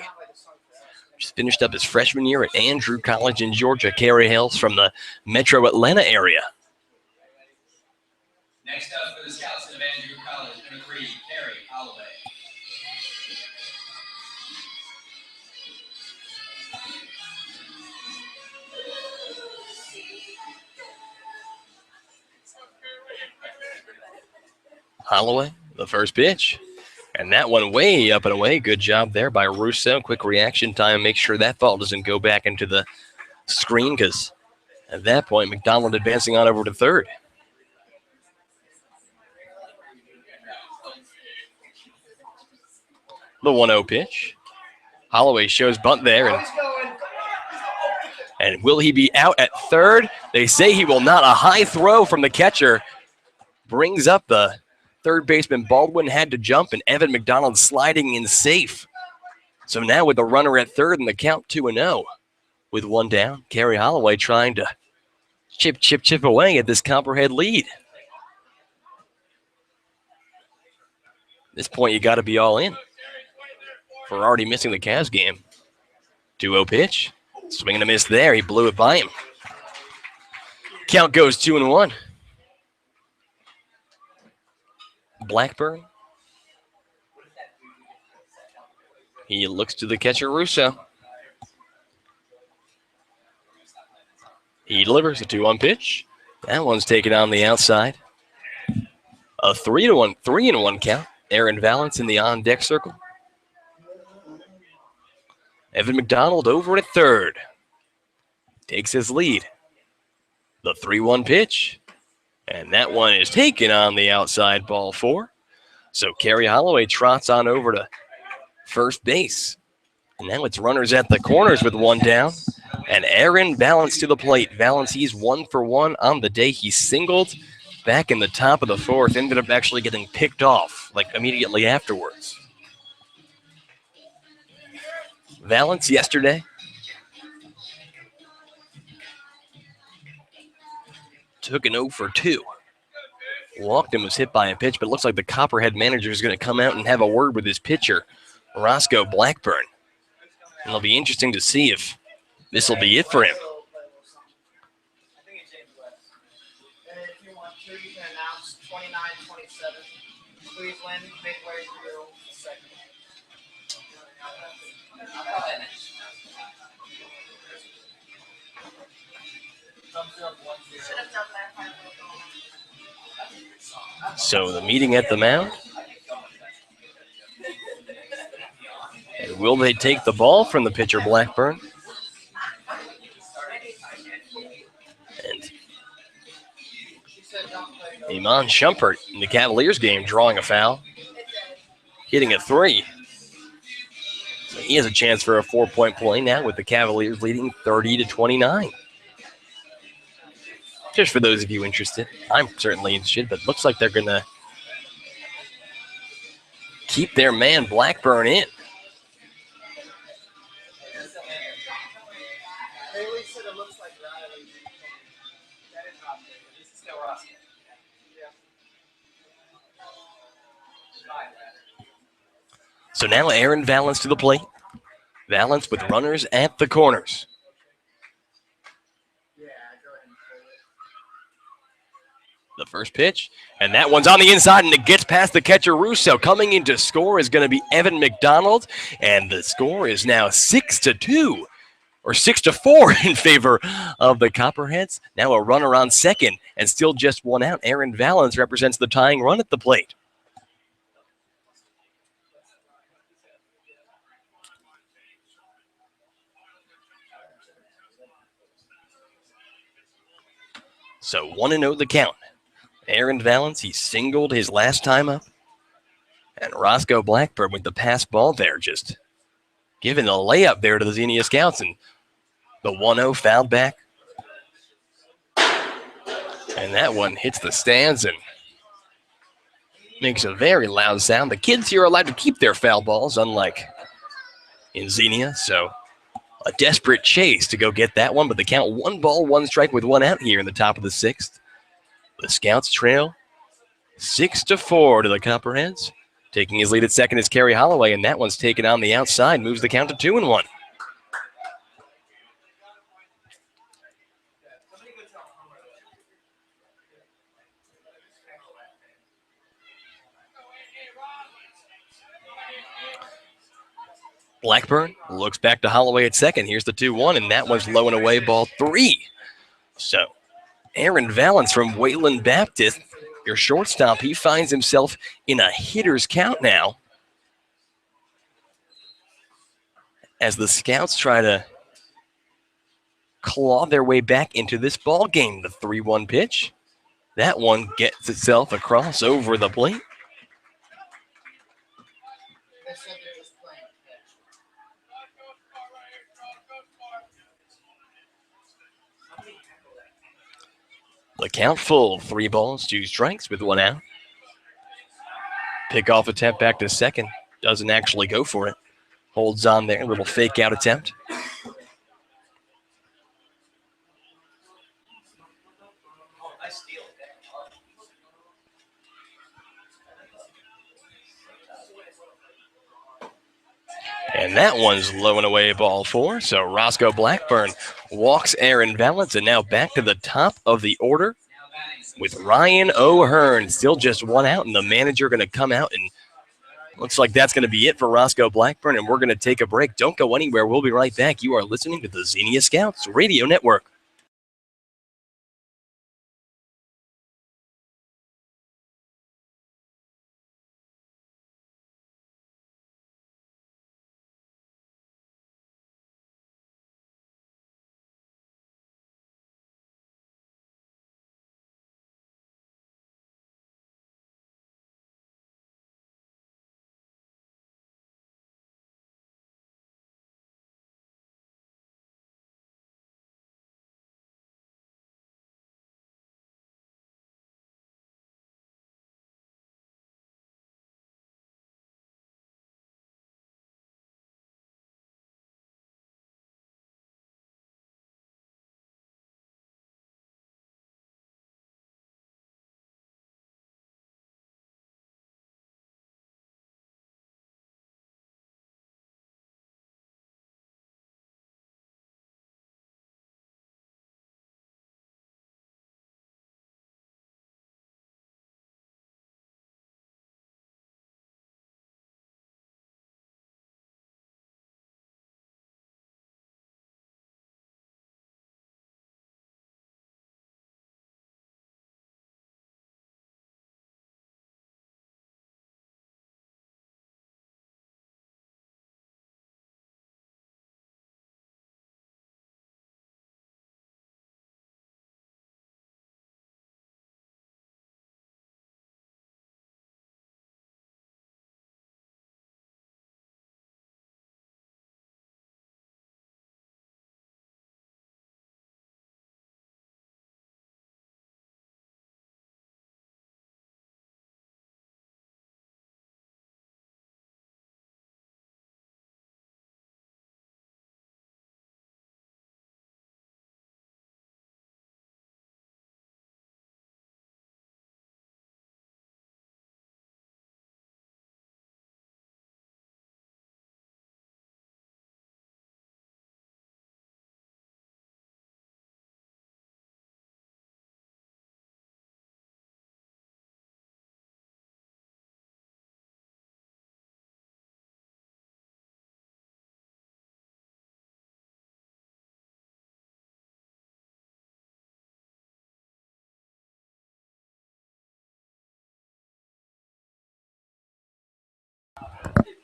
Just finished up his freshman year at Andrew College in Georgia. Kerry hails from the Metro Atlanta area. Next up for the Scouts of Andrew College, number 3, Kerry Holloway. Holloway, the first pitch. And that one way up and away. Good job there by Russo. Quick reaction time. Make sure that ball doesn't go back into the screen, because at that point, McDonald advancing on over to third. The 1-0 pitch. Holloway shows bunt there. And will he be out at third? They say he will not. A high throw from the catcher brings up the third baseman. Baldwin had to jump, and Evan McDonald sliding in safe. So now with the runner at third and the count 2-0. With 1 down, Kerry Holloway trying to chip away at this Copperhead lead. At this point, you got to be all in for already missing the Cavs game. 2-0 pitch. Swing and a miss there. He blew it by him. Count goes 2-1. Blackburn. He looks to the catcher, Russo. He delivers a 2-1 pitch. That one's taken on the outside. A 3-1 count. Aaron Valance in the on-deck circle. Evan McDonald over at third. Takes his lead. The 3-1 pitch. And that one is taken on the outside, ball 4. So Kerry Holloway trots on over to first base. And now it's runners at the corners with one down. And Aaron Valance to the plate. Valance, he's 1 for 1 on the day. He singled back in the top of the 4th. Ended up actually getting picked off like immediately afterwards. Valance yesterday took an 0 for 2. Walked and was hit by a pitch, but it looks like the Copperhead manager is going to come out and have a word with his pitcher, Roscoe Blackburn. And it'll be interesting to see if this will be it for him. I think it's James West. And if you want to, you can announce 29-27. Cleveland, midway through the second. Should have done that part. So the meeting at the mound. And will they take the ball from the pitcher, Blackburn? And Iman Shumpert in the Cavaliers game drawing a foul. Hitting a 3. So he has a chance for a 4-point play now with the Cavaliers leading 30-29. Just for those of you interested. I'm certainly interested, but looks like they're going to keep their man Blackburn in. Bailey said it looks like Riley. That is not good. This is still Roscoe. So now Aaron Valance to the plate. Valance with runners at the corners. Yeah, go ahead and pull it. The first pitch, and that one's on the inside, and it gets past the catcher Russo. Coming in to score is going to be Evan McDonald, and the score is now 6-2, or 6-4 in favor of the Copperheads. Now a runner on second, and still just one out. Aaron Valance represents the tying run at the plate. So 1-0 the count. Aaron Valance, he singled his last time up. And Roscoe Blackburn with the pass ball there, just giving a layup there to the Xenia Scouts. And the 1-0 fouled back. And that one hits the stands and makes a very loud sound. The kids here are allowed to keep their foul balls, unlike in Xenia. So a desperate chase to go get that one, but the count 1 ball, 1 strike with 1 out here in the top of the 6th. The Scouts trail 6-4 to the Copperheads. Taking his lead at second is Kerry Holloway, and that one's taken on the outside, moves the count to 2-1. Blackburn looks back to Holloway at second. Here's the 2-1, and that one's low and away, ball 3. So Aaron Valance from Wayland Baptist, your shortstop, he finds himself in a hitter's count now as the Scouts try to claw their way back into this ball game. The 3-1 pitch. That one gets itself across over the plate. They said they was playing catch. The count full, 3 balls, 2 strikes with 1 out. Pickoff attempt back to second. Doesn't actually go for it. Holds on there, little fake out attempt. And that one's low and away, ball 4. So Roscoe Blackburn walks Aaron Valance, and now back to the top of the order with Ryan O'Hearn. Still just 1 out, and the manager going to come out, and looks like that's going to be it for Roscoe Blackburn, and we're going to take a break. Don't go anywhere. We'll be right back. You are listening to the Xenia Scouts Radio Network.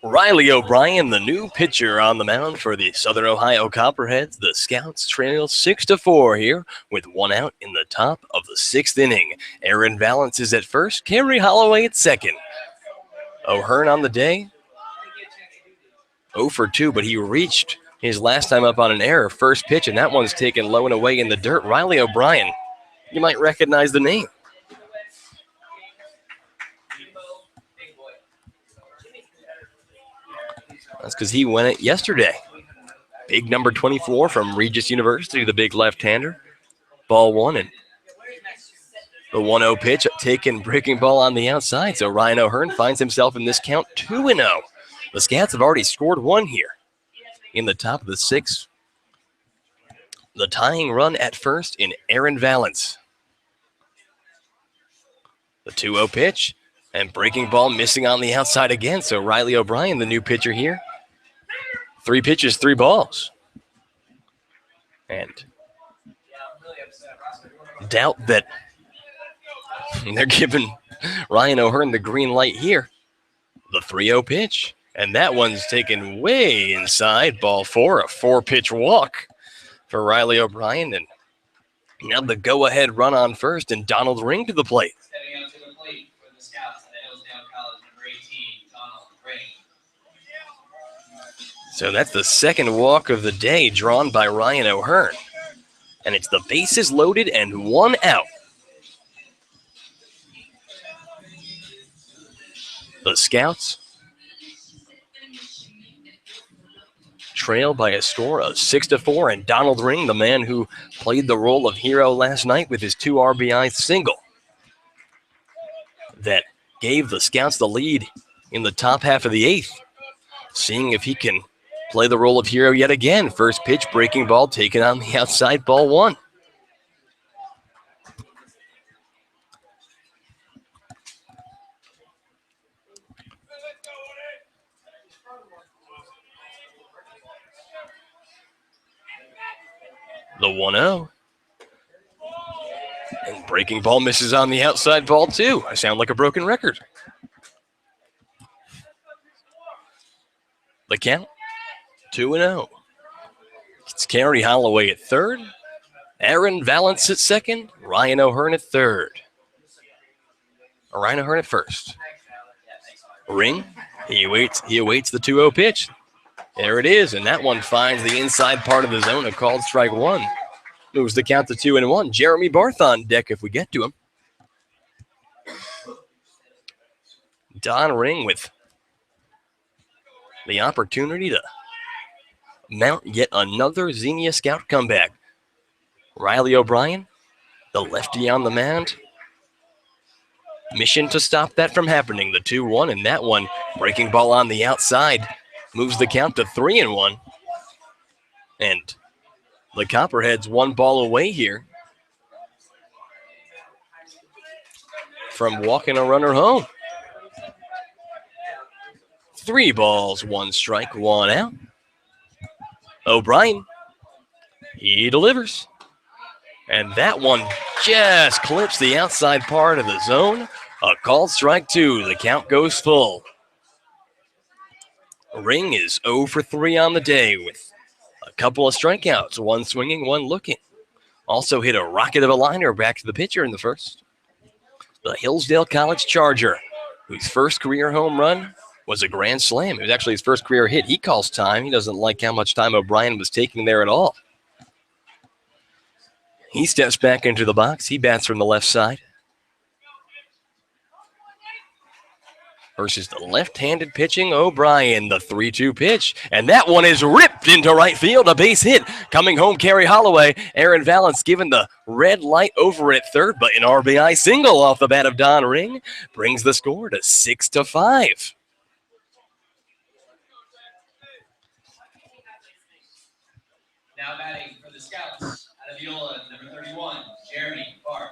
Riley O'Brien, the new pitcher on the mound for the Southern Ohio Copperheads. The Scouts trail 6-4 here with one out in the top of the 6th inning. Aaron Valance is at first, Kerry Holloway at second. O'Hearn on the day, 0 for 2, but he reached his last time up on an error. First pitch, and that one's taken low and away in the dirt. Riley O'Brien, you might recognize the name. That's because he won it yesterday. Big number 24 from Regis University, the big left-hander. Ball one, and the 1-0 pitch taken, breaking ball on the outside. So Ryan O'Hearn finds himself in this count 2-0. The Scats have already scored one here in the top of the 6th. The tying run at first in Aaron Valance. The 2-0 pitch, and breaking ball missing on the outside again. So Riley O'Brien, the new pitcher here. 3 pitches, 3 balls. And doubt that they're giving Ryan O'Hearn the green light here. The 3-0 pitch, and that one's taken way inside. Ball 4, a 4-pitch walk for Riley O'Brien. And now the go-ahead run on first, and Donald Ring to the plate. Stepping up to the plate for the Scouts at Hillsdale College, number 18, Donald Ring. So that's the second walk of the day drawn by Ryan O'Hearn. And it's the bases loaded and 1 out. The Scouts trail by a score of 6-4, and Donald Ring, the man who played the role of hero last night with his 2 RBI single, that gave the Scouts the lead in the top half of the 8th. Seeing if he can play the role of hero yet again. First pitch, breaking ball taken on the outside, ball 1. The 1-0. And breaking ball misses on the outside, ball 2. I sound like a broken record. The count, 2-0. It's Kerry Holloway at third. Aaron Valance at second. Ryan O'Hearn at third. Ryan O'Hearn at first. Ring, he awaits the 2-0 pitch. There it is, and that one finds the inside part of the zone, a called strike 1. Moves the count to 2-1. Jeremy Barth on deck if we get to him. Don Ring with the opportunity to mount yet another Xenia Scout comeback. Riley O'Brien, the lefty on the mound. Mission to stop that from happening. The 2-1, and that one, breaking ball on the outside, moves the count to 3-1. And the Copperheads 1 ball away here from walking a runner home. 3 balls, 1 strike, 1 out. O'Brien, he delivers. And that one just clips the outside part of the zone. A called strike 2. The count goes full. Ring is 0 for 3 on the day with a couple of strikeouts, 1 swinging, 1 looking. Also hit a rocket of a liner back to the pitcher in the first. The Hillsdale College Charger, whose first career home run was a grand slam. It was actually his first career hit. He calls time. He doesn't like how much time O'Brien was taking there at all. He steps back into the box. He bats from the left side. Versus the left-handed pitching O'Brien, the 3-2 pitch. And that one is ripped into right field, a base hit. Coming home, Kerry Holloway. Aaron Valance given the red light over at third, but an RBI single off the bat of Don Ring brings the score to 6-5. Now batting for the Scouts out of Viola, number 31, Jeremy Barth.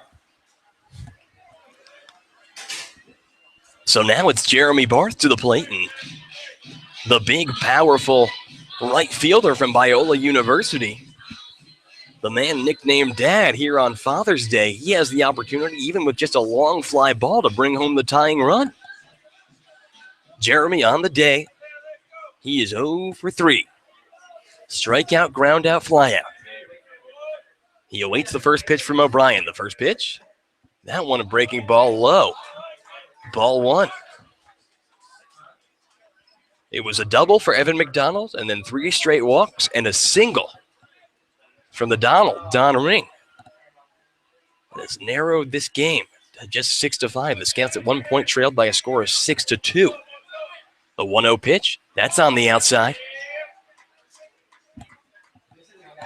So now it's Jeremy Barth to the plate, and the big, powerful right fielder from Biola University, the man nicknamed Dad here on Father's Day, he has the opportunity, even with just a long fly ball, to bring home the tying run. Jeremy on the day, He is 0 for 3. Strikeout, ground out, fly out. He awaits the first pitch from O'Brien. The first pitch, that one a breaking ball low. Ball 1. It was a double for Evan McDonald, and then 3 straight walks and a single from the Don Ring. It has narrowed this game to just 6-5. The Scouts at 1 point trailed by a score of 6-2. The 1-0 pitch, that's on the outside.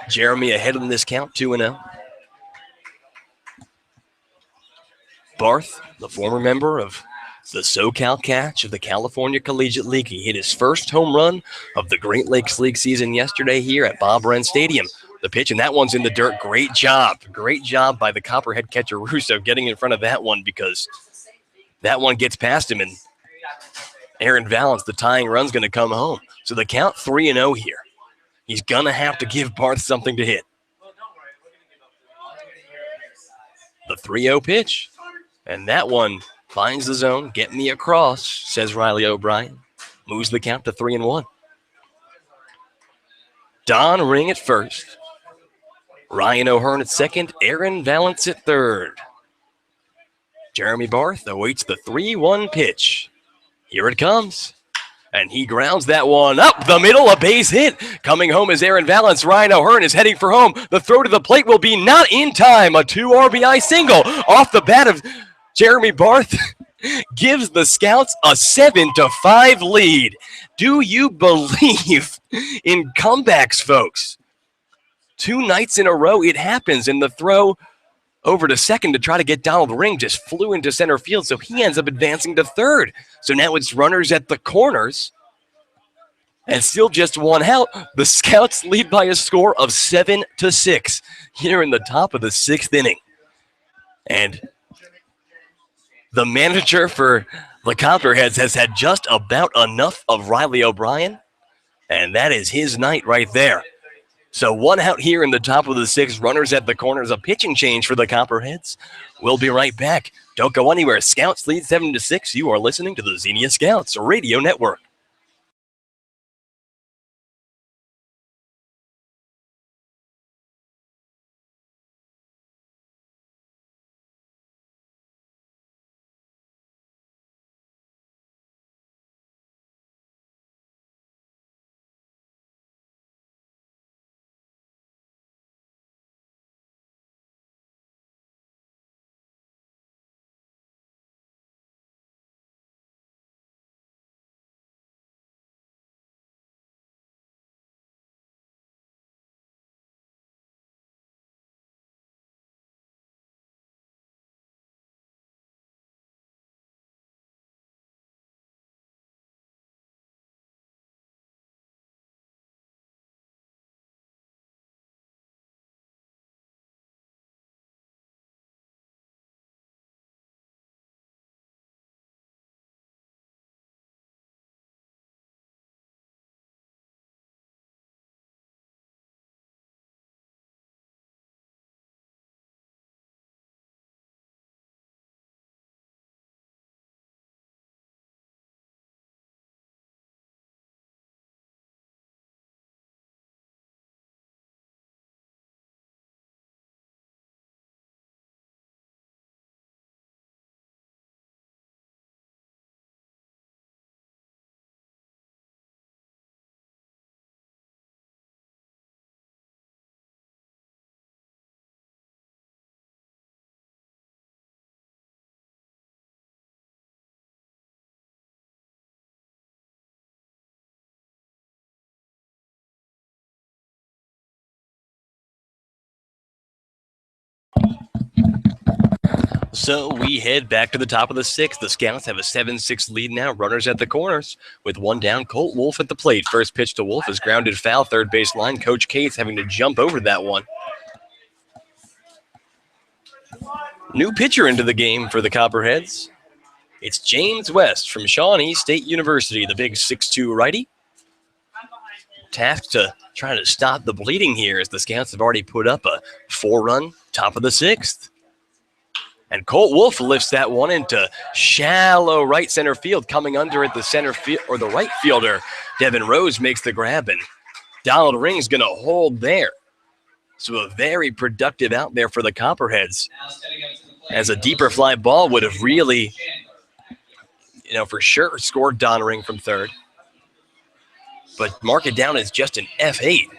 Jeremy ahead in this count, 2-0. Barth, the former member of the SoCal Catch of the California Collegiate League. He hit his first home run of the Great Lakes League season yesterday here at Bob Wren Stadium. The pitch, and that one's in the dirt. Great job. Great job by the Copperhead catcher Russo getting in front of that one, because that one gets past him, and Aaron Valance, the tying run's going to come home. So the count 3-0 here. He's going to have to give Barth something to hit. The 3-0 pitch, and that one finds the zone. Get me across, says Riley O'Brien. Moves the count to 3-1. Don Ring at first. Ryan O'Hearn at second. Aaron Valance at third. Jeremy Barth awaits the 3-1 pitch. Here it comes. And he grounds that one up the middle, a base hit. Coming home is Aaron Valance. Ryan O'Hearn is heading for home. The throw to the plate will be not in time. A 2 RBI single off the bat of Jeremy Barth gives the Scouts a 7-5 lead. Do you believe in comebacks, folks? 2 nights in a row it happens, and the throw over to second to try to get Donald Ring just flew into center field, so he ends up advancing to third. So now it's runners at the corners, and still just 1 out. The Scouts lead by a score of 7-6 here in the top of the 6th inning. And the manager for the Copperheads has had just about enough of Riley O'Brien, and that is his night right there. So 1 out here in the top of the 6th, runners at the corners, a pitching change for the Copperheads. We'll be right back. Don't go anywhere. Scouts lead 7-6. You are listening to the Xenia Scouts Radio Network. So we head back to the top of the 6th. The Scouts have a 7-6 lead now. Runners at the corners with 1 down. Colt Wolf at the plate. First pitch to Wolf is grounded foul, third base line. Coach Cates having to jump over that one. New pitcher into the game for the Copperheads. It's James West from Shawnee State University, the big 6'2 righty. Tasked to try to stop the bleeding here, as the Scouts have already put up a 4-run top of the 6th. And Colt Wolf lifts that one into shallow right center field. Coming under at the center field, or the right fielder, Devin Rose makes the grab, and Donald Ring's going to hold there. So a very productive out there for the Copperheads. As a deeper fly ball would have really, for sure scored Don Ring from third. But mark it down as just an F8.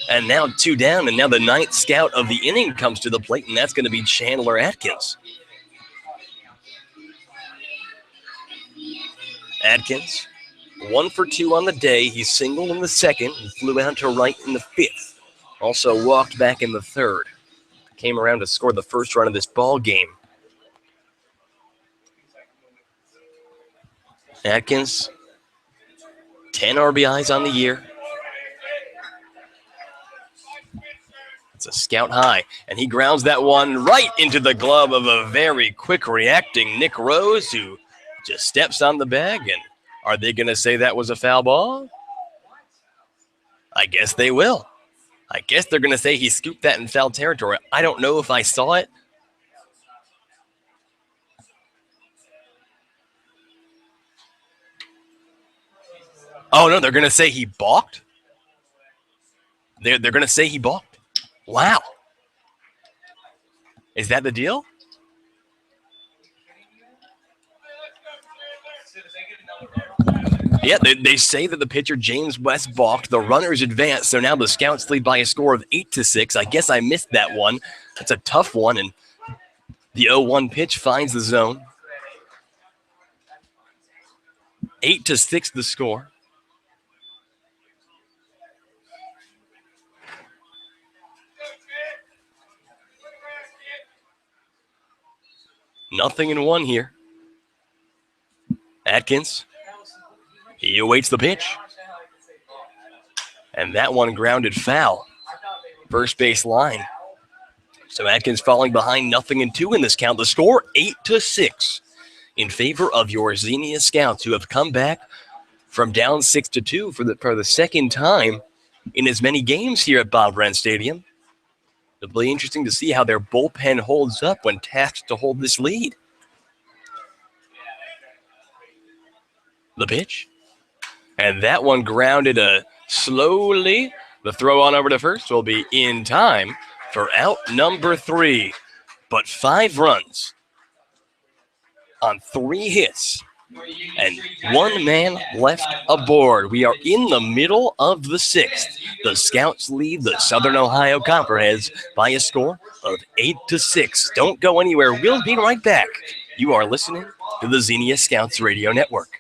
And now 2 down, and now the 9th scout of the inning comes to the plate, and that's going to be Chandler Atkins. Atkins, 1 for 2 on the day. He singled in the second and flew out to right in the 5th. Also walked back in the 3rd. Came around to score the first run of this ball game. Atkins, 10 RBIs on the year. It's a scout high, and he grounds that one right into the glove of a very quick reacting Nick Rose, who just steps on the bag. And are they going to say that was a foul ball? I guess they will. I guess they're going to say he scooped that in foul territory. I don't know if I saw it. Oh, no, they're going to say he balked? They're going to say he balked? Wow. Is that the deal? Yeah, they say that the pitcher, James West, balked. The runners advance, so now the Scouts lead by a score of 8-6. I guess I missed that one. That's a tough one, and the 0-1 pitch finds the zone. 8-6 the score. Nothing in one here. Atkins, he awaits the pitch. And that one grounded foul. First base line. So Atkins falling behind 0-2 in this count. The score 8-6 in favor of your Xenia Scouts, who have come back from down 6-2 for the second time in as many games here at Bob Wren Stadium. It'll be interesting to see how their bullpen holds up when tasked to hold this lead. The pitch. And that one grounded slowly. The throw on over to first will be in time for out number 3. But 5 runs on 3 hits and 1 man left aboard. We are in the middle of the 6th. The Scouts lead the Southern Ohio Copperheads by a score of 8-6. Don't go anywhere. We'll be right back. You are listening to the Xenia Scouts Radio Network.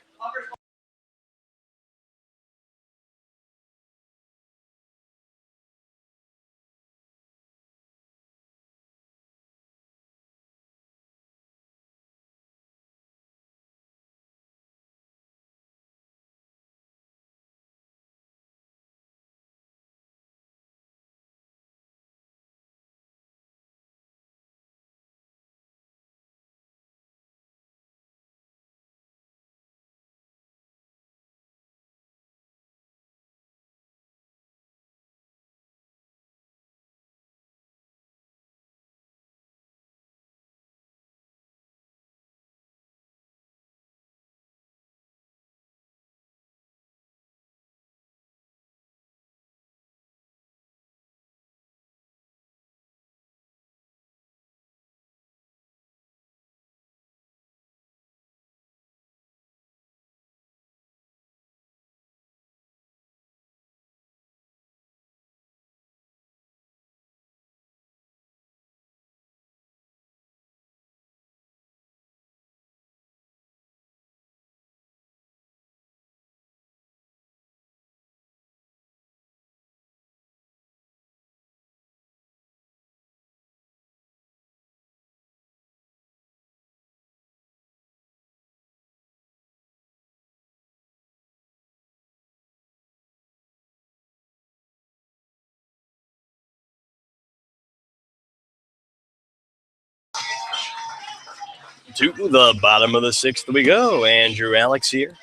To the bottom of the 6th we go. Andrew Alex here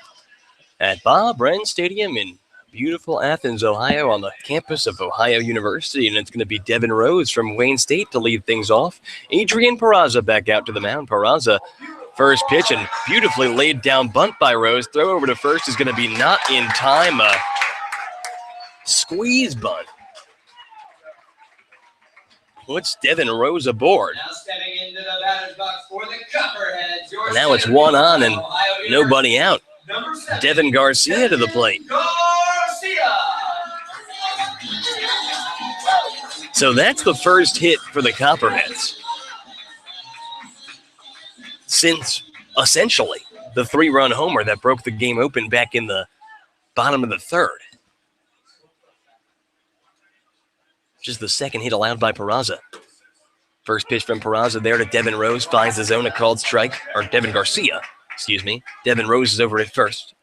at Bob Wren Stadium in beautiful Athens, Ohio, on the campus of Ohio University, and it's going to be Devin Rose from Wayne State to lead things off. Adrian Peraza back out to the mound. Peraza, first pitch, and beautifully laid down bunt by Rose. Throw over to first is going to be not in time. A squeeze bunt puts Devin Rose aboard. Now stepping into the batter's box for the Copperheads. And now it's one on and nobody out. Devin Garcia to the plate. Garcia. So that's the first hit for the Copperheads since essentially the 3-run homer that broke the game open back in the bottom of the third. Just the second hit allowed by Peraza. First pitch from Peraza there to Devin Rose, finds the zone, a called strike, or Devin Garcia, excuse me. Devin Rose is over at first.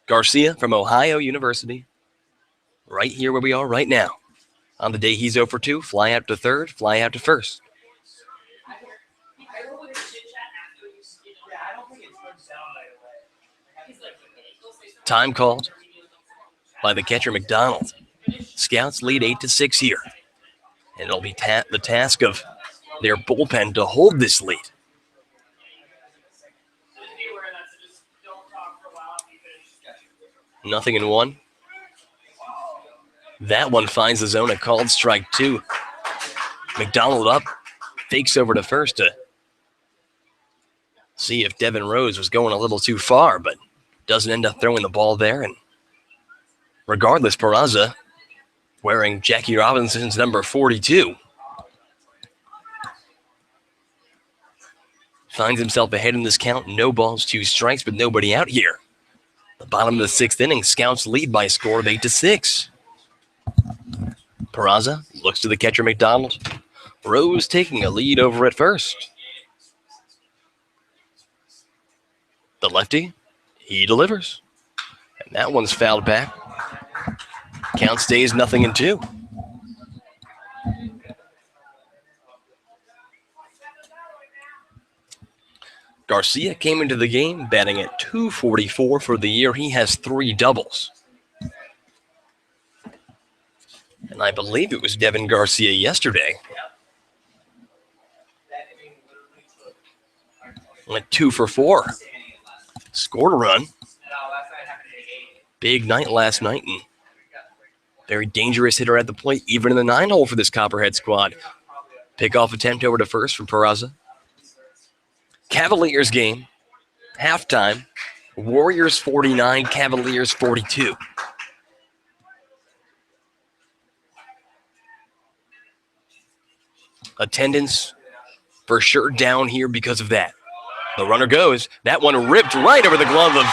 Garcia from Ohio University, right here where we are right now. On the day he's 0 for 2, fly out to third, fly out to first. Time called by the catcher McDonald. Scouts lead 8-6 here. And it'll be the task of their bullpen to hold this lead. Nothing in one. That one finds the zone, a called strike 2. McDonald up, fakes over to first to see if Devin Rose was going a little too far, but doesn't end up throwing the ball there. And regardless, Peraza, wearing Jackie Robinson's number 42, finds himself ahead in this count. No balls, 2 strikes, but nobody out here. The bottom of the 6th inning, Scouts lead by a score of 8-6. Peraza looks to the catcher McDonald. Rose taking a lead over at first. The lefty, he delivers. And that one's fouled back. Count stays 0-2. Garcia came into the game batting at .244 for the year. He has 3 doubles. And I believe it was Devin Garcia yesterday. Went 2 for 4. Scored a run. Big night last night. And very dangerous hitter at the plate, even in the 9-hole for this Copperhead squad. Pickoff attempt over to first from Peraza. Cavaliers game. Halftime. Warriors 49, Cavaliers 42. Attendance for sure down here because of that. The runner goes. That one ripped right over the glove of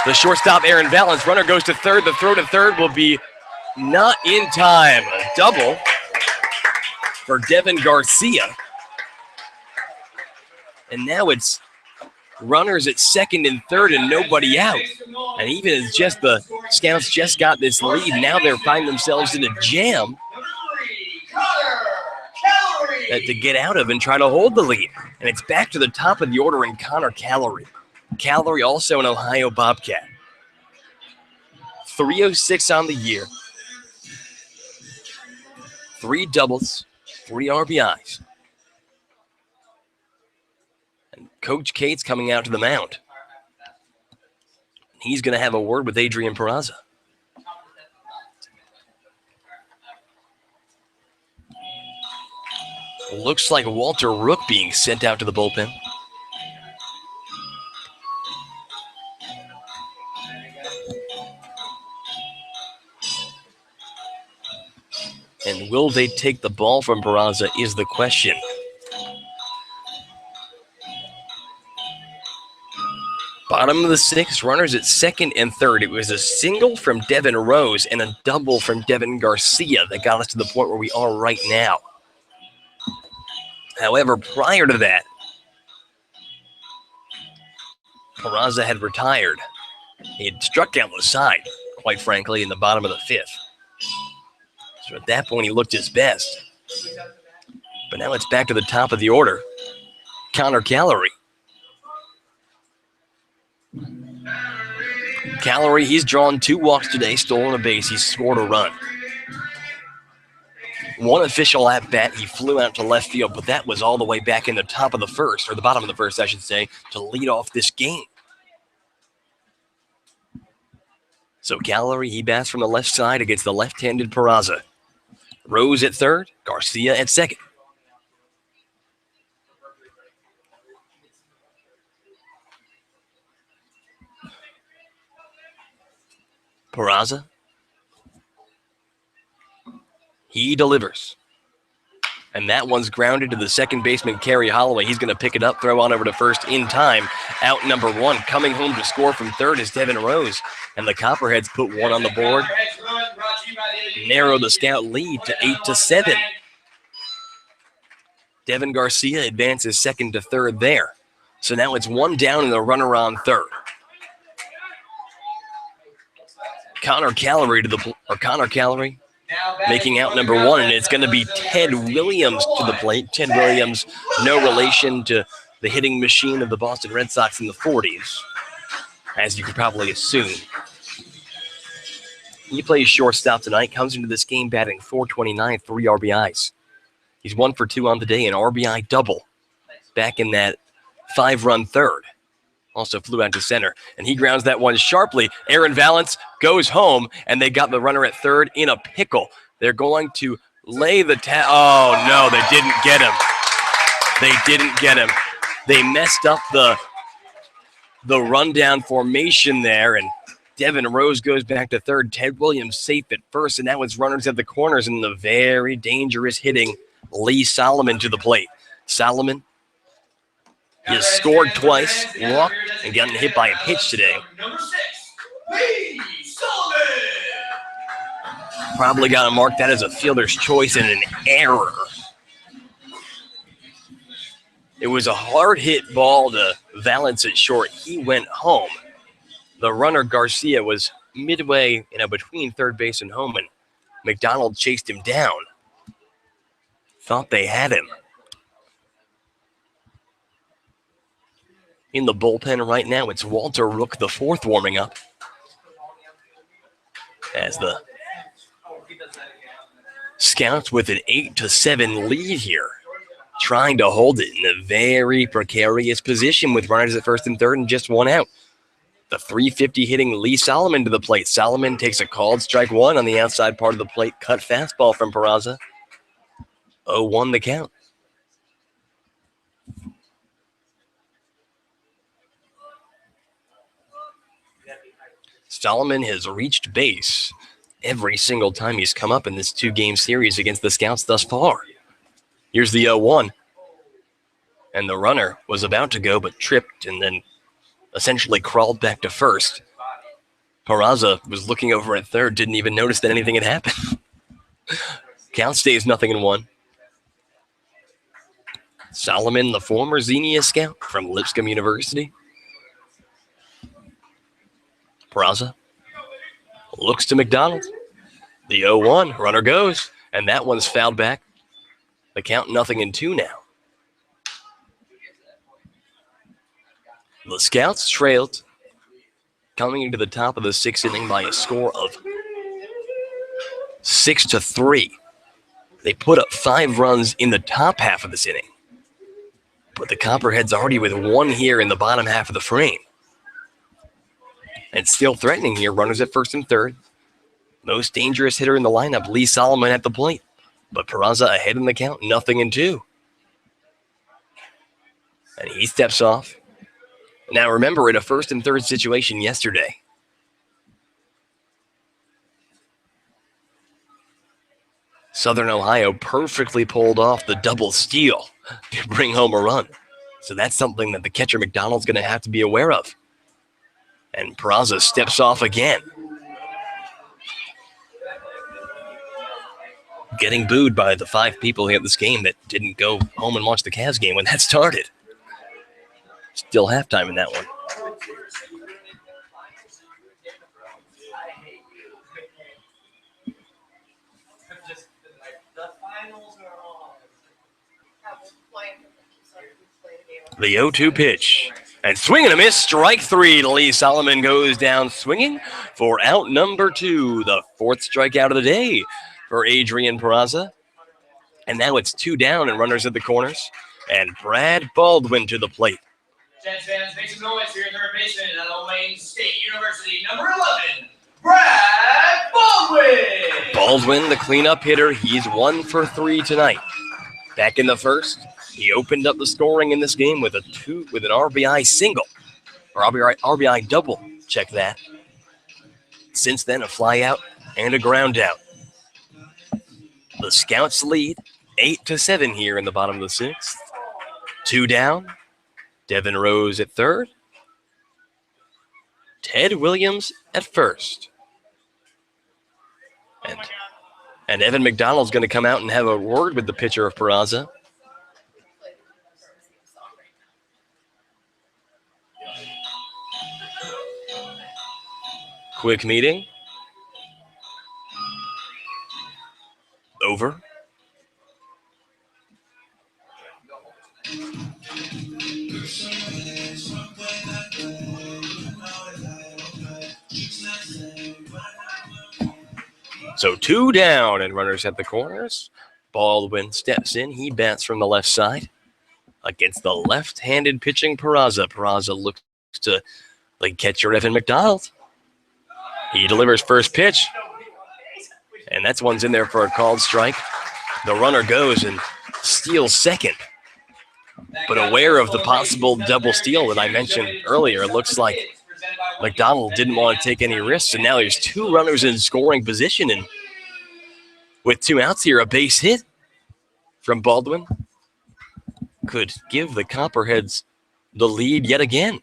the shortstop, Aaron Valance. Runner goes to third. The throw to third will be not in time. A double for Devin Garcia. And now it's runners at second and third and nobody out. And even as just the Scouts just got this lead, now they're finding themselves in a jam to get out of and try to hold the lead. And it's back to the top of the order in Connor Callery. Callery also an Ohio Bobcat. 306 on the year. 3 doubles, 3 RBIs. And Coach Cates coming out to the mound. He's going to have a word with Adrian Peraza. Looks like Walter Rook being sent out to the bullpen. And will they take the ball from Peraza is the question. Bottom of the 6th, runners at second and third. It was a single from Devin Rose and a double from Devin Garcia that got us to the point where we are right now. However, prior to that, Peraza had retired. He had struck out the side, quite frankly, in the bottom of the 5th. So at that point, he looked his best. But now it's back to the top of the order. Connor Callery. Calorie, he's drawn 2 walks today, stolen a base. He's scored a run. One official at bat, he flew out to left field, but that was all the way back in the top of the first, or the bottom of the first, I should say, to lead off this game. So Calorie, he bats from the left side against the left-handed Peraza. Rose at third, Garcia at second. Peraza. He delivers. And that one's grounded to the second baseman, Kerry Holloway. He's going to pick it up, throw on over to first in time. Out number 1. Coming home to score from third is Devin Rose. And the Copperheads put 1 on the board. Narrow the Scout lead to 8-7. Devin Garcia advances second to third there. So now it's 1 down and the runner on third. Connor Calorie making out number 1, and it's going to be Ted Williams to the plate. Ted Williams, no relation to the hitting machine of the Boston Red Sox in the 40s, as you could probably assume. He plays shortstop tonight, comes into this game batting .429, 3 RBIs. He's 1 for 2 on the day, an RBI double back in that 5-run third. Also flew out to center, and he grounds that one sharply. Aaron Valance goes home, and they got the runner at third in a pickle. They're going to lay the oh, no, they didn't get him. They messed up the rundown formation there, and Devin Rose goes back to third. Ted Williams safe at first, and now it's runners at the corners, and the very dangerous hitting Lee Solomon to the plate. Solomon, he has scored twice, walked, and gotten hit by a pitch today. Number 6, Lee Solomon. Probably got to mark that as a fielder's choice and an error. It was a hard hit ball to Valance at short. He went home. The runner, Garcia, was midway between third base and home, and McDonald chased him down. Thought they had him. In the bullpen right now, it's Walter Rook, the 4th, warming up. As the Scouts with an 8-7 lead here, trying to hold it in a very precarious position with runners at first and third and just 1 out. The .350 hitting Lee Solomon to the plate. Solomon takes a called strike 1 on the outside part of the plate. Cut fastball from Peraza. 0-1 the count. Solomon has reached base every single time he's come up in this 2-game series against the Scouts thus far. Here's the 0-1. And the runner was about to go but tripped and then essentially crawled back to first. Peraza was looking over at third, didn't even notice that anything had happened. Count stays 0-1. Solomon, the former Xenia scout from Lipscomb University. Peraza looks to McDonald. The 0-1, runner goes, and that one's fouled back. The count 0-2 now. The Scouts trailed, coming into the top of the 6th inning by a score of 6-3. They put up 5 runs in the top half of this inning. But the Copperheads already with 1 here in the bottom half of the frame. And still threatening here, runners at first and third. Most dangerous hitter in the lineup, Lee Solomon at the plate. But Peraza ahead in the count, 0-2. And he steps off. Now remember, in a first and third situation yesterday, Southern Ohio perfectly pulled off the double steal to bring home a run. So that's something that the catcher McDonald's going to have to be aware of. And Peraza steps off again. Getting booed by the 5 people here at this game that didn't go home and watch the Cavs game when that started. Still halftime in that one. The 0-2 pitch. And swing and a miss, strike three. Lee Solomon goes down swinging for out number 2, the 4th strikeout of the day for Adrian Peraza. And now it's 2 down and runners at the corners. And Brad Baldwin to the plate. Jets fans, make some noise for your third baseman at Wayne State University, number 11, Brad Baldwin. Baldwin, the cleanup hitter, he's 1 for 3 tonight. Back in the first, he opened up the scoring in this game with an RBI single, or RBI double. Check that. Since then, a fly out and a ground out. The Scouts lead 8-7 here in the bottom of the 6th. 2 down. Devin Rose at third. Ted Williams at first. And Evan McDonald's going to come out and have a word with the pitcher of Peraza. Quick meeting. Over. So 2 down and runners at the corners. Baldwin steps in. He bats from the left side against the left-handed pitching Peraza. Peraza looks to like catcher Evan McDonald. He delivers first pitch. And that's one's in there for a called strike. The runner goes and steals second. But aware of the possible double steal that I mentioned earlier, it looks like McDonald didn't want to take any risks, and now there's 2 runners in scoring position, and with 2 outs here, a base hit from Baldwin could give the Copperheads the lead yet again.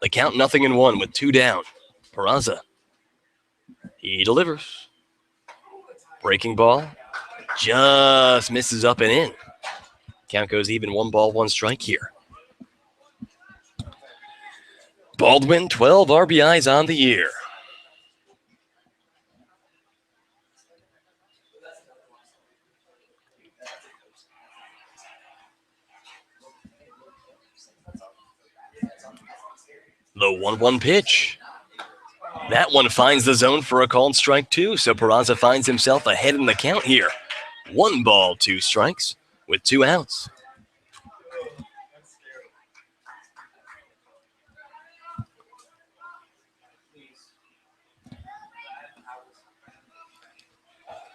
The count 0-1 with 2 down. Peraza, he delivers. Breaking ball, just misses up and in. Count goes even, 1 ball, 1 strike here. Baldwin, 12 RBIs on the year. The 1-1 pitch. That one finds the zone for a called strike 2, so Peraza finds himself ahead in the count here. 1 ball, 2 strikes with 2 outs.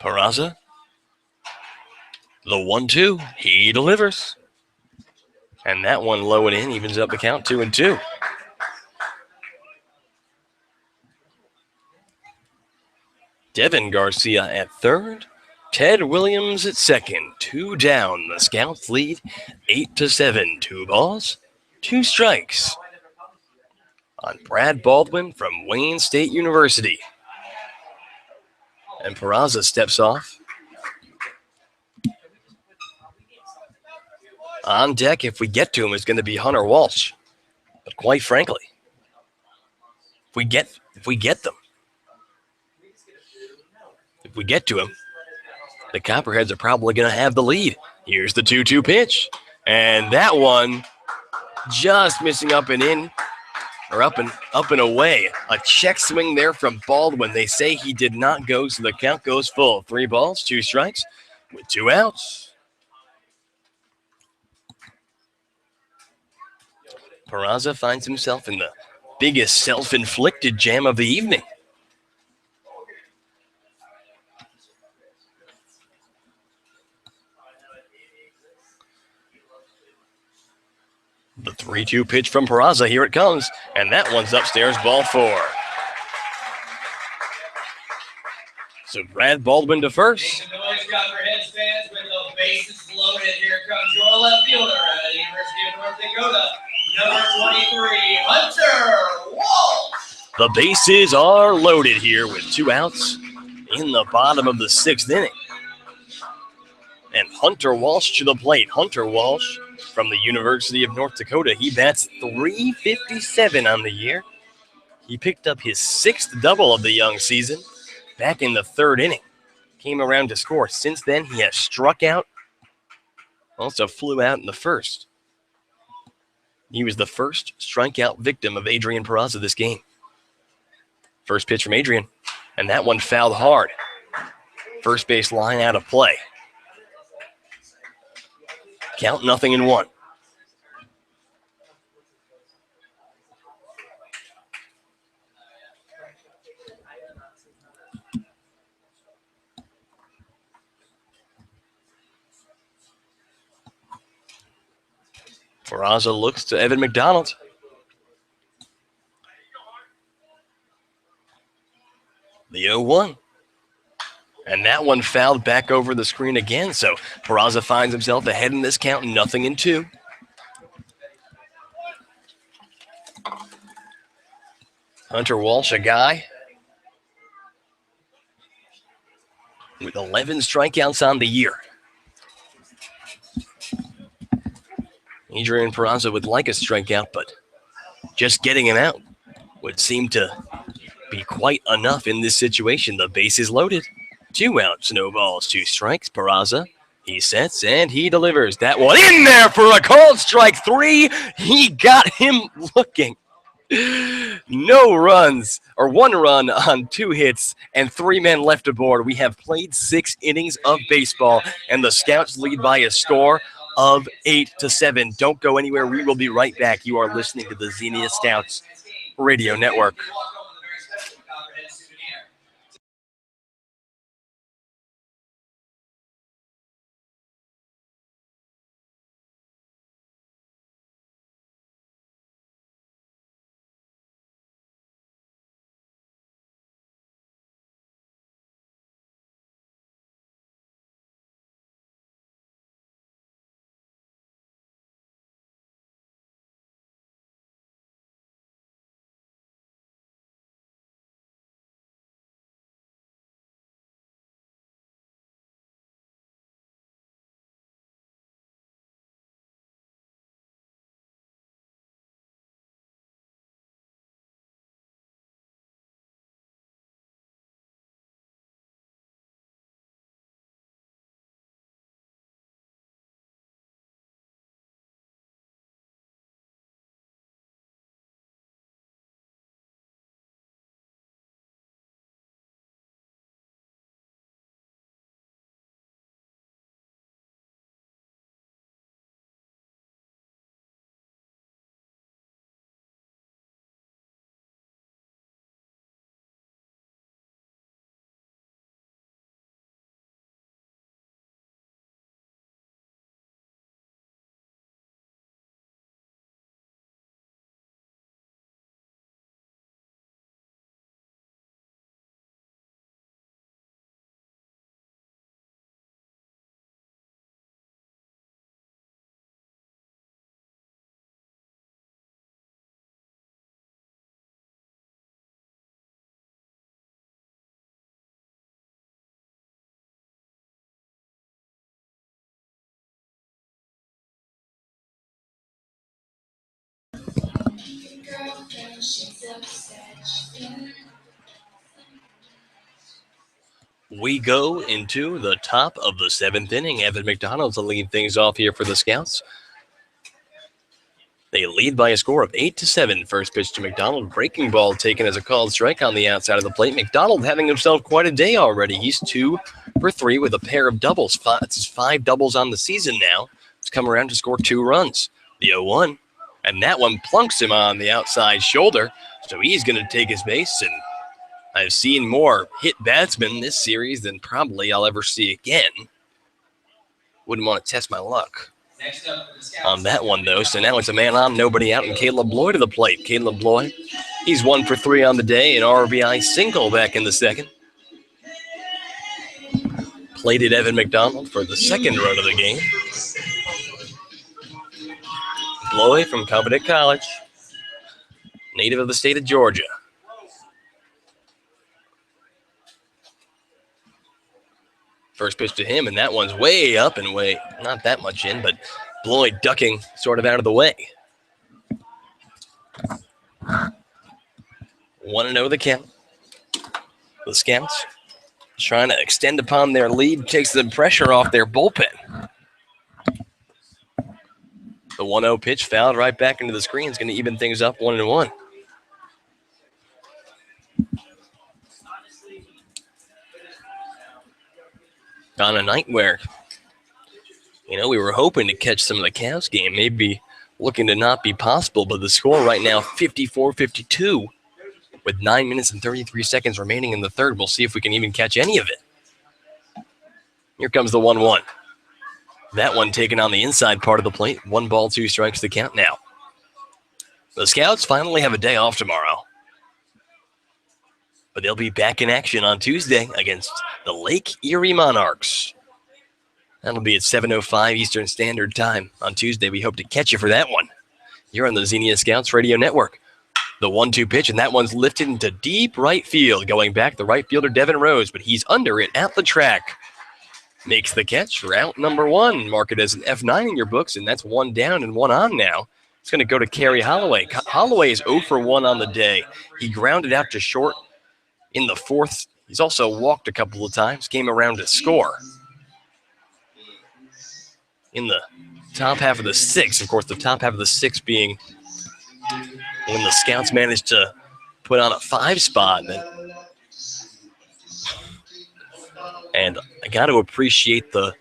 Peraza, the 1-2, he delivers. And that one low and in evens up the count, 2-2. Devin Garcia at third. Ted Williams at second. 2 down. The Scouts lead 8-7. 2 balls, 2 strikes on Brad Baldwin from Wayne State University. And Peraza steps off. On deck, if we get to him, is going to be Hunter Walsh. But quite frankly, if we get to him, the Copperheads are probably going to have the lead. Here's the 2-2 pitch. And that one just missing up and in, or up and away. A check swing there from Baldwin. They say he did not go, so the count goes full. 3 balls, 2 strikes with 2 outs. Peraza finds himself in the biggest self-inflicted jam of the evening. The 3-2 pitch from Peraza. Here it comes. And that one's upstairs, ball 4. So Brad Baldwin to first. Make some noise, Copperheads fans, with the bases loaded. Here comes your left fielder at the University of North Dakota, number 23, Hunter Walsh. The bases are loaded here with 2 outs in the bottom of the 6th inning. And Hunter Walsh to the plate. Hunter Walsh from the University of North Dakota. He bats .357 on the year. He picked up his 6th double of the young season back in the 3rd inning. Came around to score. Since then, he has struck out. Also flew out in the 1st. He was the first strikeout victim of Adrian Peraza this game. First pitch from Adrian, and that one fouled hard. First base line out of play. Count 0-1. Peraza looks to Evan McDonald. The 0-1. And that one fouled back over the screen again. So Peraza finds himself ahead in this count, 0-2. Hunter Walsh, a guy with 11 strikeouts on the year. Adrian Peraza would like a strikeout, but just getting him out would seem to be quite enough in this situation. The base is loaded. 2 outs, no balls, 2 strikes. Peraza, he sets and he delivers. That one in there for a called strike 3. He got him looking. No runs, or 1 run on 2 hits, and 3 men left aboard. We have played 6 innings of baseball, and the Scouts lead by a score of 8-7. Don't go anywhere. We will be right back. You are listening to the Xenia Scouts Radio Network. We go into the top of the 7th inning. Evan McDonald to lead things off here for the Scouts. They lead by a score of 8-7. First pitch to McDonald. Breaking ball taken as a called strike on the outside of the plate. McDonald having himself quite a day already. He's 2 for 3 with a pair of doubles. It's 5 doubles on the season now. He's come around to score 2 runs. The 0-1. And that one plunks him on the outside shoulder. So he's going to take his base. And I've seen more hit batsmen this series than probably I'll ever see again. Wouldn't want to test my luck on that one, though. So now it's a man on, nobody out, and Caleb Bloy to the plate. Caleb Bloy, he's 1 for 3 on the day, an RBI single back in the second. Plated Evan McDonald for the second run of the game. Bloy from Covenant College, native of the state of Georgia. First pitch to him, and that one's way up and way, not that much in, but Bloy ducking sort of out of the way. 1-0 the count. The Scouts trying to extend upon their lead, takes the pressure off their bullpen. The 1-0 pitch fouled right back into the screen. It's going to even things up 1-1. On a night where, we were hoping to catch some of the Cavs game, maybe looking to not be possible, but the score right now, 54-52, with 9 minutes and 33 seconds remaining in the third. We'll see if we can even catch any of it. Here comes the 1-1. That one taken on the inside part of the plate. 1 ball, 2 strikes to count now. The Scouts finally have a day off tomorrow, but they'll be back in action on Tuesday against the Lake Erie Monarchs. That'll be at 7:05 Eastern Standard Time on Tuesday. We hope to catch you for that one. You're on the Xenia Scouts Radio Network. The 1-2 pitch, and that one's lifted into deep right field. Going back, the right fielder, Devin Rose, but he's under it at the track. Makes the catch for out number 1. Mark it as an F9 in your books, and that's 1 down and 1 on now. It's going to go to Kerry Holloway. Holloway is 0 for 1 on the day. He grounded out to short in the 4th. He's also walked a couple of times, came around to score. In the top half of the 6th, of course, the top half of the 6th being when the Scouts managed to put on a 5 spot. And I got to appreciate the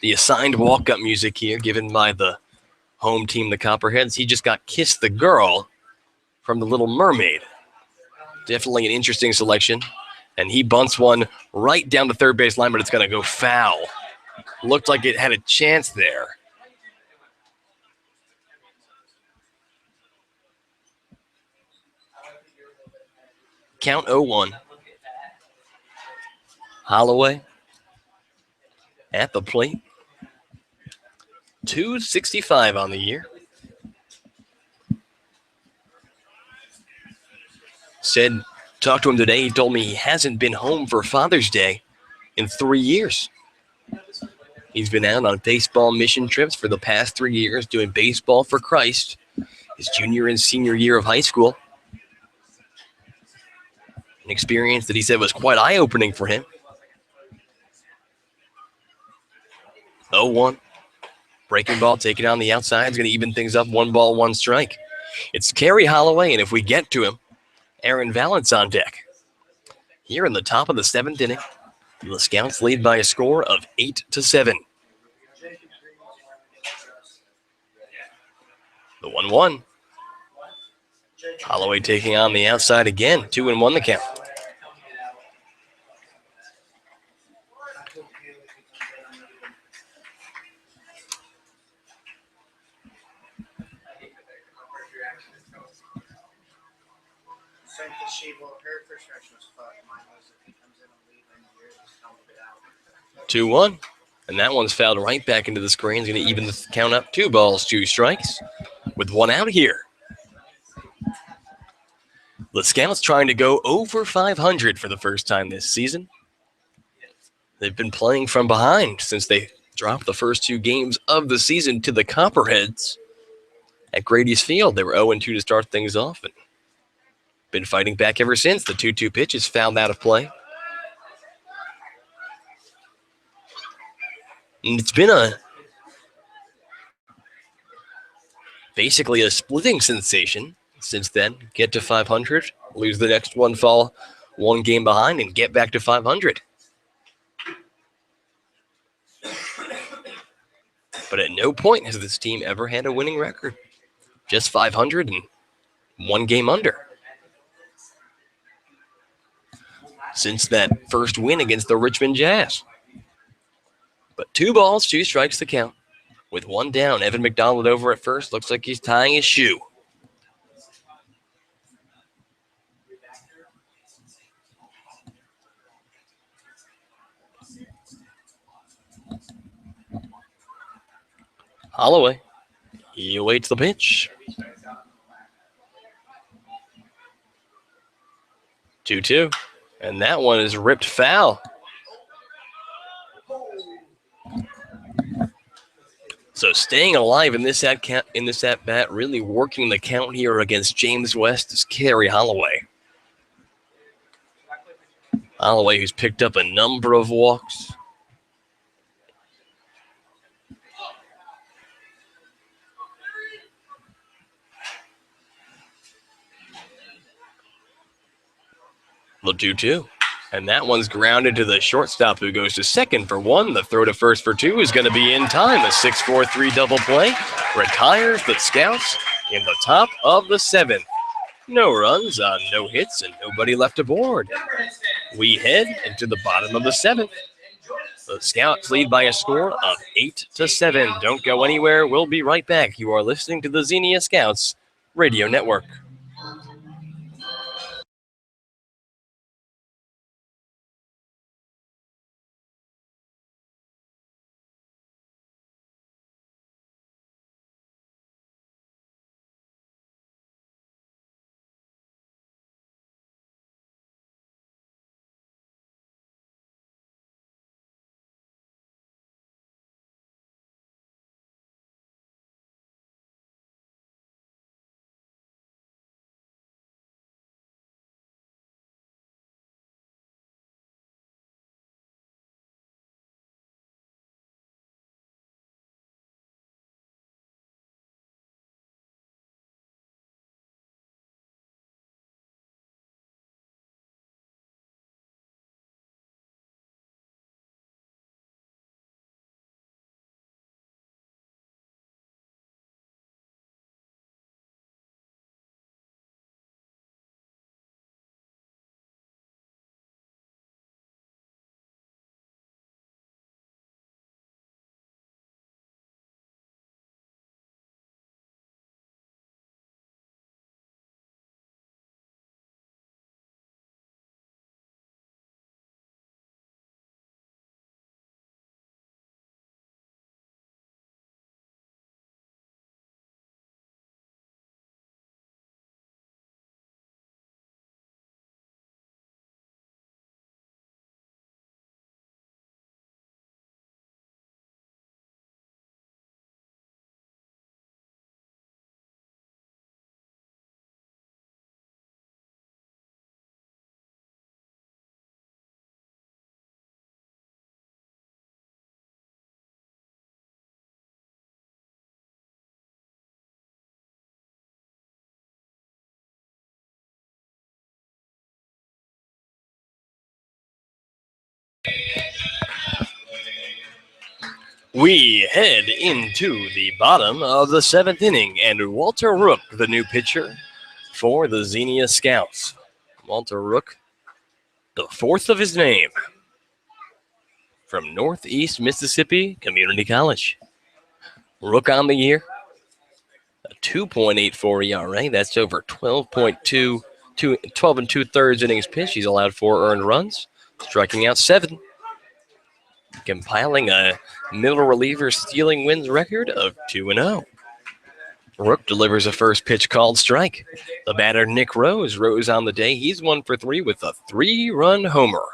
assigned walk-up music here given by the home team, the Copperheads. He just got Kiss the Girl from The Little Mermaid. Definitely an interesting selection. And he bunts one right down the third base line, but it's going to go foul. Looked like it had a chance there. Count 0-1. Holloway at the plate. 265 on the year. Said, talked to him today. He told me he hasn't been home for Father's Day in 3 years. He's been out on baseball mission trips for the past 3 years doing baseball for Christ, his junior and senior year of high school. An experience that he said was quite eye-opening for him. 0-1. Breaking ball taken on the outside. It's going to even things up. 1 ball, 1 strike. It's Kerry Holloway, and if we get to him, Aaron Vallance on deck. Here in the top of the 7th inning, the Scouts lead by a score of 8-7. The 1-1. Holloway taking on the outside again. 2-1 the count. Her first reaction was fuck. Mine was if he comes in and leaves in the year, just tumble it out. 2-1. And that one's fouled right back into the screen. He's going to even the count up. 2 balls, 2 strikes with 1 out here. The Scouts trying to go over 500 for the first time this season. They've been playing from behind since they dropped the first 2 games of the season to the Copperheads at Grady's Field. They were 0-2 to start things off and been fighting back ever since. The 2-2 pitch is fouled out of play. And it's been basically a splitting sensation since then. Get to 500, lose the next one, fall 1 game behind, and get back to 500. But at no point has this team ever had a winning record. Just 500 and 1 game under. Since that first win against the Richmond Jazz. But 2 balls, 2 strikes to count. With 1 down, Evan McDonald over at first. Looks like he's tying his shoe. Holloway, he awaits the pitch. 2-2, and that one is ripped foul. So staying alive in this at bat, really working the count here against James West is Kerry Holloway. Holloway, who's picked up a number of walks. The 2-2. And that one's grounded to the shortstop who goes to second for 1. The throw to first for 2 is going to be in time. A 6-4-3 double play retires the Scouts in the top of the 7th. No runs on no hits and nobody left aboard. We head into the bottom of the 7th. The Scouts lead by a score of 8-7. Don't go anywhere. We'll be right back. You are listening to the Xenia Scouts Radio Network. We head into the bottom of the 7th inning, and Walter Rook, the new pitcher for the Xenia Scouts. Walter Rook, the 4th of his name, from Northeast Mississippi Community College. Rook on the year, a 2.84 ERA. That's over 12 and 2/3 innings pitched. He's allowed 4 earned runs, striking out 7. Compiling a middle reliever stealing wins record of 2-0. Rook delivers a first pitch called strike. The batter Nick Rose on the day. He's 1 for 3 with a 3-run homer.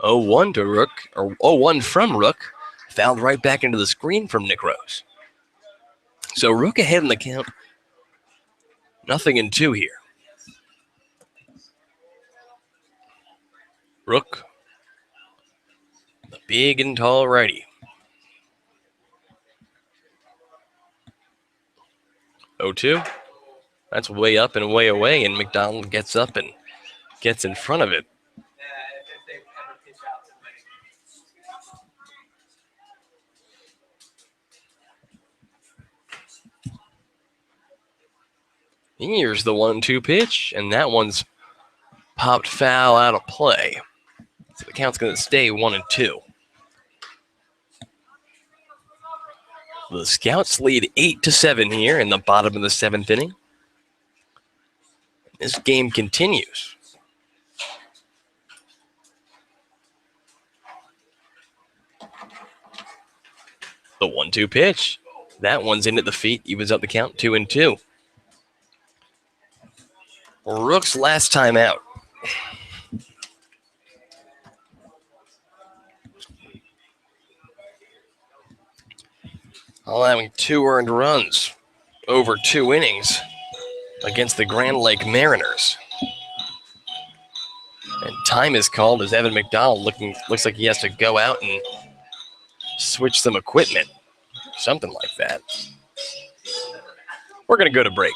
0-1 to Rook, or 0-1 from Rook, fouled right back into the screen from Nick Rose. So Rook ahead in the count. 0-2 here. Rook, the big and tall righty. 0-2. That's way up and way away, and McDonald gets up and gets in front of it. Here's the 1-2 pitch, and that one's popped foul out of play. So the count's going to stay 1-2. The Scouts lead 8-7 here in the bottom of the 7th inning. This game continues. The 1-2 pitch. That one's in at the feet. Evens up the count, 2-2. Rook's last time out. Allowing 2 earned runs over 2 innings against the Grand Lake Mariners. And time is called as Evan McDonald looks like he has to go out and switch some equipment. Something like that. We're going to go to break.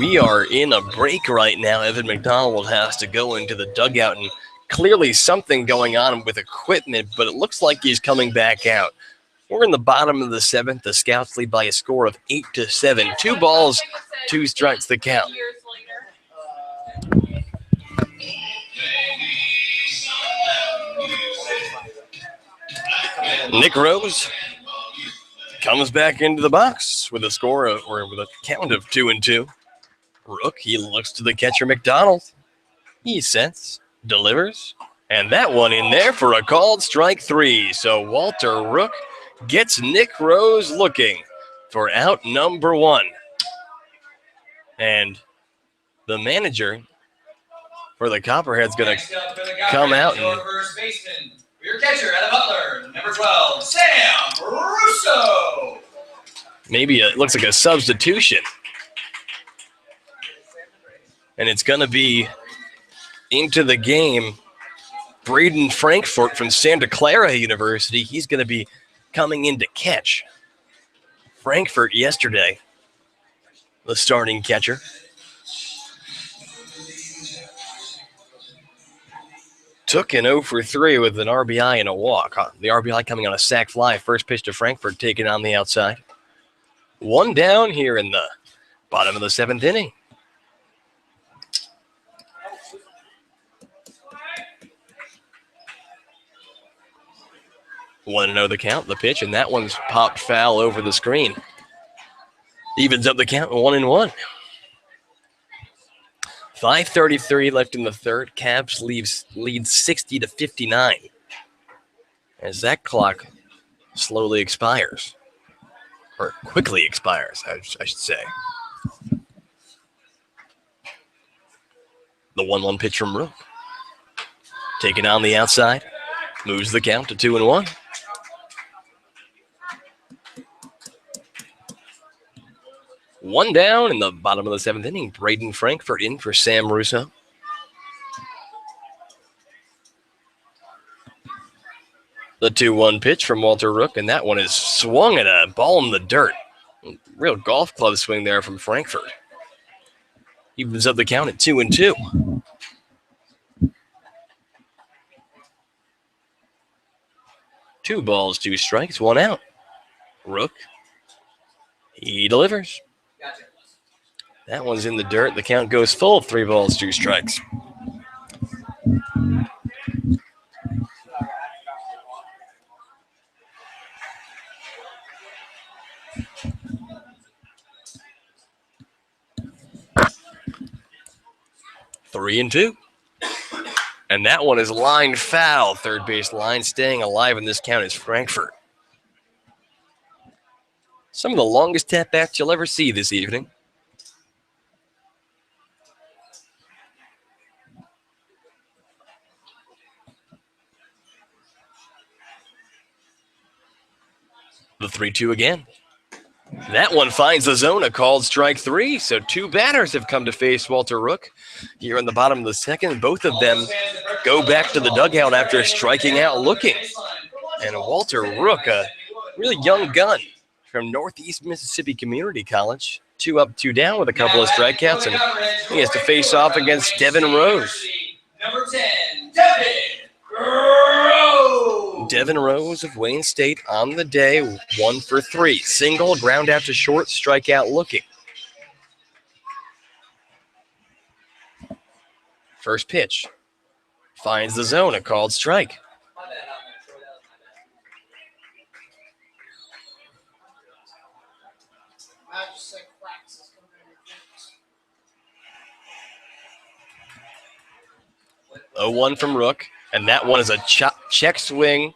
we are in a break right now. Evan McDonald has to go into the dugout, and clearly something going on with equipment, but it looks like he's coming back out. We're in the bottom of the 7th. The Scouts lead by a score of 8-7. 2 balls, 2 strikes the count. Years later. Nick Rose comes back into the box with a score of, or with a count of 2-2. Rook, he looks to the catcher McDonald. He sets, delivers, and that one in there for a called strike 3. So Walter Rook gets Nick Rose looking for out number 1. And the manager for the Copperheads going to come out your and first baseman, your catcher, Adam Butler, number 12, Sam Russo. maybe it looks like a substitution. And it's going to be into the game Braden Frankfurt from Santa Clara University. He's going to be coming in to catch. Frankfurt yesterday, the starting catcher. Took an 0 for 3 with an RBI and a walk. The RBI coming on a sac fly. First pitch to Frankfurt, taken on the outside. 1 down here in the bottom of the 7th inning. Want to know the count, the pitch, and that one's popped foul over the screen. Evens up the count, 1-1. 5:33 left in the third. Cavs lead 60-59 as that clock slowly expires, or quickly expires, I should say. The 1-1 pitch from Rook. Taken on the outside, moves the count to 2-1. One down in the bottom of the 7th inning. Braden Frankfurt in for Sam Russo. The 2-1 pitch from Walter Rook, and that one is swung at a ball in the dirt. Real golf club swing there from Frankfurt. Evens up the count at 2-2. Two balls, 2 strikes, 1 out. Rook, he delivers. Gotcha. That one's in the dirt. The count goes full. 3 balls, 2 strikes. Three and 2. And that one is line foul. Third base line staying alive in this count is Frankfurt. Some of the longest at-bats you'll ever see this evening. The 3-2 again. That one finds the zone, a called strike 3. So 2 batters have come to face Walter Rook here in the bottom of the 2nd. Both of them go back to the dugout after striking out looking. And Walter Rook, a really young gun from Northeast Mississippi Community College. 2 up, 2 down with a couple of strikeouts, and he has to face off against Devin Rose. Number 10, Devin Rose. Devin Rose of Wayne State on the day, 1 for 3. Single, ground out to short, strikeout looking. First pitch finds the zone, a called strike. My bad, I just said cracks is coming in your face. 0-1 from Rook, and that one is a check swing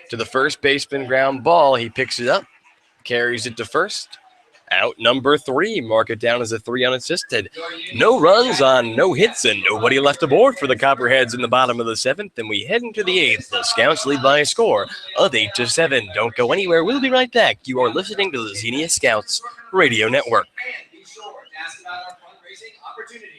to the first baseman, ground ball. He picks it up, carries it to first. Out number 3, mark it down as a 3 unassisted. No runs on no hits and nobody left aboard for the Copperheads in the bottom of the 7th, and we head into the 8th. The Scouts lead by a score of 8-7. Don't go anywhere. We'll be right back. You are listening to the Xenia Scouts Radio Network. And be sure to ask about our fundraising opportunities.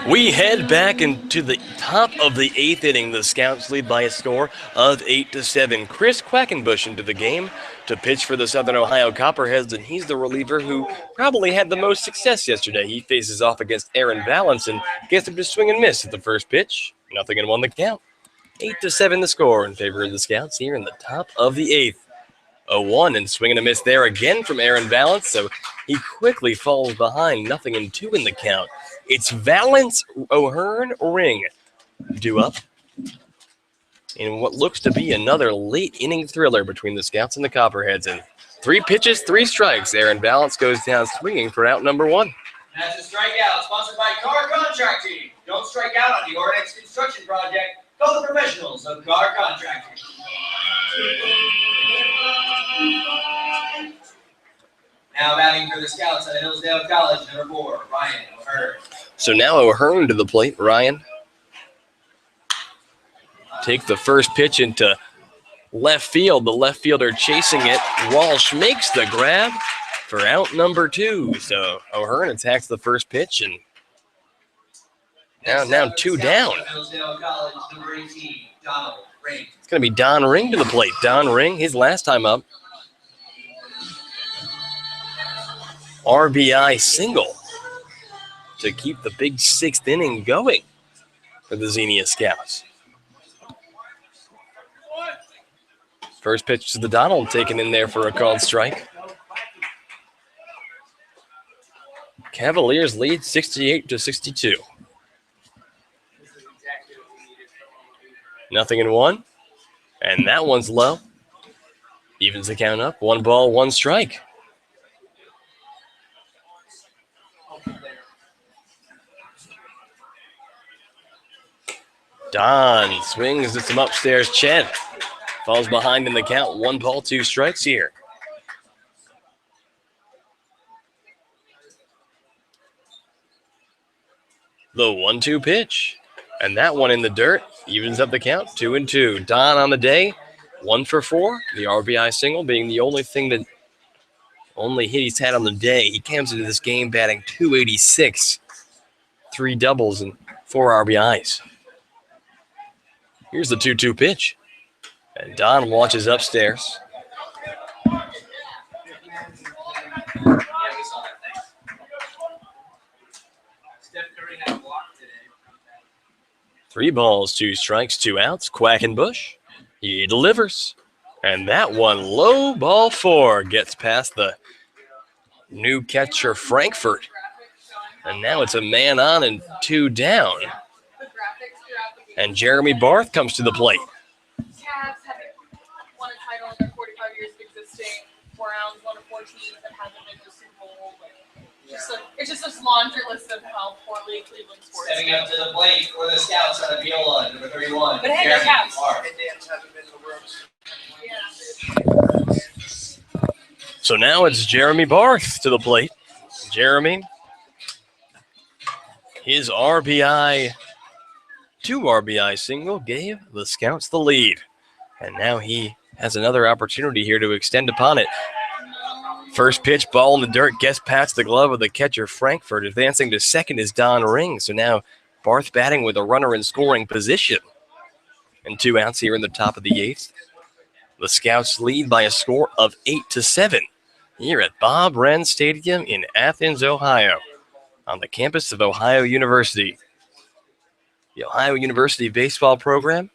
We head back into the top of the 8th inning. The Scouts lead by a score of 8-7. Chris Quackenbush into the game to pitch for the Southern Ohio Copperheads, and he's the reliever who probably had the most success yesterday. He faces off against Aaron Valance and gets him to swing and miss at the first pitch. 0-1 the count. 8-7 the score in favor of the Scouts here in the top of the 8th. 0-1 and swinging a miss there again from Aaron Valance, so he quickly falls behind. 0-2 in the count. It's Valance, O'Hearn, Ring due up in what looks to be another late inning thriller between the Scouts and the Copperheads. And 3 pitches, 3 strikes. Aaron Valance goes down swinging for out number 1. That's a strikeout, sponsored by Car Contracting. Don't strike out on your next construction project. Call the professionals of Car Contracting. Now batting for the Scouts at Hillsdale College, number 4, Ryan O'Hearn. So now O'Hearn to the plate. Ryan take the first pitch into left field. The left fielder chasing it. Walsh makes the grab for out number 2. So O'Hearn attacks the first pitch, and now 2 down. Hillsdale College, number 18, Donald Ring. It's going to be Don Ring to the plate. Don Ring, his last time up. RBI single to keep the big 6th inning going for the Xenia Scouts. First pitch to the Donald, taken in there for a called strike. Cavaliers lead 68-62. 0-1, and that one's low. Evens the count up. 1 ball, 1 strike. Don swings at some upstairs Chen. Falls behind in the count. 1 ball, 2 strikes here. The 1-2 pitch. And that one in the dirt. Evens up the count. 2-2. Don on the day. 1 for 4. The RBI single being the only hit he's had on the day. He comes into this game batting .286. 3 doubles and 4 RBIs. Here's the 2-2 pitch. And Don watches upstairs. Yeah, we saw that thing. Steph Curry had a block today. 3 balls, 2 strikes, 2 outs. Quackenbush. He delivers. And that one, low ball 4, gets past the new catcher Frankfurt. And now it's a man on and 2 down. And Jeremy Barth comes to the plate. Cavs haven't won a title in their 45 years of existing. Browns, 1 of 4 teams that hasn't been to the Super Bowl. It's just a laundry list of how poorly Cleveland sports. Stepping up to the plate for the Scouts out of Viola, number 31. But hey, they're Cavs. Indians haven't been to the World Series. Yeah. So now it's Jeremy Barth to the plate. Jeremy, his RBI, 2 RBI single gave the Scouts the lead. And now he has another opportunity here to extend upon it. First pitch, ball in the dirt, gets past the glove of the catcher Frankfurt. Advancing to second is Don Ring. So now Barth batting with a runner in scoring position. And 2 outs here in the top of the 8th. The Scouts lead by a score of 8-7 here at Bob Wren Stadium in Athens, Ohio, on the campus of Ohio University. The Ohio University baseball program.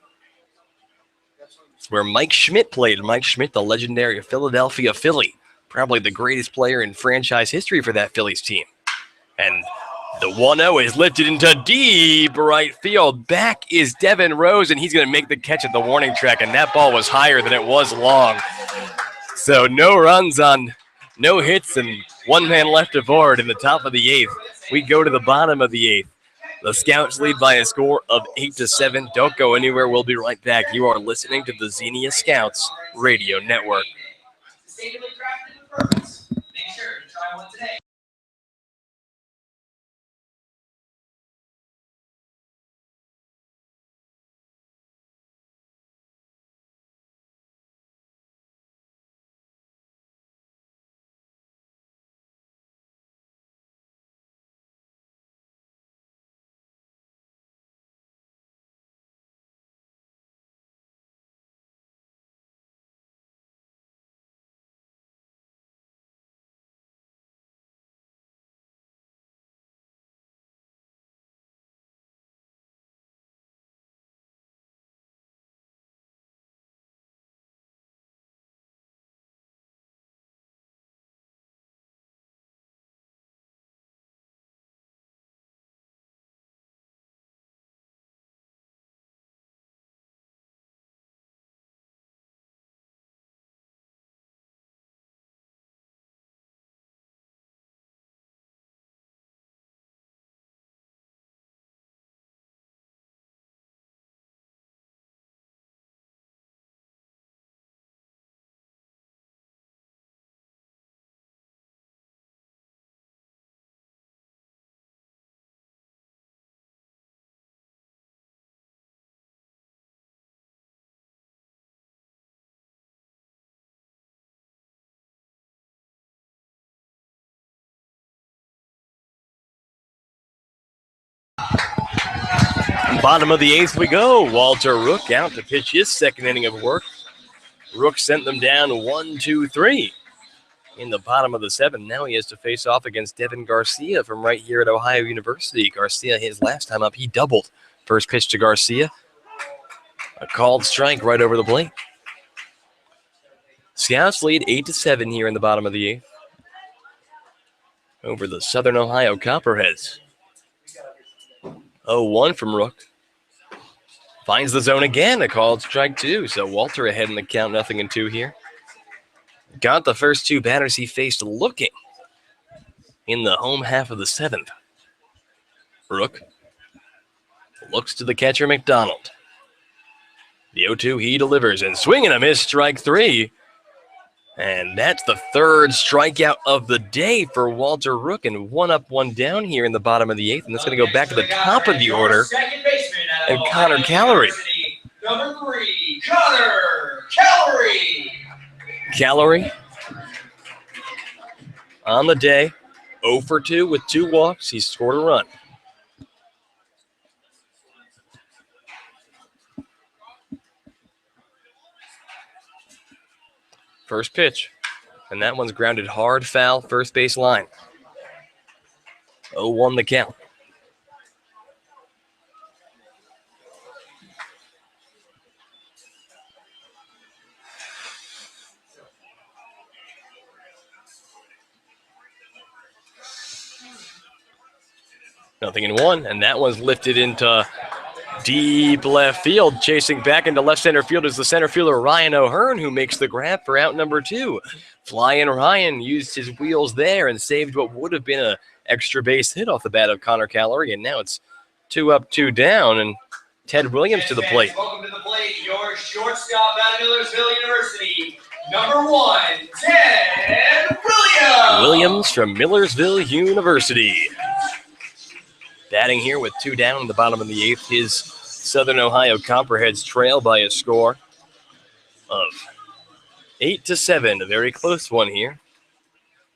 It's where Mike Schmidt played. Mike Schmidt, the legendary Philadelphia Philly, probably the greatest player in franchise history for that Phillies team. And the 1-0 is lifted into deep right field. Back is Devin Rose, and he's going to make the catch at the warning track, and that ball was higher than it was long. So no runs on no hits and 1 man left aboard in the top of the 8th. We go to the bottom of the 8th. The Scouts lead by a score of 8-7. Don't go anywhere. We'll be right back. You are listening to the Xenia Scouts Radio Network. Sustainably drafted with purpose. Make sure to try one today. Bottom of the 8th we go. Walter Rook out to pitch his second inning of work. Rook sent them down 1-2-3 in the bottom of the 7th. Now he has to face off against Devin Garcia from right here at Ohio University. Garcia, his last time up, he doubled. First pitch to Garcia. A called strike right over the plate. Scouts lead 8-7 here in the bottom of the 8th over the Southern Ohio Copperheads. 0-1 from Rook. Finds the zone again, a called strike 2. So Walter ahead in the count, 0-2 here. Got the first 2 batters he faced looking in the home half of the 7th. Rook looks to the catcher, McDonald. The 0-2 he delivers, and swing and a miss, strike 3. And that's the 3rd strikeout of the day for Walter Rook, and 1 up, 1 down here in the bottom of the 8th. And that's going to go back to the top of the order. And Connor Callery. Number 3, Connor Callery. Callery on the day, 0 for 2 with 2 walks. He's scored a run. First pitch, and that one's grounded hard, foul, first base line. 0-1 the count. Nothing in 1, and that one's lifted into deep left field. Chasing back into left center field is the center fielder Ryan O'Hearn, who makes the grab for out number 2. Flying Ryan used his wheels there and saved what would have been an extra base hit off the bat of Connor Callery, and now it's 2 up, 2 down, and Ted Williams to the plate. Welcome to the plate, your shortstop at Millersville University, number 1, Ted Williams. Williams from Millersville University. Batting here with 2 down in the bottom of the 8th. His Southern Ohio Copperheads trail by a score of 8-7. A very close one here.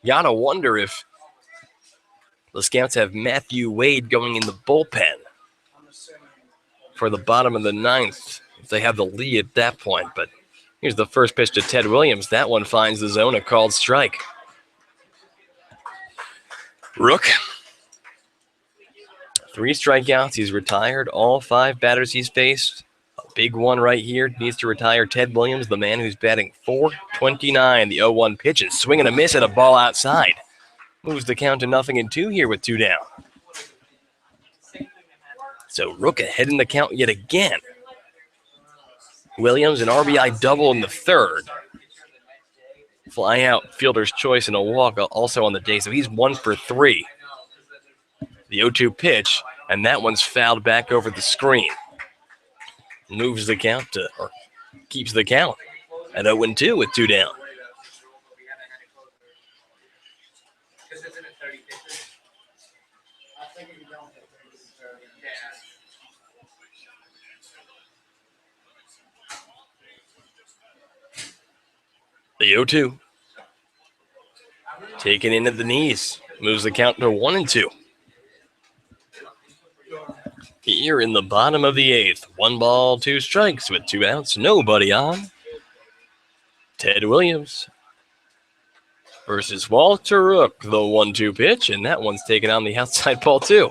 Gotta wonder if the Scouts have Matthew Wade going in the bullpen for the bottom of the 9th, if they have the lead at that point. But here's the first pitch to Ted Williams. That one finds the zone, a called strike. Rook. 3 strikeouts. He's retired all 5 batters he's faced. A big one right here. Needs to retire Ted Williams, the man who's batting .429. The 0-1 pitch is swing and a miss at a ball outside. Moves the count to 0-2 here with 2 down. So Rook ahead in the count yet again. Williams an RBI double in the 3rd. Fly out, fielder's choice, and a walk also on the day. So he's 1 for 3. The 0-2 pitch, and that one's fouled back over the screen. Moves the count to, or keeps the count at 0-2 with 2 down. The 0-2. Taken in at the knees. Moves the count to 1-2. Here in the bottom of the 8th, 1 ball, 2 strikes with 2 outs, nobody on. Ted Williams versus Walter Rook, the 1-2 pitch, and that one's taken on the outside ball too.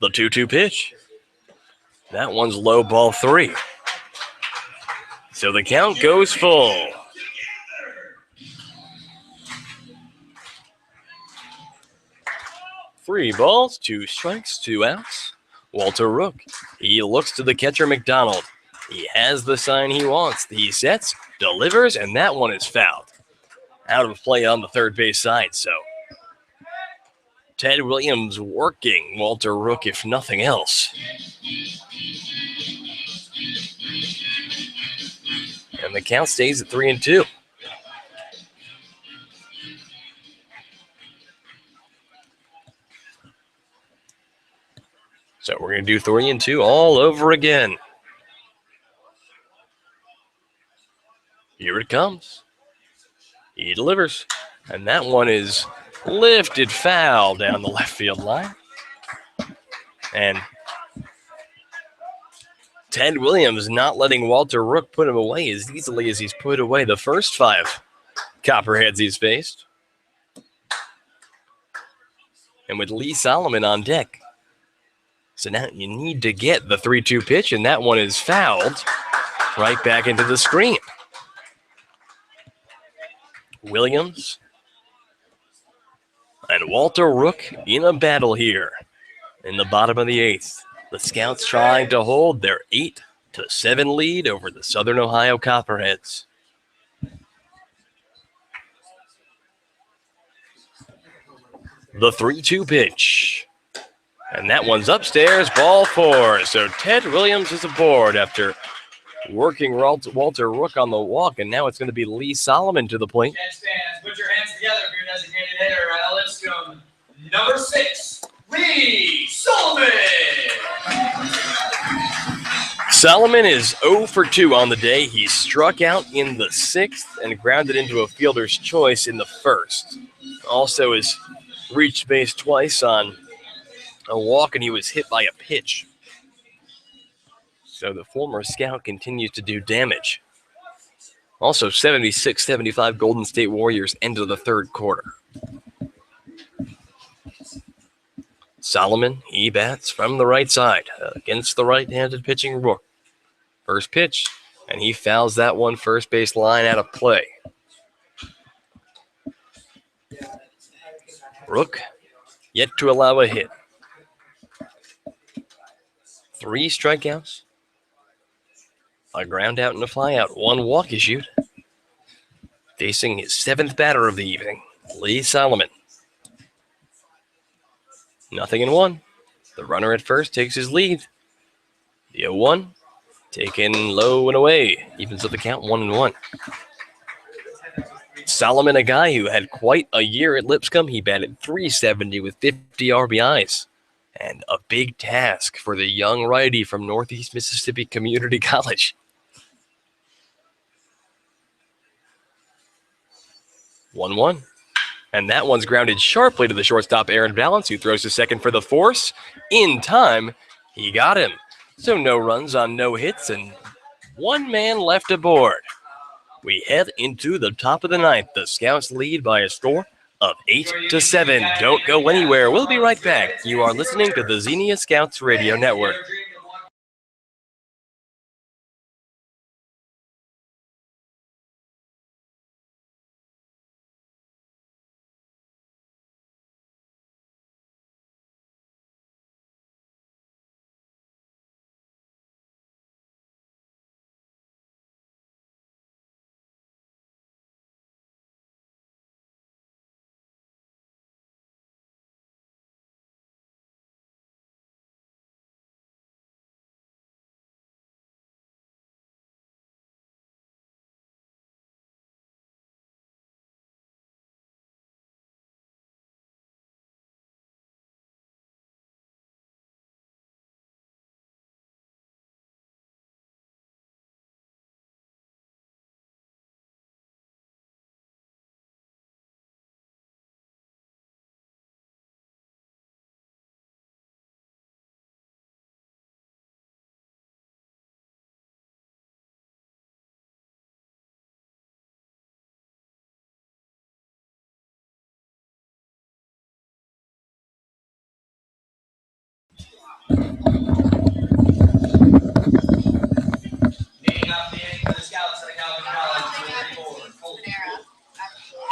The 2-2 pitch. That one's low, ball 3. So the count goes full. Three balls, 2 strikes, 2 outs. Walter Rook. He looks to the catcher, McDonald. He has the sign he wants. He sets, delivers, and that one is fouled. Out of play on the third base side, so Ted Williams working Walter Rook, if nothing else. And the count stays at 3-2. So we're going to do 3-2 all over again. Here it comes. He delivers. And that one is lifted foul down the left field line. And Ted Williams not letting Walter Rook put him away as easily as he's put away the first 5 Copperheads he's faced. And with Lee Solomon on deck. So now you need to get the 3-2 pitch, and that one is fouled right back into the screen. Williams and Walter Rook in a battle here in the bottom of the 8th. The Scouts trying to hold their 8-7 lead over the Southern Ohio Copperheads. The 3-2 pitch. And that one's upstairs, ball 4. So Ted Williams is aboard after working Walter Rook on the walk, and now it's going to be Lee Solomon to the plate. Jets fans, put your hands together for your designated hitter, Lipscomb. Number 6, Lee Solomon. Solomon is 0 for 2 on the day. He struck out in the 6th and grounded into a fielder's choice in the 1st. Also has reached base twice on a walk, and he was hit by a pitch. So the former Scout continues to do damage. Also, 76-75 Golden State Warriors enter the 3rd quarter. Solomon, he bats from the right side against the right-handed pitching Rook. First pitch, and he fouls that one first base line out of play. Rook yet to allow a hit. 3 strikeouts, a ground out and a fly out, 1 walk issued. Facing his 7th batter of the evening, Lee Solomon. 0-1. The runner at first takes his lead. The 0-1 taken low and away, evens up the count 1-1. Solomon, a guy who had quite a year at Lipscomb. He batted .370 with 50 RBIs. And a big task for the young righty from Northeast Mississippi Community College. 1-1. And that one's grounded sharply to the shortstop, Aaron Balance, who throws to second for the force. In time, he got him. So no runs on no hits and 1 man left aboard. We head into the top of the 9th. The Scouts lead by a score of 8-7. Don't go anywhere. We'll be right back. You are listening to the Xenia Scouts Radio Network.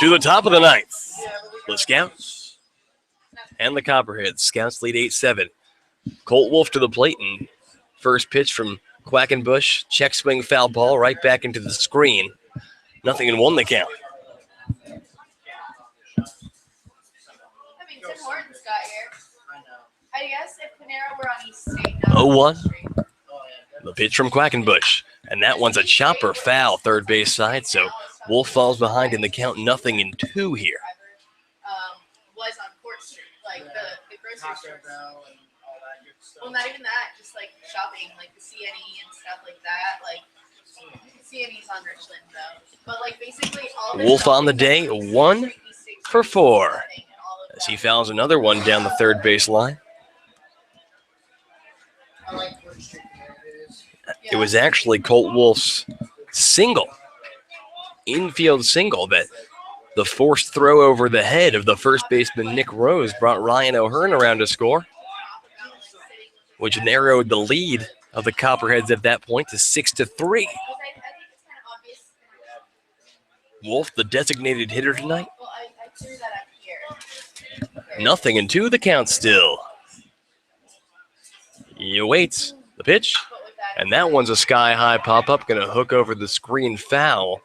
To the top of the 9th, the Scouts and the Copperheads. Scouts lead 8-7. Colt Wolf to the plate, and first pitch from Quackenbush. Check swing foul ball right back into the screen. 0-1 the count. I mean, Tim Hortons got here. I know. I guess if Panera were on East State, not 0-1. Street. Oh, yeah. The pitch from Quackenbush, and that one's a chopper foul third base side, so Wolf falls behind in the count 0-2 here. Was on Court Street, like the grocery Taco store. Bell and all that good stuff. Well, not even that, just like shopping, like the CNE and stuff like that. Like CNE's on Richland though. But like basically all Wolf on the day, 1 for 4. As he fouls another one down the third base line. I like Court Street. It is. It was actually Colt Wolf's single, infield single, that the forced throw over the head of the first baseman Nick Rose brought Ryan O'Hearn around to score, which narrowed the lead of the Copperheads at that point to 6-3. Wolf, the designated hitter tonight. Well, I threw that up here. Nothing and 2 the count still. He awaits the pitch, and that one's a sky-high pop-up, going to hook over the screen foul.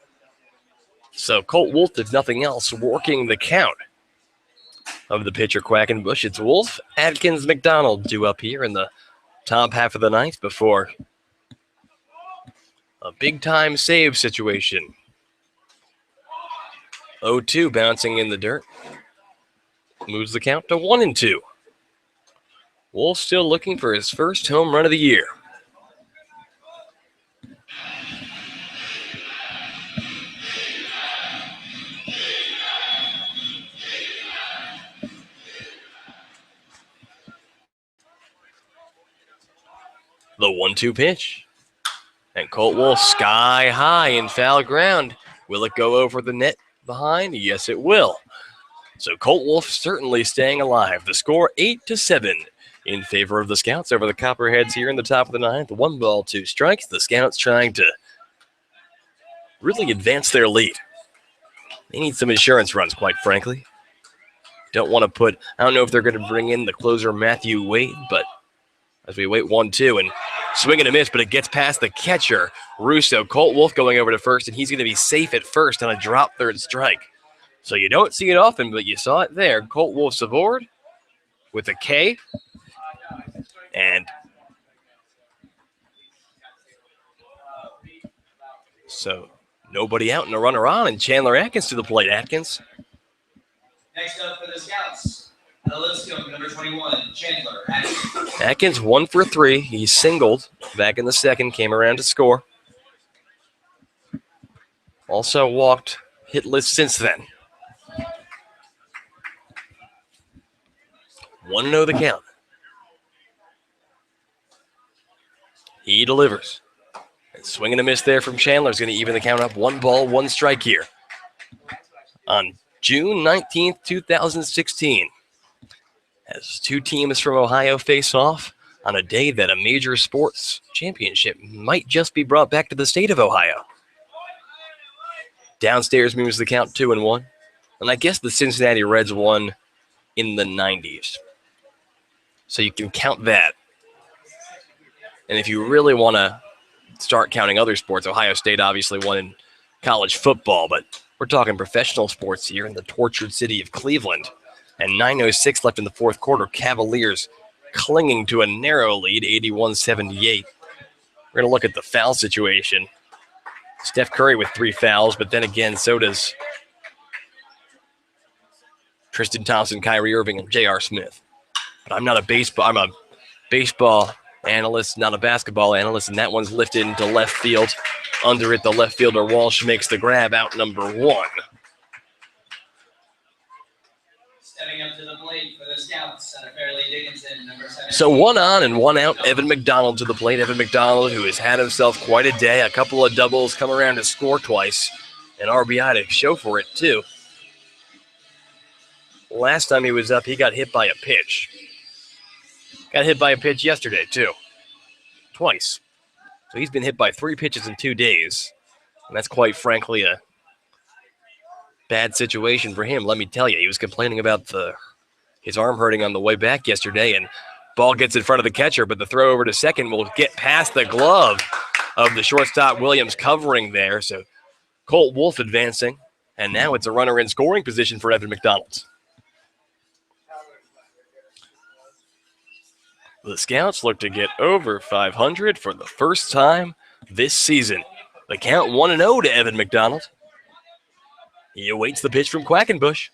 So Colt Wolf, if nothing else, working the count of the pitcher Quackenbush. It's Wolf, Atkins, McDonald due up here in the top half of the ninth before a big-time save situation. 0-2 bouncing in the dirt. Moves the count to 1-2. Wolf still looking for his first home run of the year. The 1-2 pitch. And Colt Wolf sky high in foul ground. Will it go over the net behind? Yes, it will. So Colt Wolf certainly staying alive. The score 8-7 in favor of the Scouts over the Copperheads here in the top of the ninth. 1 ball, 2 strikes. The Scouts trying to really advance their lead. They need some insurance runs, quite frankly. Don't want to put, I don't know if they're going to bring in the closer Matthew Wade, but as we wait 1-2 and swing and a miss, but it gets past the catcher, Russo. Colt Wolf going over to first, and he's going to be safe at first on a drop third strike. So you don't see it often, but you saw it there. Colt Wolf's aboard with a K. And so nobody out and a runner on, and Chandler Atkins to the plate. Atkins. Next up for the Scouts, let's go number 21, Chandler Atkins. Atkins 1 for 3. He singled back in the second, came around to score. Also walked hitless since then. 1-0 the count. He delivers. And swing and a miss there from Chandler is going to even the count up. 1 ball, 1 strike here on June 19th, 2016. As 2 teams from Ohio face off on a day that a major sports championship might just be brought back to the state of Ohio. Downstairs moves the count 2-1. And I guess the Cincinnati Reds won in the 90s. So you can count that. And if you really want to start counting other sports, Ohio State obviously won in college football, but we're talking professional sports here in the tortured city of Cleveland. And 9:06 left in the fourth quarter. Cavaliers clinging to a narrow lead, 81-78. We're going to look at the foul situation. Steph Curry with 3 fouls, but then again, so does Tristan Thompson, Kyrie Irving, and J.R. Smith. But I'm a baseball analyst, not a basketball analyst, and that one's lifted into left field. Under it, the left fielder Walsh makes the grab, out number 1. Stepping up to the plate for the Scouts, Center Fairleigh Dickinson, number 7. So 1 on and 1 out. Evan McDonald to the plate. Evan McDonald, who has had himself quite a day. A couple of doubles, come around to score twice. An RBI to show for it, too. Last time he was up, he got hit by a pitch. Got hit by a pitch yesterday, too. Twice. So he's been hit by 3 pitches in 2 days. And that's quite frankly a bad situation for him. Let me tell you, he was complaining about his arm hurting on the way back yesterday, and ball gets in front of the catcher, but the throw over to second will get past the glove of the shortstop Williams covering there. So Colt Wolf advancing, and now it's a runner in scoring position for Evan McDonald. The Scouts look to get over 500 for the first time this season. The count 1-0 to Evan McDonald. He awaits the pitch from Quackenbush.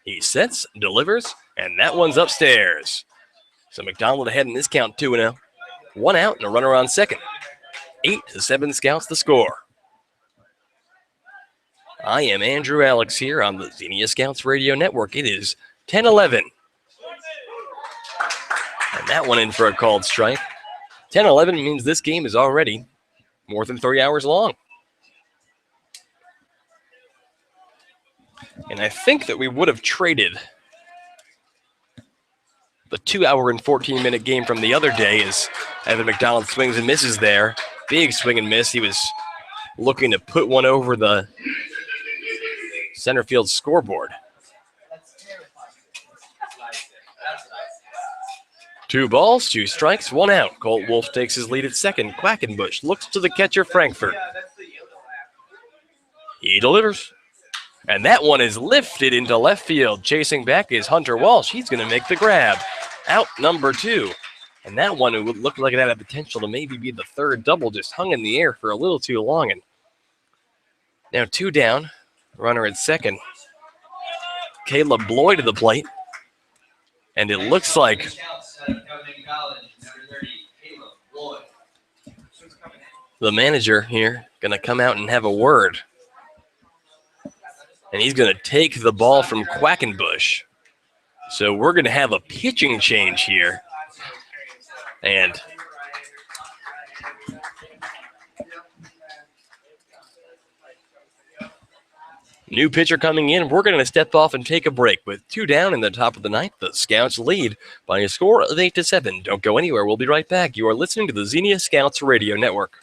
He sets, delivers, and that one's upstairs. So McDonald ahead in this count 2-0. 1 out and a runner on second. 8-7 Scouts the score. I am Andrew Alex here on the Xenia Scouts Radio Network. It is 10-11. And that one in for a called strike. 10-11 means this game is already more than 3 hours long. And I think that we would have traded the 2 hour and 14-minute game from the other day as Evan McDonald swings and misses there. Big swing and miss. He was looking to put one over the center field scoreboard. 2 balls, 2 strikes, 1 out. Colt Wolf takes his lead at second. Quackenbush looks to the catcher, Frankfurt. He delivers. And that one is lifted into left field. Chasing back is Hunter Walsh. He's going to make the grab. Out number 2. And that one would look like it had a potential to maybe be the third double, just hung in the air for a little too long. And now 2 down. Runner at second. Caleb Bloy to the plate. And it looks like the manager here going to come out and have a word. And he's going to take the ball from Quackenbush. So we're going to have a pitching change here. And new pitcher coming in. We're going to step off and take a break. With 2 down in the top of the ninth, the Scouts lead by a score of 8-7. Don't go anywhere. We'll be right back. You are listening to the Xenia Scouts Radio Network.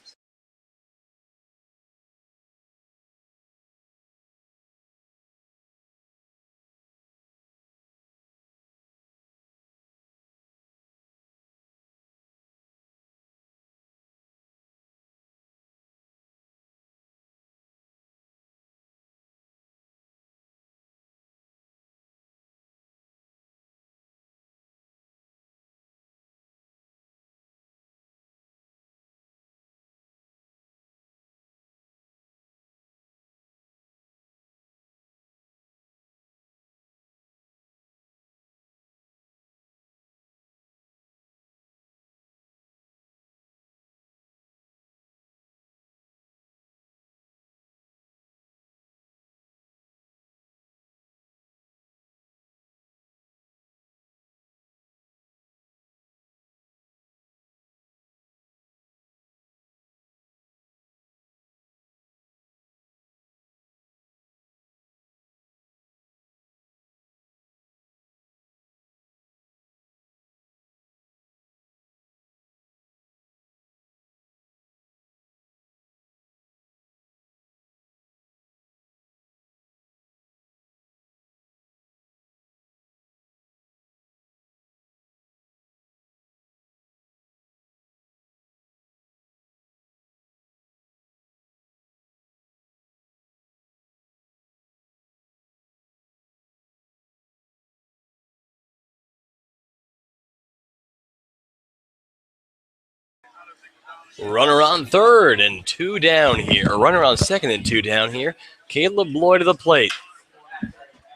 Runner on third and 2 down here. Runner on second and 2 down here. Caleb Bloy to the plate.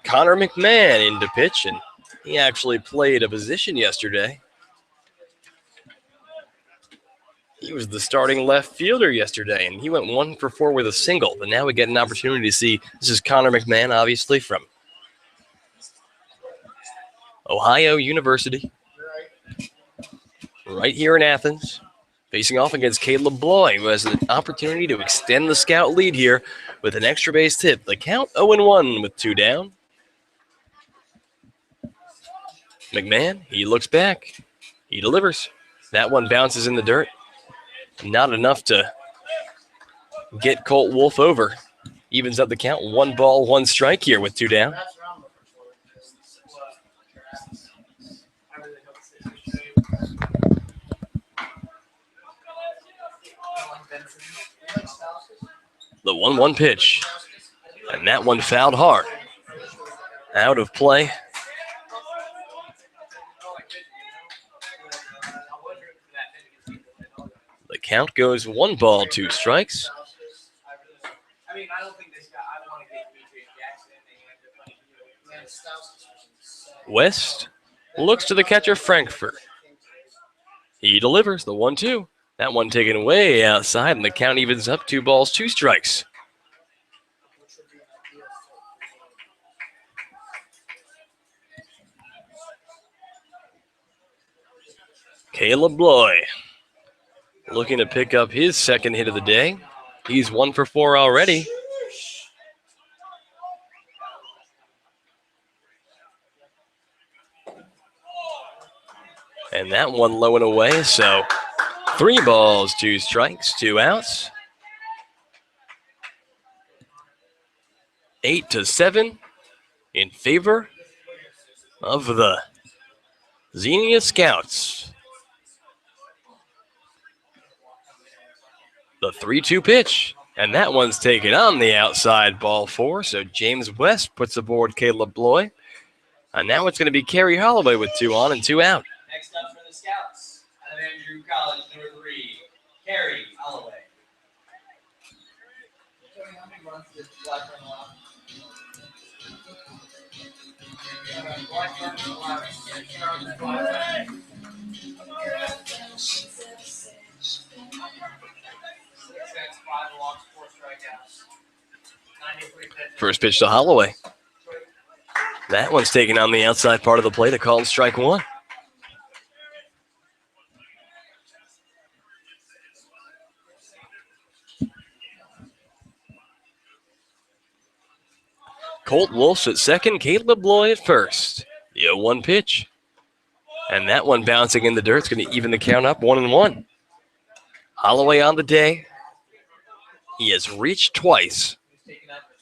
Connor McMahon into pitch, and he actually played a position yesterday. He was the starting left fielder yesterday, and he went 1 for 4 with a single. But now we get an opportunity to see. This is Connor McMahon, obviously, from Ohio University. Right here in Athens. Facing off against Caleb Bloy, who has an opportunity to extend the Scout lead here with an extra base hit. The count 0-1 with 2 down. McMahon, he looks back. He delivers. That one bounces in the dirt. Not enough to get Colt Wolf over. Evens up the count. 1 ball, 1 strike here with 2 down. The 1-1 pitch. And that one fouled hard. Out of play. The count goes 1 ball, 2 strikes. I mean, I don't think this guy, I don't want to get BJ Jackson. West looks to the catcher, Frankfurt. He delivers the 1-2. That one taken way outside, and the count evens up 2 balls, 2 strikes. Caleb Bloy looking to pick up his second hit of the day. He's 1 for 4 already. And that one low and away, so 3 balls, 2 strikes, 2 outs. 8-7 in favor of the Xenia Scouts. The 3-2 pitch, and that one's taken on the outside, ball 4. So James West puts aboard Caleb Bloy. And now it's going to be Kerry Holloway with 2 on and 2 out. Next up for the Scouts, out of Andrew College, number 3, Carrie Holloway. How many runs did Blackburn allow? Blackburn allowed 6 runs twice. 6 hits, 5 walks, 4 strikeouts. 93 pitches. First pitch to Holloway. That one's taken on the outside part of the plate. A called strike 1. Colt Wolf's at second, Caleb Bloy at first. The 0-1 pitch. And that one bouncing in the dirt is going to even the count up 1-1. Holloway on the day. He has reached twice.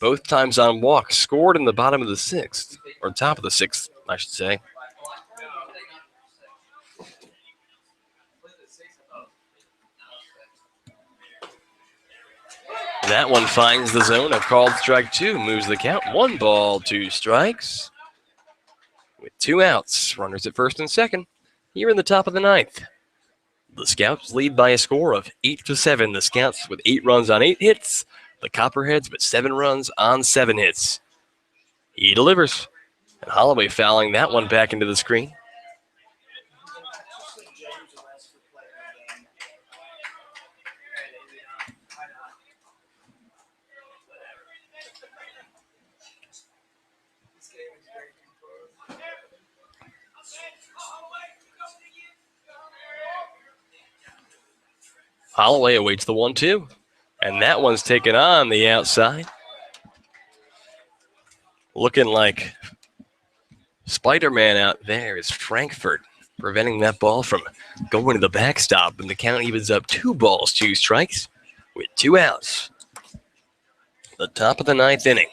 Both times on walks, scored in the bottom of the 6th, or top of the 6th, I should say. That one finds the zone. A called strike 2 moves the count. 1 ball, 2 strikes. With 2 outs, runners at first and second. Here in the top of the 9th. The Scouts lead by a score of 8-7. The Scouts with 8 runs on 8 hits. The Copperheads with 7 runs on 7 hits. He delivers. And Holloway fouling that one back into the screen. Holloway awaits the 1-2. And that one's taken on the outside. Looking like Spider-Man out there is Frankfurt, preventing that ball from going to the backstop. And the count evens up 2 balls, 2 strikes with 2 outs. The top of the 9th inning.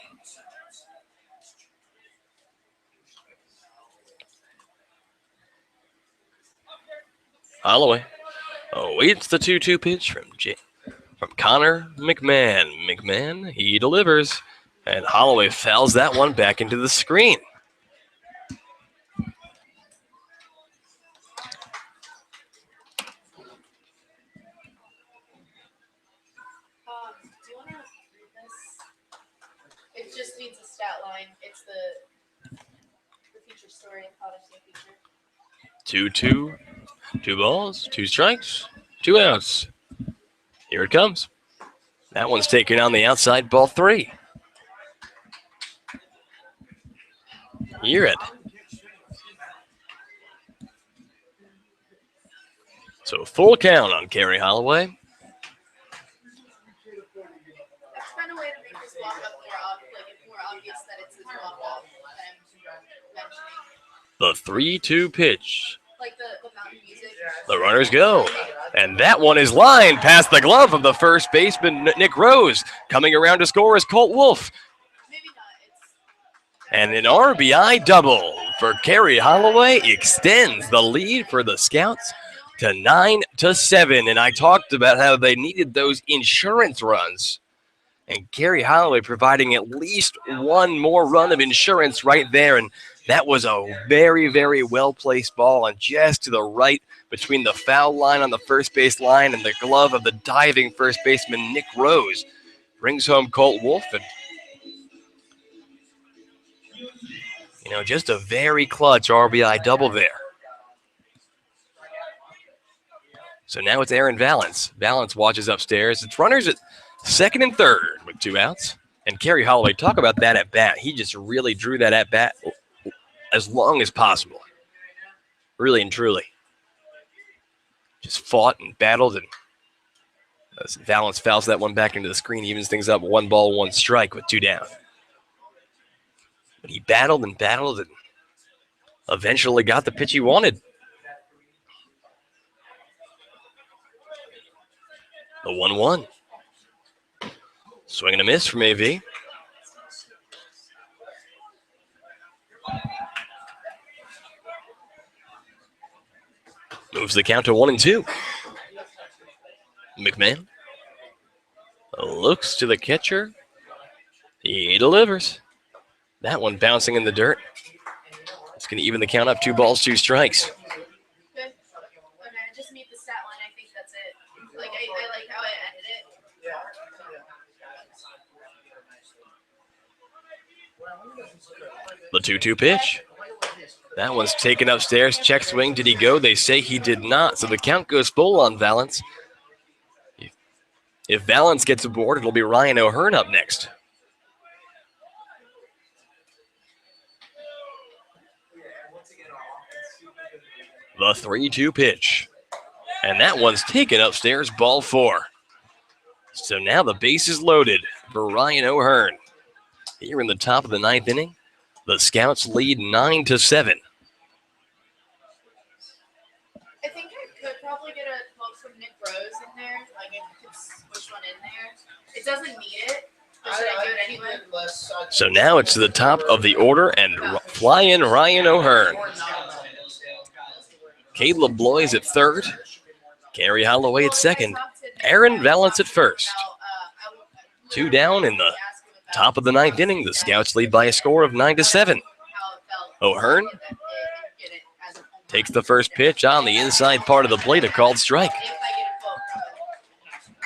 Holloway awaits the 2-2 pitch from Connor McMahon. McMahon, he delivers. And Holloway fouls that one back into the screen. Do you want to read this? It just needs a stat line. It's the feature story in College Day Feature. 2-2. 2 balls, 2 strikes, 2 outs. Here it comes. That one's taken on the outside, ball 3. Hear it. So full count on Kerry Holloway. Let's find a way to make this walk up more obvious that it's his walk up that I'm mentioning. The 3-2 pitch. Like the mountain music. The runners go. And that one is lined past the glove of the first baseman, Nick Rose. Coming around to score is Colt Wolf. Maybe not. And an RBI double for Kerry Holloway extends the lead for the Scouts to 9-7. And I talked about how they needed those insurance runs. And Kerry Holloway providing at least 1 more run of insurance right there. And that was a very, very well-placed ball and just to the right between the foul line on the first base line and the glove of the diving first baseman, Nick Rose. Brings home Colt Wolf. And, just a very clutch RBI double there. So now it's Aaron Valance. Valance watches upstairs. It's runners at second and third with 2 outs. And Kerry Holloway, talk about that at bat. He just really drew that at bat as long as possible. Really and truly. just fought and battled, and as Valance fouls that one back into the screen, evens things up. 1 ball, 1 strike with 2 down. But he battled and battled and eventually got the pitch he wanted. The 1-1. Swing and a miss from AV. Moves the count to 1-2. McMahon looks to the catcher. He delivers. That one bouncing in the dirt. It's going to even the count up. 2 balls, 2 strikes. Good. Okay, just meet the stat line. I think that's it. Like I like how I ended it. The 2-2 pitch. That one's taken upstairs. Check swing. Did he go? They say he did not. So the count goes full on Valance. If Valance gets aboard, it'll be Ryan O'Hearn up next. The 3-2 pitch. And that one's taken upstairs, ball 4. So now the base is loaded for Ryan O'Hearn. Here in the top of the 9th inning, the Scouts lead 9-7. I think I could probably get a quote from Nick Rose in there. Like I could push one in there. It doesn't need it. But should I do it anyway? So now it's to the top of the order and fly in Ryan O'Hearn. Caleb Bloys at 3rd. Gary Holloway at 2nd. Aaron Valance at 1st. 2 down in the top of the 9th inning. The Scouts lead by a score of 9-7. O'Hearn takes the first pitch on the inside part of the plate, a called strike.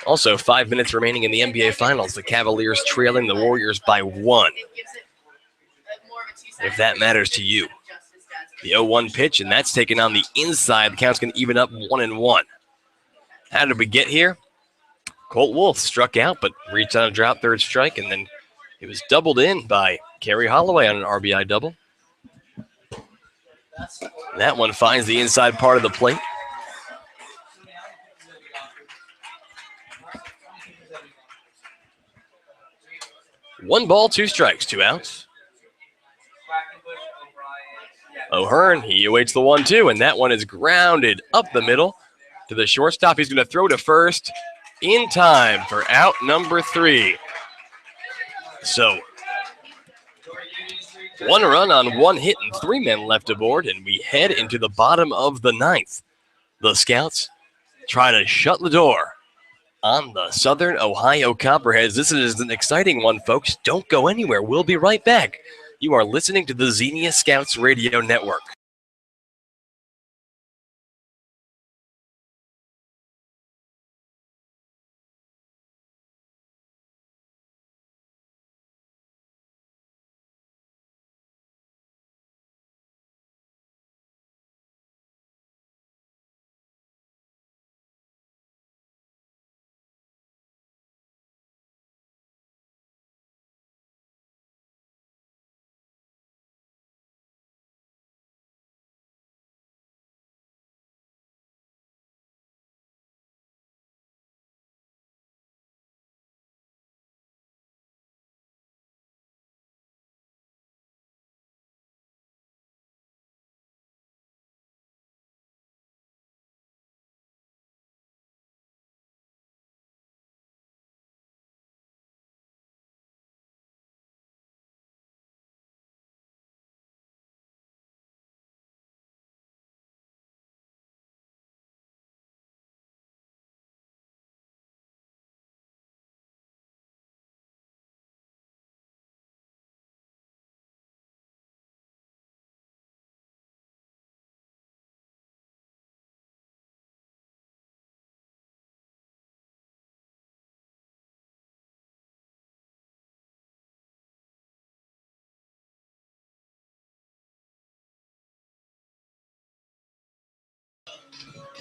Also, 5 minutes remaining in the NBA Finals. The Cavaliers trailing the Warriors by 1. If that matters to you. The 0-1 pitch, and that's taken on the inside. The count's going to even up 1-1. How did we get here? Colt Wolf struck out, but reached on a drop 3rd strike, and then it was doubled in by Kerry Holloway on an RBI double. That one finds the inside part of the plate. One ball, 2 strikes, 2 outs. O'Hearn, he awaits the 1-2, and that one is grounded up the middle to the shortstop. He's going to throw to first in time for out number 3. So, 1 run on 1 hit and 3 men left aboard, and we head into the bottom of the 9th. The Scouts try to shut the door on the Southern Ohio Copperheads. This is an exciting one, folks. Don't go anywhere. We'll be right back. You are listening to the Xenia Scouts Radio Network.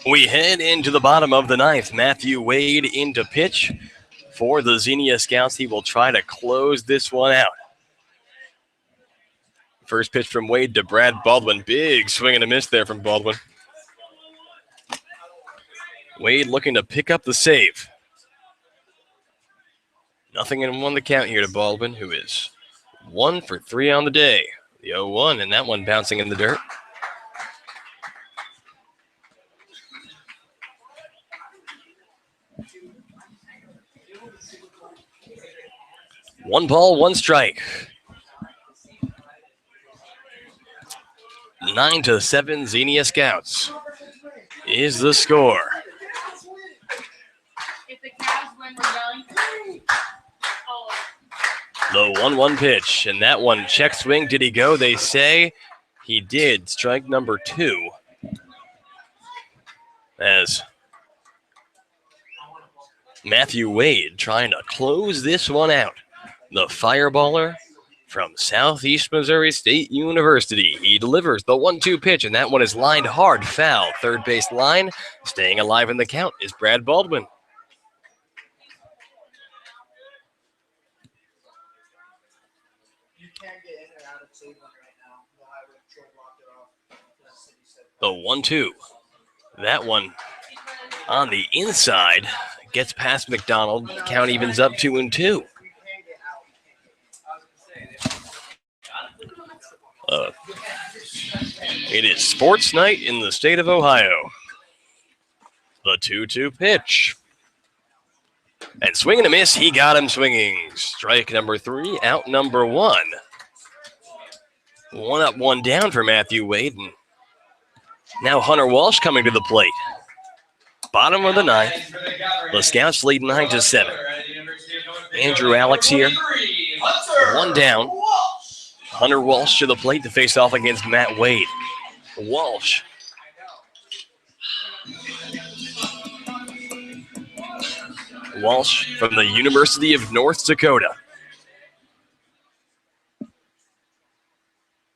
We head into the bottom of the 9th. Matthew Wade into pitch for the Xenia Scouts. He will try to close this one out. First pitch from Wade to Brad Baldwin. Big swing and a miss there from Baldwin. Wade looking to pick up the save. 0-1 the count here to Baldwin, who is 1 for 3 on the day. The 0-1, and that one bouncing in the dirt. One ball, one strike. 9-7, Xenia Scouts is the score. If the Cavs win, we're yelling. Oh. The 1-1 pitch, and that one check swing. Did he go? They say he did. Strike number 2. As Matthew Wade trying to close this one out. The fireballer from Southeast Missouri State University. He delivers the 1-2 pitch, and that one is lined hard foul. Third base line. Staying alive in the count is Brad Baldwin. You can't get in or out of Cleveland right now. The highway patrol blocked it off. The city said The 1-2. That one on the inside gets past McDonald. Count evens up 2-2. you can't get out. It is sports night in the state of Ohio. The 2-2 pitch. And swing and a miss. He got him swinging. Strike number 3, out number 1. 1 up, 1 down for Matthew Wade. And now Hunter Walsh coming to the plate. Bottom of the 9th. The Scouts lead 9-7. Andrew Alex here. 1 down. Hunter Walsh to the plate to face off against Matt Wade. Walsh. Walsh from the University of North Dakota.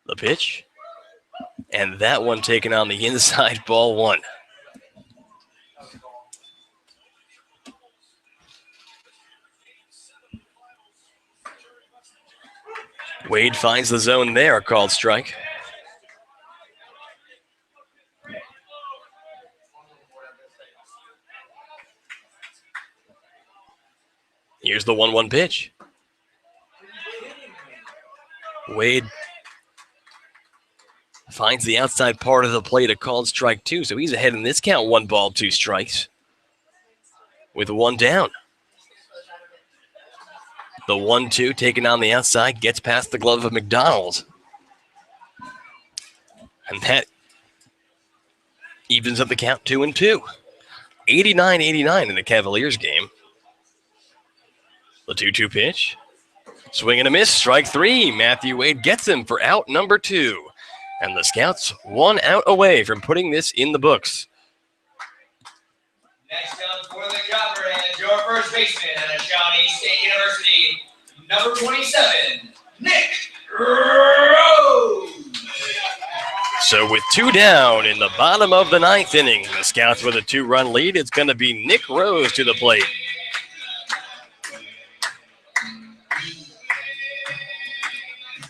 The pitch. And that one taken on the inside, ball 1. Wade finds the zone there, called strike. Here's the 1-1 pitch. Wade finds the outside part of the plate, a called strike 2, so he's ahead in this count, 1 ball, 2 strikes. With 1 down. The 1-2 taken on the outside, gets past the glove of McDonald. And that evens up the count 2-2. 89-89 in the Cavaliers game. The 2-2 pitch. Swing and a miss, strike 3. Matthew Wade gets him for out number 2. And the Scouts 1 out away from putting this in the books. Next up for the Copperheads, your first baseman at Shawnee State University, number 27, Nick Rose. So with 2 down in the bottom of the 9th inning, the Scouts with a 2-run lead. It's going to be Nick Rose to the plate.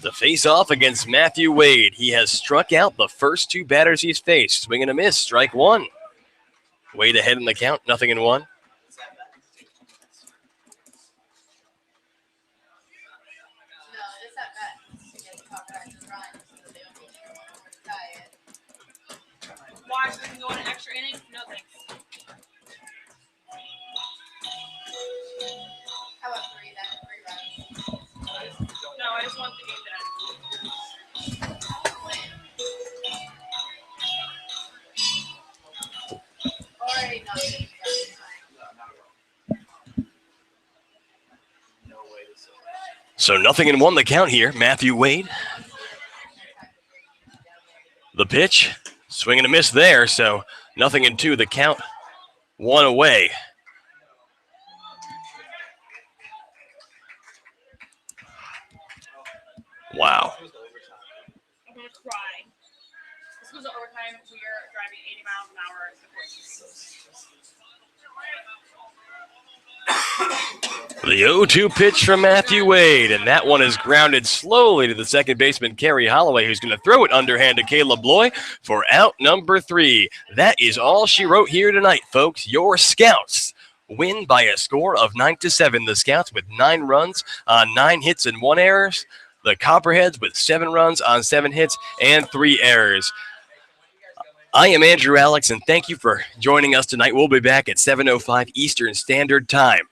The face-off against Matthew Wade. He has struck out the first 2 batters he's faced. Swing and a miss, strike 1. Wade ahead in the count, 0-1. Why so we can go in an extra inning? No thanks. How about 3 then? 3 runs. No, I just want the game to end. Already not getting So 0-1 the count here. Matthew Wade. The pitch. Swing and a miss there. So 0-2 the count. 1 away. Wow. I'm going to cry. This goes to overtime. We are driving 80 miles an hour. The 0-2 pitch from Matthew Wade, and that one is grounded slowly to the second baseman, Kerry Holloway, who's going to throw it underhand to Caleb Loy for out number 3. That is all she wrote here tonight, folks. Your Scouts win by a score of 9-7. The Scouts with 9 runs on 9 hits and 1 error. The Copperheads with 7 runs on 7 hits and 3 errors. I am Andrew Alex, and thank you for joining us tonight. We'll be back at 7:05 Eastern Standard Time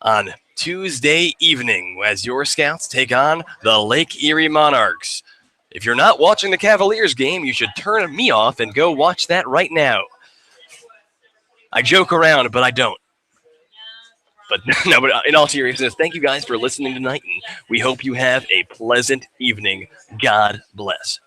on Tuesday evening as your Scouts take on the Lake Erie Monarchs. If you're not watching the Cavaliers game, you should turn me off and go watch that right now. I joke around, but I don't. But no, but in all seriousness, thank you guys for listening tonight, and we hope you have a pleasant evening. God bless.